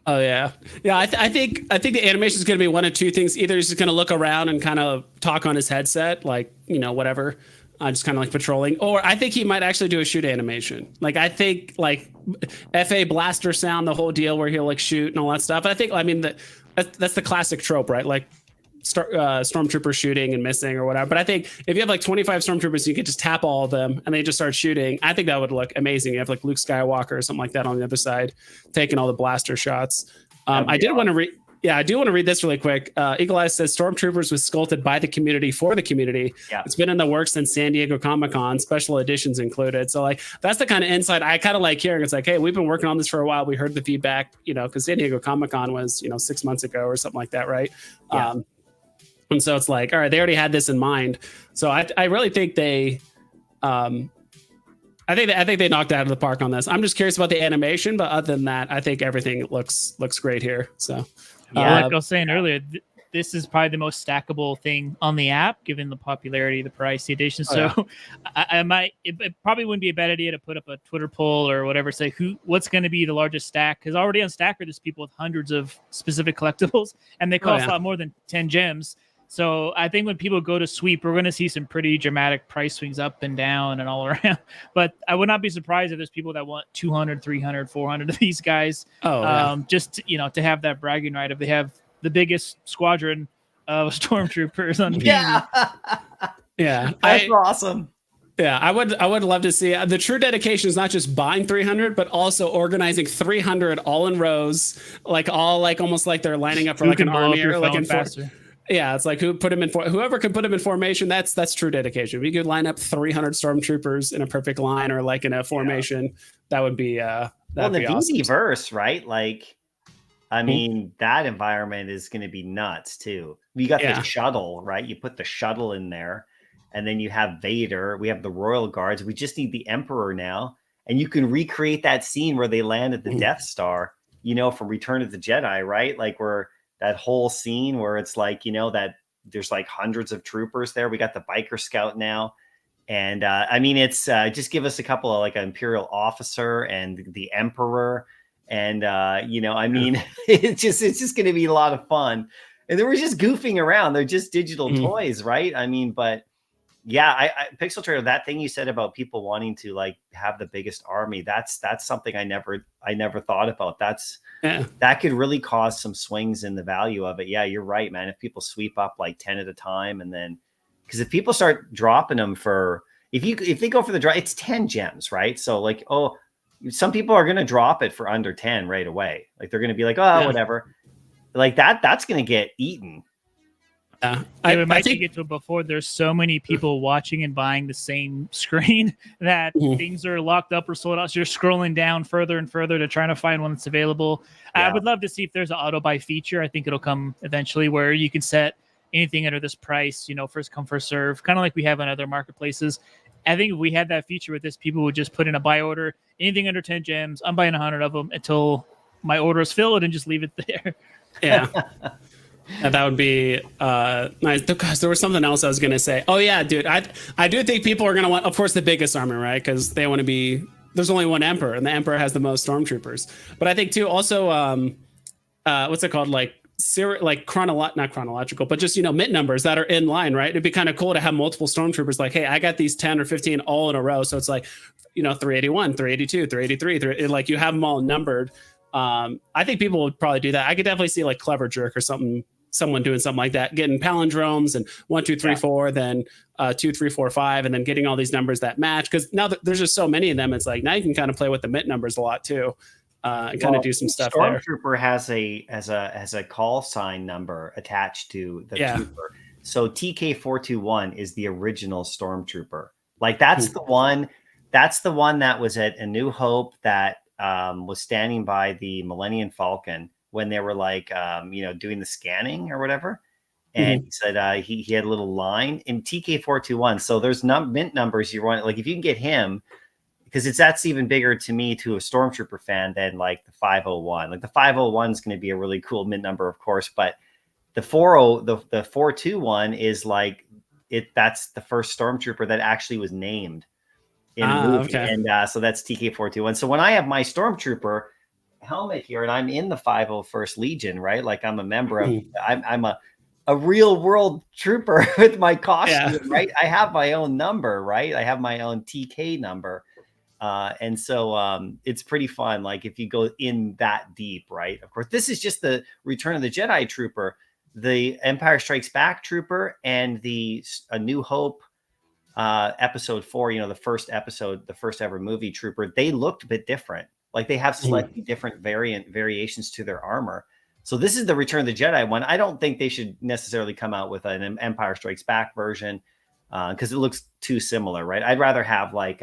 Speaker 1: Oh yeah, yeah. I think the animation is going to be one of two things. Either he's just going to look around and kind of talk on his headset, like whatever, just kind of like patrolling. Or I think he might actually do a shoot animation. Like I think like FA blaster sound, the whole deal where he'll like shoot and all that stuff. I think that's the classic trope, right? Like stormtroopers shooting and missing or whatever. But I think if you have like 25 stormtroopers, you could just tap all of them and they just start shooting. I think that would look amazing. You have like Luke Skywalker or something like that on the other side, taking all the blaster shots. I do want to read this really quick. Eagle Eye says Stormtroopers was sculpted by the community for the community.
Speaker 3: Yeah.
Speaker 1: It's been in the works since San Diego Comic-Con, special editions included. So like that's the kind of insight I kind of like hearing. It's like, hey, we've been working on this for a while. We heard the feedback, because San Diego Comic-Con was 6 months ago or something like that, right?
Speaker 3: Yeah.
Speaker 1: And so it's like, all right, they already had this in mind. So I really think they, I think they knocked it out of the park on this. I'm just curious about the animation, but other than that, I think everything looks great here. So
Speaker 2: like I was saying earlier, this is probably the most stackable thing on the app, given the popularity, the price, the edition. So it probably wouldn't be a bad idea to put up a Twitter poll or whatever, say what's going to be the largest stack. Because already on Stacker, there's people with hundreds of specific collectibles, and they cost a lot more than 10 gems. So I think when people go to sweep, we're going to see some pretty dramatic price swings up and down and all around. But I would not be surprised if there's people that want 200, 300, 400 of these guys. Just to have that bragging right. If they have the biggest squadron of stormtroopers on
Speaker 3: Yeah.
Speaker 1: Yeah.
Speaker 3: That's awesome.
Speaker 1: Yeah, I would love to see the true dedication is not just buying 300, but also organizing 300 all in rows, like all like almost like they're lining up for like an army or like in faster. Yeah, it's like whoever could put him in formation. That's true dedication. We could line up 300 stormtroopers in a perfect line or like in a formation. That would be
Speaker 3: well, the
Speaker 1: awesome.
Speaker 3: VeVeVerse, right? Like, I mean, that environment is going to be nuts too. We got the shuttle, right? You put the shuttle in there, and then you have Vader. We have the Royal Guards. We just need the Emperor now, and you can recreate that scene where they land at the Death Star. From Return of the Jedi, right? Like that whole scene where it's like, that there's like hundreds of troopers there. We got the biker scout now. And I mean, it's just give us a couple of like an Imperial officer and the Emperor. And, I mean, it's just going to be a lot of fun. And then we're just goofing around. They're just digital toys, right? I mean, but yeah, I Pixel Trader, that thing you said about people wanting to like have the biggest army, that's something I never thought about. That could really cause some swings in the value of it. Yeah, you're right, man. If people sweep up like 10 at a time, and then because if people start dropping them if they go for the drop, it's 10 gems, right? So like, some people are going to drop it for under 10 right away. Like they're going to be like, whatever. Like that's going to get eaten.
Speaker 2: We might get to it before. There's so many people watching and buying the same screen that things are locked up or sold out. So you're scrolling down further and further to try to find one that's available. Yeah. I would love to see if there's an auto buy feature. I think it'll come eventually where you can set anything under this price, first come, first serve, kind of like we have on other marketplaces. I think if we had that feature with this, people would just put in a buy order, anything under 10 gems. I'm buying 100 of them until my order is filled and just leave it there.
Speaker 1: Yeah. That would be nice. Because there was something else I was going to say. Oh, yeah, dude. I do think people are going to want, of course, the biggest army, right? Because they want to be, there's only one emperor, and the emperor has the most stormtroopers. But I think, too, also, what's it called? Like not chronological, but just, mint numbers that are in line, right? It'd be kind of cool to have multiple stormtroopers like, hey, I got these 10 or 15 all in a row. So it's like, 381, 382, 383, like you have them all numbered. I think people would probably do that. I could definitely see like Clever Jerk or someone doing something like that, getting palindromes and 1, 2, 3, 4, then 2, 3, 4, 5, and then getting all these numbers that match. Because now that there's just so many of them, it's like now you can kind of play with the mint numbers a lot too, and kind of do some stuff there.
Speaker 3: Stormtrooper has a call sign number attached to the trooper. So TK421 is the original Stormtrooper. Like that's the one. That's the one that was at A New Hope that was standing by the Millennium Falcon when they were like, doing the scanning or whatever. And he said he had a little line in TK421. So there's mint numbers you want. Like if you can get him, because that's even bigger to me, to a Stormtrooper fan, than like the 501. Like the 501 is going to be a really cool mid number, of course, but the 421 is like that's the first Stormtrooper that actually was named in a movie.
Speaker 1: Okay.
Speaker 3: And so that's TK421. So when I have my Stormtrooper helmet here and I'm in the 501st Legion, right? Like I'm a member of, I'm a real world trooper with my costume, right? I have my own number, right? I have my own TK number. And so it's pretty fun. Like if you go in that deep, right? Of course, this is just the Return of the Jedi trooper, the Empire Strikes Back trooper, and the A New Hope episode 4, the first episode, the first ever movie trooper. They looked a bit different. Like they have slightly different variations to their armor. So this is the Return of the Jedi one. I don't think they should necessarily come out with an Empire Strikes Back version because it looks too similar, right? I'd rather have like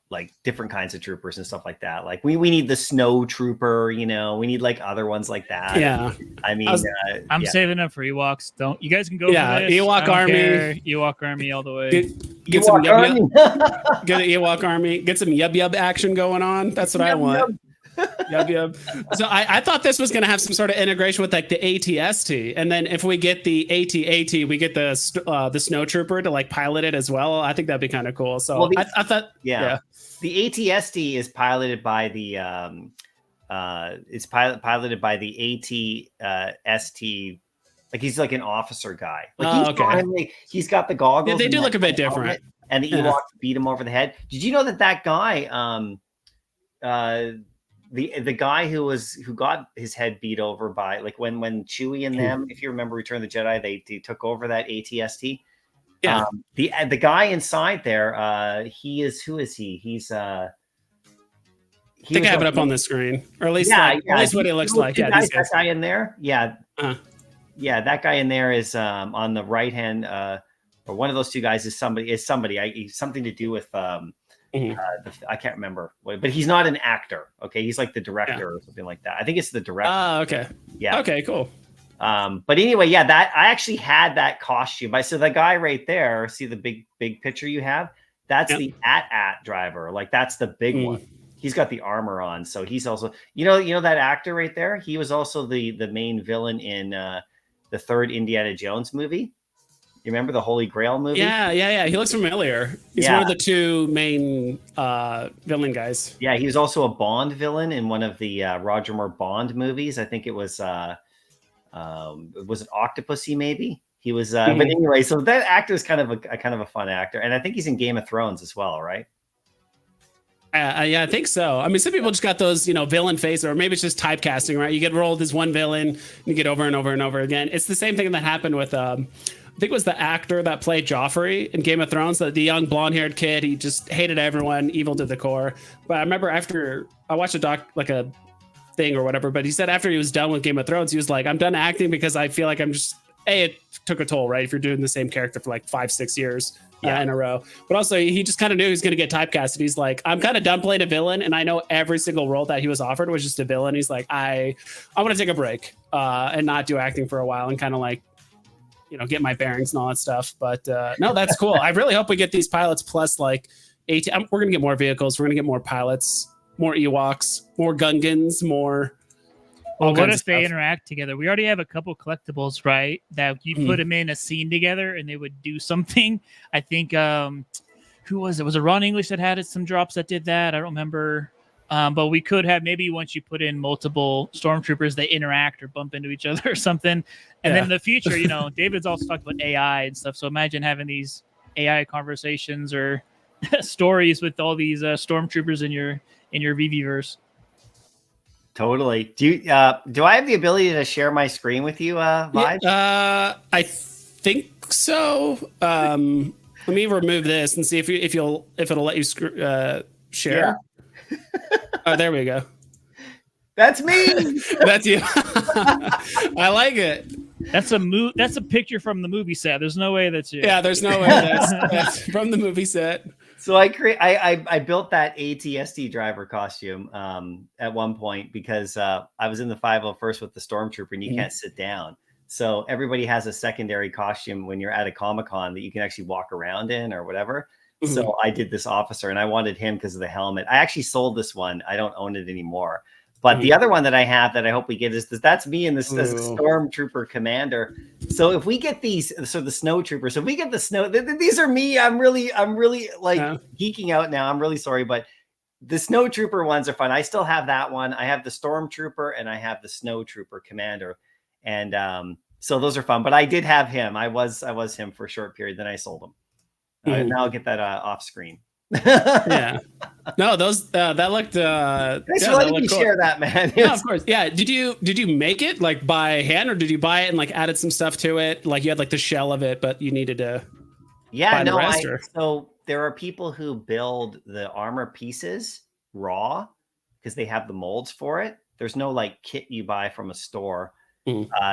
Speaker 3: like different kinds of troopers and stuff like that. Like we need the snow trooper, we need like other ones like that.
Speaker 1: Yeah.
Speaker 3: I mean,
Speaker 2: I'm saving up for Ewoks. You guys can go.
Speaker 1: Yeah,
Speaker 2: for this.
Speaker 1: Ewok army.
Speaker 2: Ewok army all the way.
Speaker 1: Get some get an Ewok army. Get some yub action going on. That's what I want. Yub. So I thought this was going to have some sort of integration with like the ATST, and then if we get the AT, we get the snow trooper to like pilot it as well. I think that'd be kind of cool. So I thought, the
Speaker 3: ATST is piloted by the piloted by the ATST. Like he's like an officer guy. Like he's got the goggles.
Speaker 1: Yeah, they do look a bit different.
Speaker 3: And the Ewoks beat him over the head. Did you know that guy? The guy who got his head beat over by, like when Chewie and them, if you remember Return of the Jedi, they took over that ATST.
Speaker 1: Yeah.
Speaker 3: The guy inside there, who is he? He's I
Speaker 1: think I have it up on the screen, or at least at least what it looks like. Yeah,
Speaker 3: that guy in there. Yeah. Yeah, that guy in there is on the right hand, or one of those two guys is somebody. He's something to do with I can't remember, but he's not an actor. Okay, he's like the director or something like that. I think it's the director.
Speaker 1: Okay.
Speaker 3: Yeah.
Speaker 1: Okay. Cool.
Speaker 3: But anyway, that I actually had that costume. So the guy right there, see the big picture you have? That's the AT-AT driver. Like that's the big one. He's got the armor on, so he's also that actor right there. He was also the main villain in the third Indiana Jones movie. You remember the Holy Grail movie?
Speaker 1: Yeah. He looks familiar. He's one of the two main villain guys. Yeah,
Speaker 3: he was also a Bond villain in one of the Roger Moore Bond movies. I think it was it Octopussy maybe? He was but anyway, so that actor is kind of a fun actor, and I think he's in Game of Thrones as well, right?
Speaker 1: Yeah, I think so. I mean, some people just got those, villain face, or maybe it's just typecasting, right? You get rolled as one villain, and you get over and over and over again. It's the same thing that happened with, I think it was the actor that played Joffrey in Game of Thrones, the young blonde-haired kid. He just hated everyone, evil to the core. But I remember after I watched a thing or whatever, but he said after he was done with Game of Thrones, he was like, I'm done acting because I feel like I'm just, it took a toll, right? If you're doing the same character for like 5-6 years. In a row. But also he just kind of knew he was going to get typecasted. He's like, I'm kind of done playing a villain, and I know every single role that he was offered was just a villain. He's like, I want to take a break and not do acting for a while and kind of like, get my bearings and all that stuff. But no, that's cool. I really hope we get these pilots plus like we're going to get more vehicles. We're going to get more pilots, more Ewoks, more Gungans, more.
Speaker 2: Well, what if they interact together? We already have a couple collectibles, right? That you put them in a scene together and they would do something. I think, who was it? Was it Ron English that had some drops that did that? I don't remember. But we could have, maybe once you put in multiple stormtroopers, they interact or bump into each other or something. And then in the future, David's also talked about AI and stuff. So imagine having these AI conversations or stories with all these stormtroopers in your VeVeVerse.
Speaker 3: Totally. Do I have the ability to share my screen with you, Vive?
Speaker 1: I think so. Let me remove this and see if it'll let you share. Yeah. Oh, there we go.
Speaker 3: That's me.
Speaker 1: That's you. I like it.
Speaker 2: That's a picture from the movie set. There's no way that's you.
Speaker 1: Yeah, there's no way that's from the movie set.
Speaker 3: So I built that ATST driver costume at one point because I was in the 501st with the Stormtrooper, and you can't sit down. So everybody has a secondary costume when you're at a Comic-Con that you can actually walk around in or whatever. So I did this officer, and I wanted him because of the helmet. I actually sold this one. I don't own it anymore. But the other one that I have that I hope we get is that's me and this Stormtrooper commander. So if we get these, so the snow troopers, so if we get the snow, these are me. I'm really like geeking out now. I'm really sorry, but the snow trooper ones are fun. I still have that one. I have the Stormtrooper and I have the Snow Trooper commander. And so those are fun, but I did have him. I was him for a short period. Then I sold him. Now I'll get that off screen.
Speaker 1: Yeah. No, those that looked
Speaker 3: thanks for letting me share that, man.
Speaker 1: No, of course. Yeah. Did you make it like by hand, or did you buy it and like added some stuff to it? Like you had like the shell of it, but you needed to buy the rest,
Speaker 3: so there are people who build the armor pieces raw because they have the molds for it. There's no like kit you buy from a store.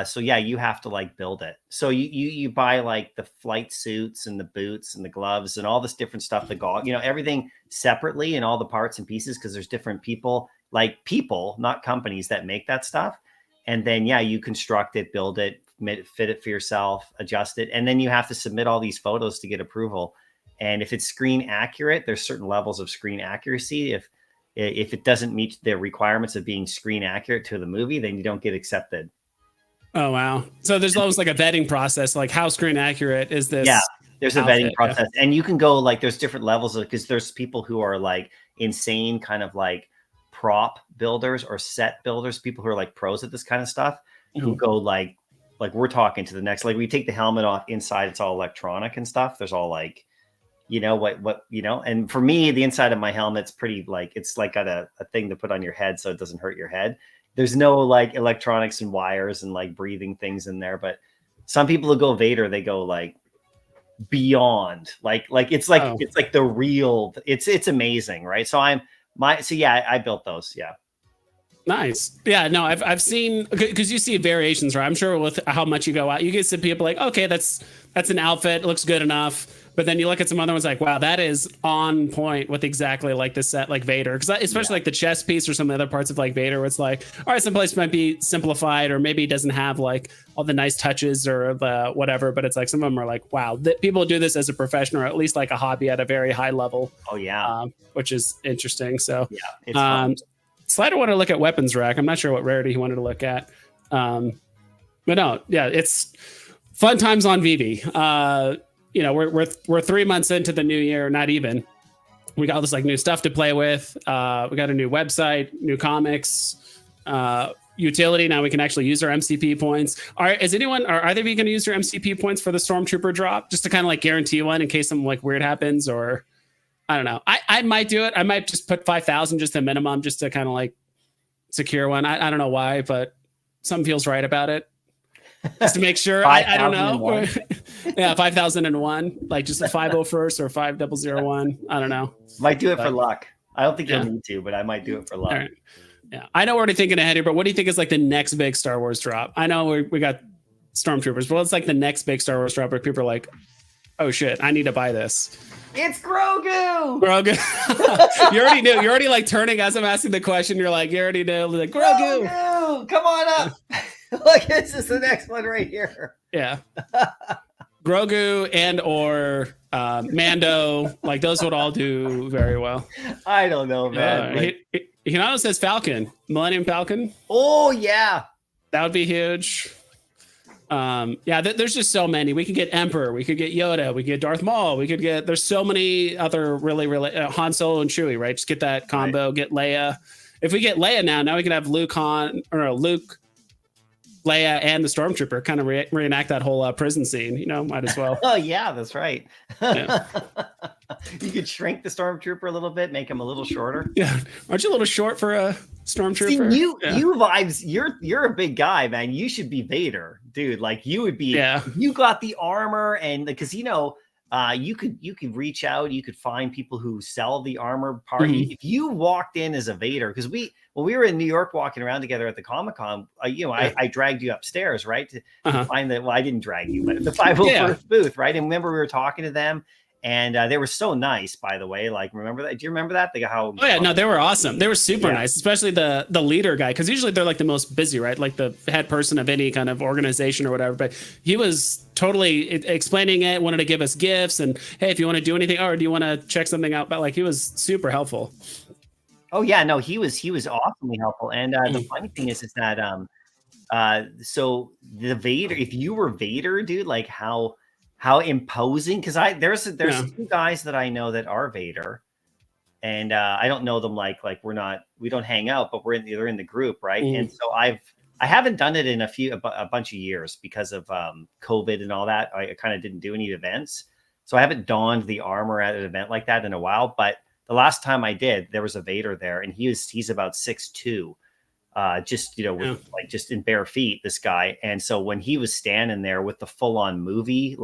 Speaker 3: So yeah, you have to like build it. So you buy like the flight suits and the boots and the gloves and all this different stuff, the gauntlet, everything separately and all the parts and pieces, because there's different people, not companies, that make that stuff. And then yeah, you construct it, build it, fit it for yourself, adjust it, and then you have to submit all these photos to get approval. And if it's screen accurate, there's certain levels of screen accuracy. If it doesn't meet the requirements of being screen accurate to the movie, then you don't get accepted.
Speaker 1: Oh, wow. So there's always like a vetting process, like how screen accurate is this?
Speaker 3: Yeah, there's a vetting process. And you can go like, there's different levels because there's people who are like insane kind of like prop builders or set builders, people who are like pros at this kind of stuff, who go like we're talking to the next, like we take the helmet off, inside it's all electronic and stuff. There's all like, and for me, the inside of my helmet's pretty like, it's like got a thing to put on your head so it doesn't hurt your head. There's no like electronics and wires and like breathing things in there. But some people who go Vader, they go like beyond, it's like the real, it's amazing. Right. So I built those. Yeah.
Speaker 1: Nice. Yeah, no, I've seen, because you see variations, right? I'm sure with how much you go out, you get some people like, okay, that's an outfit, it looks good enough. But then you look at some other ones like, wow, that is on point with exactly like the set, like Vader. Because especially like the chest piece or some of the other parts of like Vader, where it's like, all right, some place might be simplified, or maybe it doesn't have like all the nice touches or the whatever. But it's like some of them are like, wow, people do this as a professional, or at least like a hobby at a very high level.
Speaker 3: Oh yeah,
Speaker 1: which is interesting. So
Speaker 3: yeah, it's fun.
Speaker 1: Slider wanted to look at weapons rack. I'm not sure what rarity he wanted to look at. But no, yeah, it's fun times on Veve. We're 3 months into the new year, not even. We got all this like new stuff to play with. We got a new website, new comics, utility. Now we can actually use our MCP points. Are either of you going to use your MCP points for the Stormtrooper drop, just to kind of like guarantee one in case something like weird happens? Or I don't know. I might do it. I might just put 5,000 just a minimum, just to kind of like secure one. I don't know why, but something feels right about it. Just to make sure. I don't know. Yeah, 5,001, like just a 501st or 5001. I don't know.
Speaker 3: Might do it for luck. I don't think you'll need to, but I might do it for luck.
Speaker 1: Right. Yeah, I know we're already thinking ahead here, but what do you think is like the next big Star Wars drop? I know we got Stormtroopers, but it's like the next big Star Wars drop where people are like, oh shit, I need to buy this.
Speaker 3: It's Grogu.
Speaker 1: You already knew. You're already like turning as I'm asking the question. You're like, you already knew. Like Grogu.
Speaker 3: Come on up. Look, this is the next one right here.
Speaker 1: Yeah. Grogu and or Mando, like those would all do very well.
Speaker 3: I don't know, man.
Speaker 1: He also says Falcon, Millennium Falcon.
Speaker 3: Oh yeah, that
Speaker 1: would be huge. There's just so many. We could get Emperor, we could get Yoda, we could get Darth Maul, there's so many other really Han Solo and Chewie, right? Just get that combo, Get Leia. If we get Leia now we can have Luke, Leia, and the Stormtrooper kind of reenact that whole prison scene. Might as well.
Speaker 3: Oh yeah, that's right.
Speaker 1: Yeah.
Speaker 3: You could shrink the Stormtrooper a little bit, make him a little shorter.
Speaker 1: Yeah, aren't you a little short for a Stormtrooper?
Speaker 3: See, you vibes. You're a big guy, man. You should be Vader, dude. Like you would be. Yeah. You got the armor, and because you could reach out, you could find people who sell the armor part. If you walked in as a Vader, because when we were in New York walking around together at the Comic-Con, I dragged you upstairs, right? To find that. Well, I didn't drag you, but the 501st booth, right? And remember we were talking to them, And they were so nice, by the way. Like, remember that? Do you remember that? How?
Speaker 1: Oh yeah, no, they were awesome. They were super nice, especially the leader guy, because usually they're like the most busy, right? Like the head person of any kind of organization or whatever. But he was totally explaining it, wanted to give us gifts, and hey, if you want to do anything, or do you want to check something out? But like, he was super helpful.
Speaker 3: Oh yeah, no, he was awesomely helpful. And the funny thing is that so the Vader, if you were Vader, dude, like how imposing, because there's two guys that I know that are Vader, and I don't know them like we don't hang out, but they're in the group, right? And so I haven't done it in a bunch of years because of COVID and all that. I kind of didn't do any events, so I haven't donned the armor at an event like that in a while. But the last time I did, there was a Vader there, and he's about 6'2". Just with just in bare feet, this guy. And so when he was standing there with the full-on movie,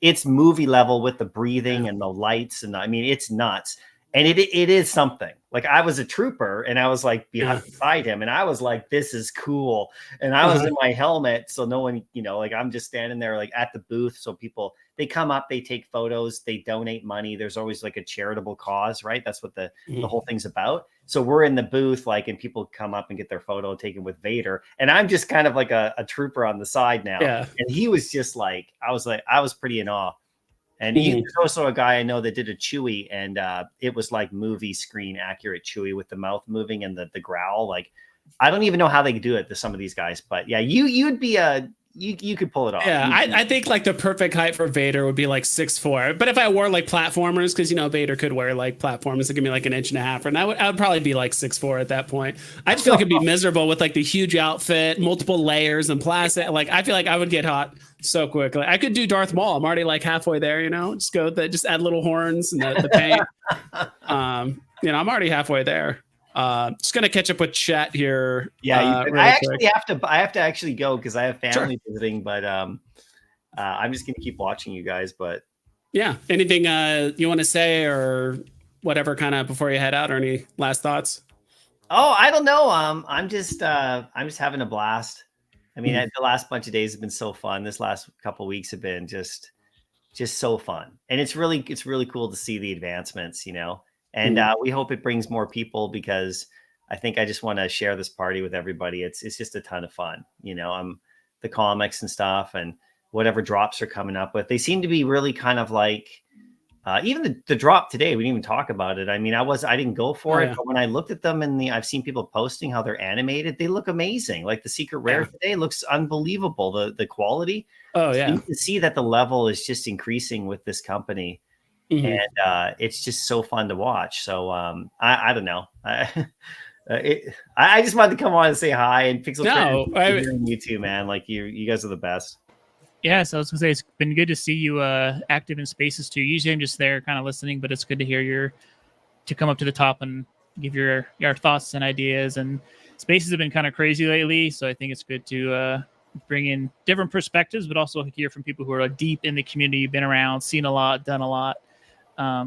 Speaker 3: it's movie level with the breathing and the lights, and I mean it's nuts. And it is something. Like, I was a trooper and I was like beside him, and I was like, this is cool. And I was in my helmet, so no one, like, I'm just standing there like at the booth. So people, they come up, they take photos, they donate money. There's always like a charitable cause, right? That's what the whole thing's about. So we're in the booth, like, and people come up and get their photo taken with Vader. And I'm just kind of like a trooper on the side now. Yeah. And he was just like, I was pretty in awe. And he's also a guy I know that did a Chewie, and it was like movie screen accurate Chewie with the mouth moving and the growl. Like, I don't even know how they do it to some of these guys, but yeah, you'd be you could pull it off.
Speaker 1: Yeah, I think like the perfect height for Vader would be like 6'4". But if I wore like platformers, because Vader could wear like platformers that give me like 1.5 inches, and I would probably be like 6'4" at that point. I just feel like it'd be miserable with like the huge outfit, multiple layers and plastic. Like, I feel like I would get hot so quickly. I could do Darth Maul. I'm already like halfway there, just go with just add little horns and the paint. I'm already halfway there. Just gonna catch up with chat here.
Speaker 3: Yeah, I have to actually go because I have family visiting, but I'm just gonna keep watching you guys. But
Speaker 1: yeah, anything you want to say or whatever kind of before you head out, or any last thoughts?
Speaker 3: Oh, I don't know. I'm just having a blast. I mean, the last bunch of days have been so fun. This last couple of weeks have been just so fun, and it's really cool to see the advancements, And we hope it brings more people, because I think I just want to share this party with everybody. It's just a ton of fun, the comics and stuff, and whatever drops are coming up with. They seem to be really kind of like. Even the drop today, we didn't even talk about it. I mean, I didn't go for it, but when I looked at them I've seen people posting how they're animated, they look amazing. Like the Secret Rare today looks unbelievable. The quality.
Speaker 1: Oh yeah.
Speaker 3: So you can see that the level is just increasing with this company, and it's just so fun to watch. So I don't know. I just wanted to come on and say hi, and Pixel.
Speaker 1: No,
Speaker 3: you too, man. Like you guys are the best.
Speaker 2: Yeah, so I was gonna say, it's been good to see you active in spaces too. Usually I'm just there kind of listening, but it's good to hear to come up to the top and give your thoughts and ideas. And spaces have been kind of crazy lately, so I think it's good to bring in different perspectives, but also hear from people who are deep in the community, been around, seen a lot, done a lot.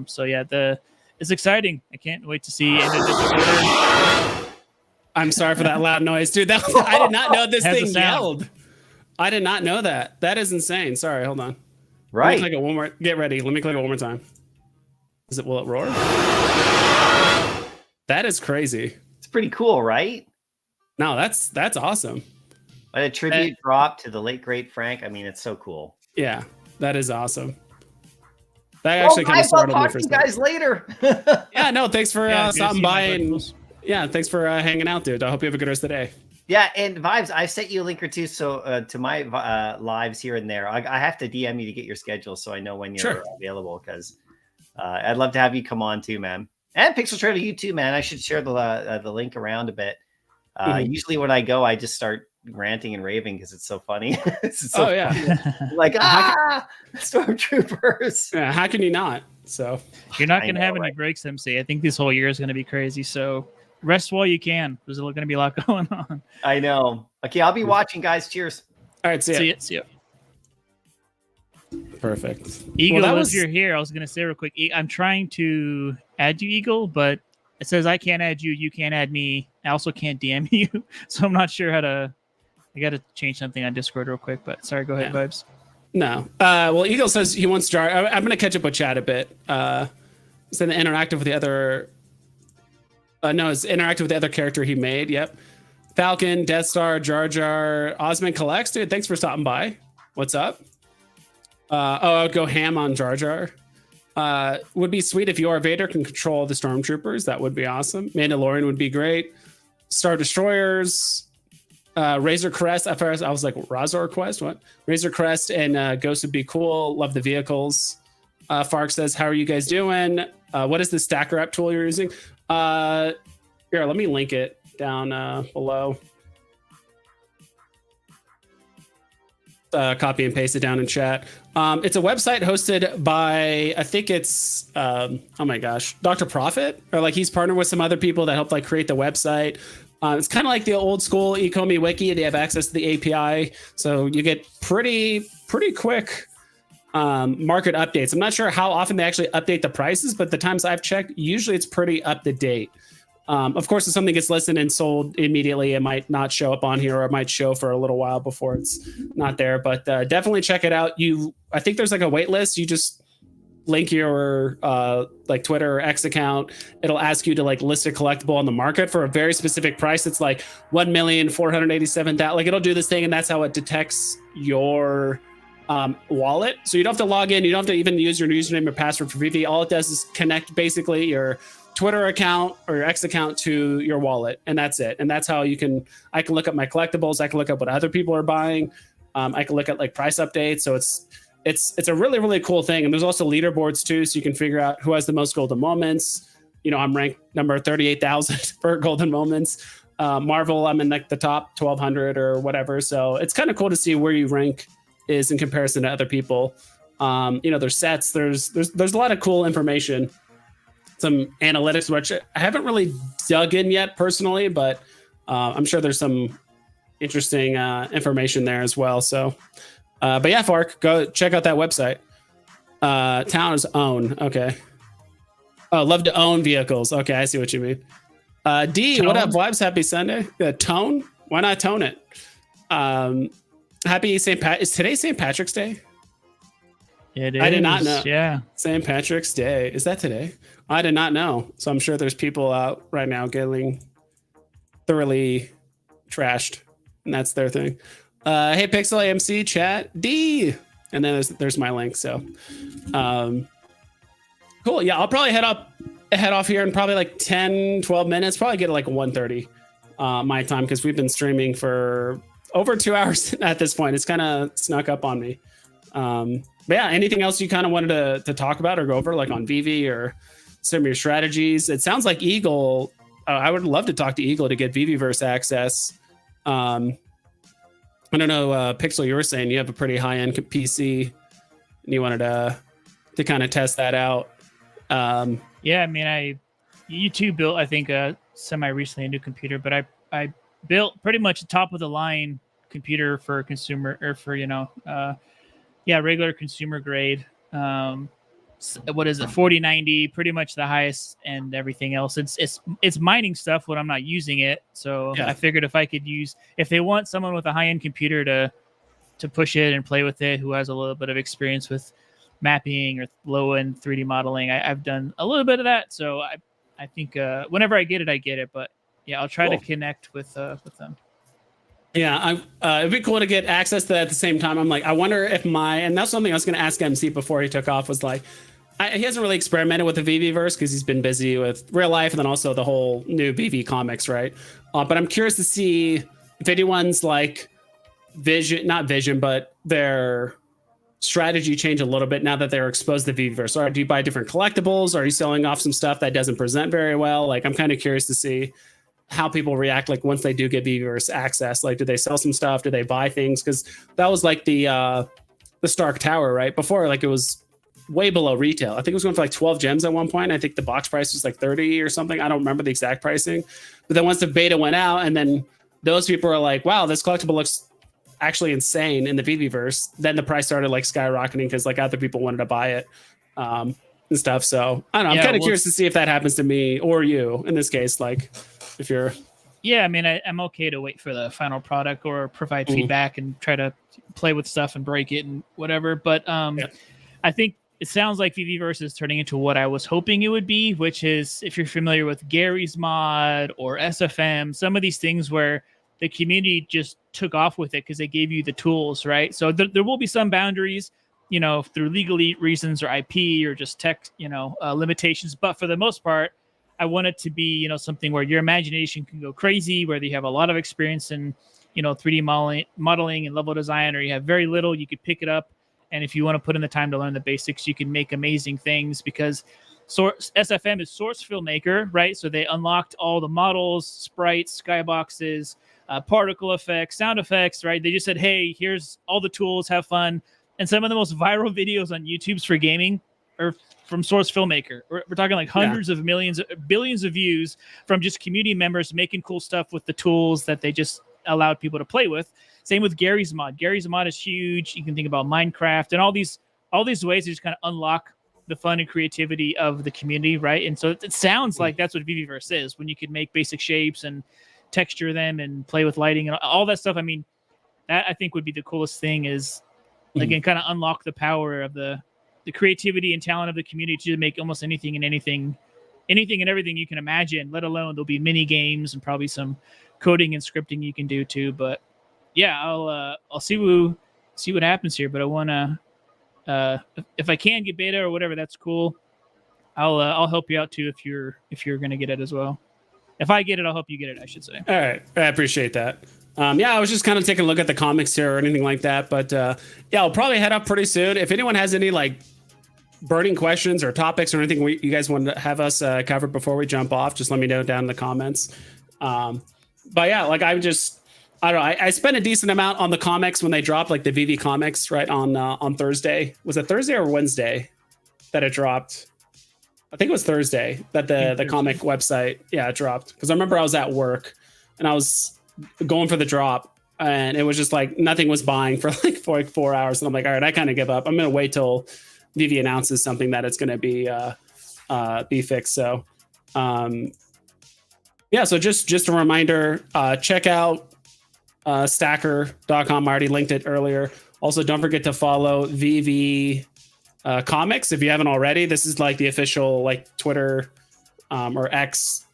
Speaker 2: So yeah, it's exciting. I can't wait to see together.
Speaker 1: I'm sorry for that loud noise, dude. I did not know this thing yelled. I did not know that. That is insane. Sorry, hold on.
Speaker 3: Right.
Speaker 1: Let me click it one more. Get ready. Let me click it one more time. Will it roar? That is crazy.
Speaker 3: It's pretty cool, right?
Speaker 1: No, that's awesome.
Speaker 3: But a tribute drop to the late great Frank. I mean, it's so cool.
Speaker 1: Yeah, that is awesome. That actually kind of startled me for a second.
Speaker 3: Talk to you guys later.
Speaker 1: Yeah, no, thanks for stopping by, and thanks for hanging out, dude. I hope you have a good rest of the day.
Speaker 3: Yeah, and Vibes, I sent you a link or two to my lives here and there. I have to DM you to get your schedule so I know when you're available, because I'd love to have you come on too, man. And Pixel Trader, you too, man. I should share the link around a bit. Usually when I go, I just start ranting and raving because it's so funny. It's so funny. Like, stormtroopers.
Speaker 1: Yeah, how can you not? So
Speaker 2: you're not going to have any breaks, MC. I think this whole year is going to be crazy. So rest while you can. There's going to be a lot going on.
Speaker 3: I know. Okay, I'll be watching, guys. Cheers.
Speaker 1: All right, see ya. Perfect.
Speaker 2: Eagle, if you're here, I was going to say real quick, I'm trying to add you, Eagle, but it says I can't add you. You can't add me. I also can't DM you. So I'm not sure how to. I got to change something on Discord real quick, but sorry. Go ahead, Vibes.
Speaker 1: No. Well, Eagle says he wants Jar. I'm going to catch up with Chad a bit. So the interactive with the other. No, it's interactive with the other character he made. Yep. Falcon, Death Star, Jar Jar, Osmond Collects. Dude, thanks for stopping by. What's up? I would go ham on Jar Jar. Would be sweet if your Vader can control the stormtroopers. That would be awesome. Mandalorian would be great. Star Destroyers. Razor Crest. At first, I was like, Razor Quest? What? Razor Crest and Ghost would be cool. Love the vehicles. Fark says, how are you guys doing? What is the stacker app tool you're using? Here, let me link it down below. Copy and paste it down in chat. It's a website hosted by, I think it's, oh my gosh, Dr. Profit, or like he's partnered with some other people that helped like create the website. It's kind of like the old school Ecomi Wiki. They have access to the API, so you get pretty quick market updates. I'm not sure how often they actually update the prices, but the times I've checked, usually it's pretty up to date. Of course, if something gets listed and sold immediately, it might not show up on here, or it might show for a little while before it's not there. But definitely check it out. I think there's like a wait list. You just link your like Twitter or X account. It'll ask you to like list a collectible on the market for a very specific price. It's like 1,487,000. Like it'll do this thing, and that's how it detects your wallet. So you don't have to log in. You don't have to even use your username or password for VeVe. All it does is connect basically your Twitter account or your X account to your wallet, and that's it. And that's how I can look up my collectibles. I can look up what other people are buying. I can look at like price updates. So it's a really, really cool thing. And there's also leaderboards too, so you can figure out who has the most golden moments. You know, I'm ranked number 38,000 for golden moments. Marvel, I'm in like the top 1,200 or whatever. So it's kind of cool to see where you rank is in comparison to other people. You know, there's sets. There's a lot of cool information. Some analytics, which I haven't really dug in yet personally, but I'm sure there's some interesting information there as well. So, but yeah, Fark, go check out that website. Town is own. Okay. Oh, love to own vehicles. Okay, I see what you mean. D,
Speaker 2: Tone?
Speaker 1: what up, vibes? Happy Sunday. Tone? Why not tone it? Happy St. Pat. Is today St. Patrick's Day?
Speaker 2: It is.
Speaker 1: I did not know.
Speaker 2: Yeah.
Speaker 1: St. Patrick's Day. Is that today? I did not know. So I'm sure there's people out right now getting thoroughly trashed, and that's their thing. Hey, Pixel AMC chat D, and then there's my link. So, cool. Yeah, I'll probably head off here in probably like 10, 12 minutes. Probably get like 1:30 my time, because we've been streaming for over 2 hours at this point. It's kind of snuck up on me. But yeah, anything else you kind of wanted to talk about or go over, like on Veve or some of your strategies? It sounds like Eagle. I would love to talk to Eagle to get VeVeVerse access. I don't know, Pixel, you were saying you have a pretty high-end PC and you wanted to kind of test that out.
Speaker 2: Yeah, I mean, you two built, I think, semi-recently a new computer, but I built pretty much a top-of-the-line computer for consumer, or for, regular consumer grade. What is it, 4090, pretty much the highest, and everything else. It's mining stuff when I'm not using it. So yeah. I figured if they want someone with a high-end computer to push it and play with it, who has a little bit of experience with mapping or low-end 3D modeling, I've done a little bit of that. So I think whenever I get it. But yeah, I'll try to connect with them.
Speaker 1: Yeah, it'd be cool to get access to that at the same time. I'm like, I wonder if and that's something I was going to ask MC before he took off, was like, he hasn't really experimented with the VeVeVerse because he's been busy with real life and then also the whole new Veve comics, right? But I'm curious to see if anyone's like not vision, but their strategy change a little bit now that they're exposed to VeVeVerse. Or do you buy different collectibles? Or are you selling off some stuff that doesn't present very well? Like, I'm kind of curious to see how people react, like once they do get VeVeVerse access. Like, do they sell some stuff? Do they buy things? Because that was like the Stark Tower, right? Before, like, it was way below retail. I think it was going for like 12 gems at one point. I think the box price was like 30 or something. I don't remember the exact pricing. But then once the beta went out, and then those people are like, wow, this collectible looks actually insane in the VeVeVerse. Then the price started like skyrocketing because like other people wanted to buy it and stuff. So I don't know. I'm kind of curious to see if that happens to me or you in this case. Like, if you're
Speaker 2: Yeah, I mean, I'm okay to wait for the final product or provide feedback and try to play with stuff and break it and whatever. But I think it sounds like VeVeVerse is turning into what I was hoping it would be, which is, if you're familiar with Gary's Mod or SFM, some of these things where the community just took off with it because they gave you the tools, right? So there will be some boundaries, through legal reasons or IP or just tech, limitations. But for the most part, I want it to be, something where your imagination can go crazy, whether you have a lot of experience in, 3D modeling and level design, or you have very little, you could pick it up. And if you want to put in the time to learn the basics, you can make amazing things, because SFM is Source Filmmaker, right? So they unlocked all the models, sprites, skyboxes, particle effects, sound effects, right? They just said, hey, here's all the tools, have fun. And some of the most viral videos on YouTube's for gaming are from Source Filmmaker. We're talking like hundreds of millions, billions of views from just community members making cool stuff with the tools that they just allowed people to play with. Same with Gary's Mod. Gary's Mod is huge. You can think about Minecraft and all these ways to just kind of unlock the fun and creativity of the community, right? And so it sounds like that's what VeVeVerse is, when you could make basic shapes and texture them and play with lighting and all that stuff. I mean, that I think would be the coolest thing, is again, kind of unlock the power of the creativity and talent of the community to make almost anything and everything you can imagine, let alone there'll be mini games and probably some coding and scripting you can do too. But yeah, I'll see what happens here. But I want to, if I can get beta or whatever, that's cool. I'll help you out too if you're going to get it as well. If I get it, I'll help you get it, I should say.
Speaker 1: All right, I appreciate that. I was just kind of taking a look at the comics here or anything like that. But I'll probably head up pretty soon. If anyone has any like burning questions or topics or anything you guys want to have us cover before we jump off, just let me know down in the comments. But yeah, like I don't know. I spent a decent amount on the comics when they dropped, like the VV comics, right on Thursday. Was it Thursday or Wednesday that it dropped? I think it was Thursday that the comic website dropped, because I remember I was at work and I was going for the drop, and it was just like nothing was buying for like 4 hours, and I'm like, all right, I kind of give up. I'm gonna wait till VV announces something that it's gonna be fixed. So so just a reminder, check out stacker.com. I already linked it earlier. Also, don't forget to follow VV Comics if you haven't already. This is like the official like Twitter or X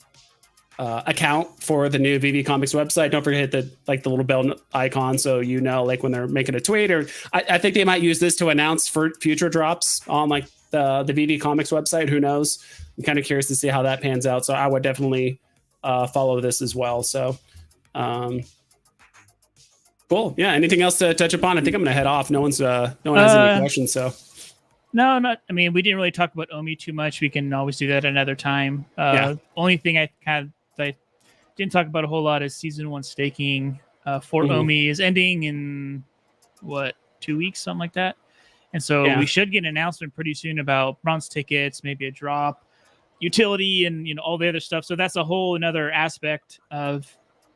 Speaker 1: account for the new VV Comics website. Don't forget to hit the little bell icon, so like when they're making a tweet, or I think they might use this to announce for future drops on like the VV Comics website. Who knows? I'm kind of curious to see how that pans out. So I would definitely follow this as well. So cool. Yeah. Anything else to touch upon? I think I'm gonna head off. No one has any questions. So.
Speaker 2: No, not. I mean, we didn't really talk about Omi too much. We can always do that another time. Only thing I didn't talk about a whole lot is season 1 staking for Omi is ending in 2 weeks, something like that. And so we should get an announcement pretty soon about bronze tickets, maybe a drop, utility, and all the other stuff. So that's a whole another aspect of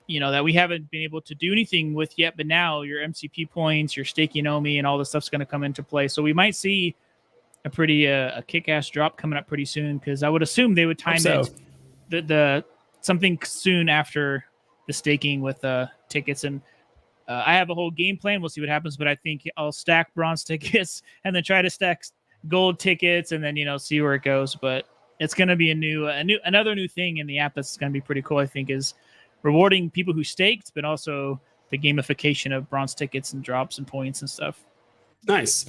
Speaker 2: that we haven't been able to do anything with yet. But now your MCP points, your staking Omi, and all this stuff's going to come into play. So we might see a pretty a kick-ass drop coming up pretty soon, because I would assume they would time it the something soon after the staking with tickets. And I have a whole game plan. We'll see what happens, but I think I'll stack bronze tickets and then try to stack gold tickets, and then see where it goes. But it's going to be another new thing in the app that's going to be pretty cool, I think, is rewarding people who staked, but also the gamification of bronze tickets and drops and points and stuff.
Speaker 1: Nice.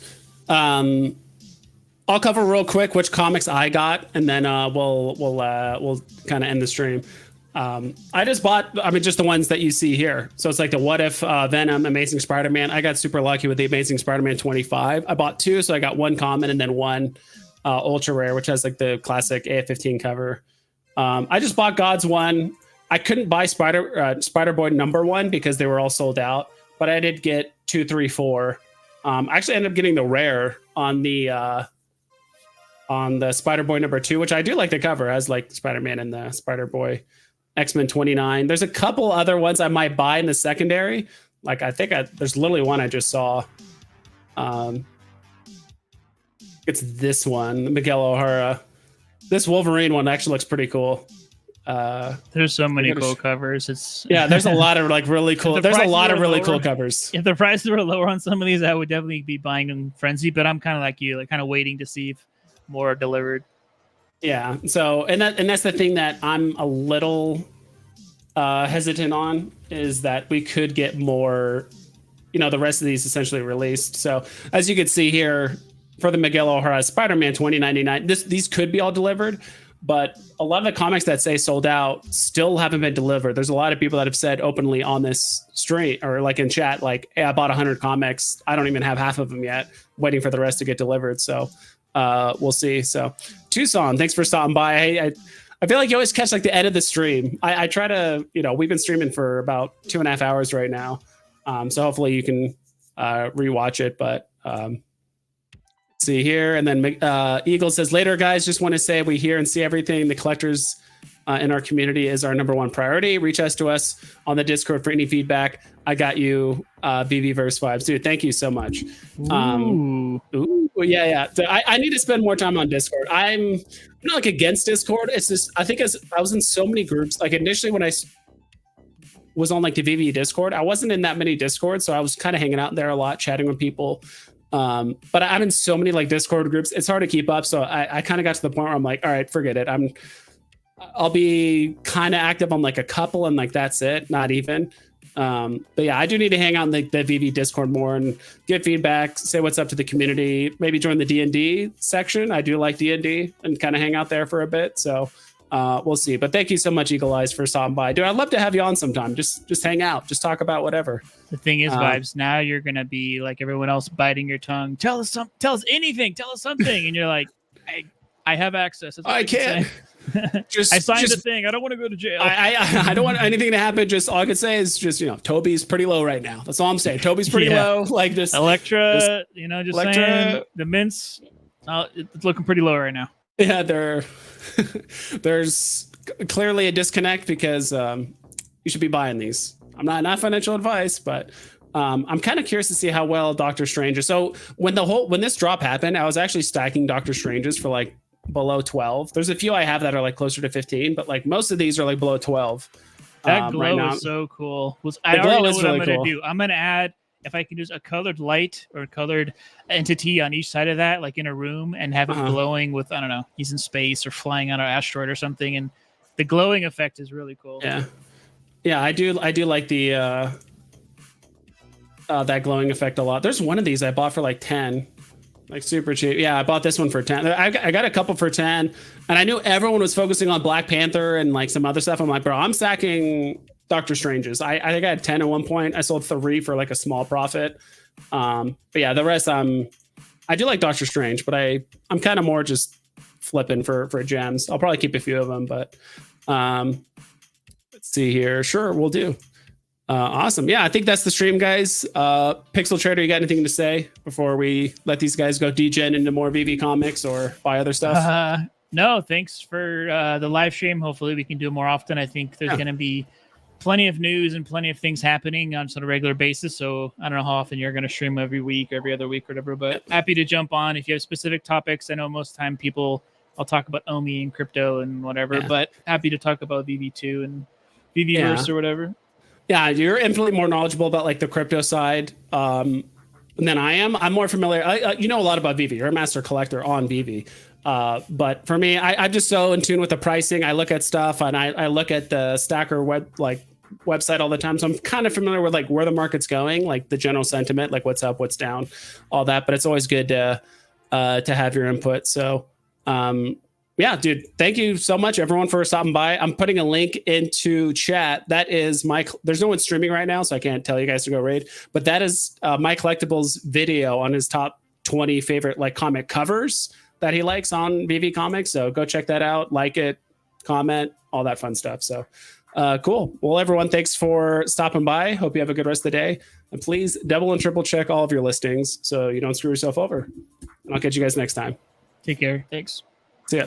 Speaker 1: I'll cover real quick which comics I got, and then we'll kind of end the stream. I just bought, just the ones that you see here. So it's like the What If, Venom, Amazing Spider-Man. I got super lucky with the Amazing Spider-Man 25. I bought 2, so I got 1 common and then 1 ultra rare, which has like the classic AF-15 cover. I just bought God's 1. I couldn't buy Spider-Boy number 1 because they were all sold out, but I did get 2, 3, 4. I actually ended up getting the rare on the Spider-Boy number 2, which I do like the cover, as like Spider-Man and the Spider-Boy, X-Men 29. There's a couple other ones I might buy in the secondary. Like there's literally one I just saw. It's this one, Miguel O'Hara. This Wolverine one actually looks pretty cool.
Speaker 2: There's so many cool covers. It's
Speaker 1: there's a lot of like really cool. There's a lot of really
Speaker 2: lower,
Speaker 1: cool covers.
Speaker 2: If the prices were lower on some of these, I would definitely be buying them frenzy. But I'm kind of like you, like kind of waiting to see if more are delivered.
Speaker 1: Yeah. So and that's the thing that I'm a little hesitant on is that we could get more. The rest of these essentially released. So as you can see here for the Miguel O'Hara Spider-Man 2099, these could be all delivered, but a lot of the comics that say sold out still haven't been delivered. There's a lot of people that have said openly on this stream or like in chat, like, hey, I bought 100 comics. I don't even have half of them yet, waiting for the rest to get delivered. So we'll see. So Tucson, thanks for stopping by. I feel like you always catch like the end of the stream. I try to, we've been streaming for about 2.5 hours right now. So hopefully you can rewatch it, but see here. And then Eagle says, later, guys, just want to say we hear and see everything. The collectors in our community is our number one priority. Reach us to us on the Discord for any feedback. I got you, VeVeVerse vibes. Dude, thank you so much. Yeah. So I need to spend more time on Discord. I'm not like against Discord. It's just, I think I was in so many groups. Like initially when I was on like the VV Discord, I wasn't in that many Discords, so I was kind of hanging out there a lot, chatting with people. But I'm in so many like Discord groups, it's hard to keep up. So I kind of got to the point where I'm like, all right, forget it. I'll be kind of active on like a couple, and like that's it, not even. But yeah, I do need to hang out in the VV Discord more and get feedback, say what's up to the community, maybe join the D&D section. I do like D&D and kind of hang out there for a bit. So we'll see. But thank you so much, Eagle Eyes, for stopping by. Dude, I'd love to have you on sometime. Just hang out. Just talk about whatever.
Speaker 2: The thing is, Vibes, now you're going to be like everyone else, biting your tongue. Tell us anything. Tell us something. And you're like, I have access.
Speaker 1: I can't.
Speaker 2: I signed the thing. I don't want to go to jail.
Speaker 1: I don't want anything to happen. Just all I can say is just, Toby's pretty low right now. That's all I'm saying. Toby's pretty low. Like just
Speaker 2: Electra, Electra, saying the mints. It's looking pretty low right now.
Speaker 1: Yeah, there's clearly a disconnect because you should be buying these. I'm not financial advice, but I'm kind of curious to see how well Doctor Strange is. So when this drop happened, I was actually stacking Doctor Stranges for like below 12. There's a few I have that are like closer to 15, but like most of these are like below 12.
Speaker 2: That glow right is so cool. I already know what I'm going to do. I'm going to add, if I can use a colored light or a colored entity on each side of that, like in a room, and have it glowing with, I don't know, he's in space or flying on an asteroid or something. And the glowing effect is really cool.
Speaker 1: Yeah. Yeah, I do like the that glowing effect a lot. There's one of these I bought for like 10. Like super cheap. Yeah, I bought this one for 10. I got a couple for 10, and I knew everyone was focusing on Black Panther and like some other stuff. I'm like, bro, I'm stacking Doctor Stranges. I think I had 10 at one point. I sold 3 for like a small profit. But yeah, the rest I do like Doctor Strange, but I'm kind of more just flipping for gems. I'll probably keep a few of them, but let's see here. Sure, we'll do. Awesome. Yeah, I think that's the stream, guys. Pixel Trader, you got anything to say before we let these guys go degen into more VV comics or buy other stuff?
Speaker 2: No, thanks for the live stream. Hopefully we can do it more often. I think there's going to be plenty of news and plenty of things happening on a regular basis. So I don't know how often you're going to stream every week, every other week or whatever, but happy to jump on if you have specific topics. I know most time I'll talk about OMI and crypto and whatever, but happy to talk about VV2 and VeVeVerse or whatever.
Speaker 1: Yeah, you're infinitely more knowledgeable about like the crypto side than I am. I'm more familiar. You know a lot about VV. You're a master collector on VV. But for me, I'm just so in tune with the pricing. I look at stuff and I look at the Stacker website all the time. So I'm kind of familiar with like where the market's going, like the general sentiment, like what's up, what's down, all that. But it's always good to have your input. So yeah, dude, thank you so much, everyone, for stopping by. I'm putting a link into chat. That is there's no one streaming right now, so I can't tell you guys to go raid. But that is my collectibles video on his top 20 favorite like comic covers that he likes on VV Comics. So go check that out, like it, comment, all that fun stuff. So cool. Well, everyone, thanks for stopping by. Hope you have a good rest of the day. And please double and triple check all of your listings so you don't screw yourself over. And I'll catch you guys next time.
Speaker 2: Take care. Thanks.
Speaker 1: See ya.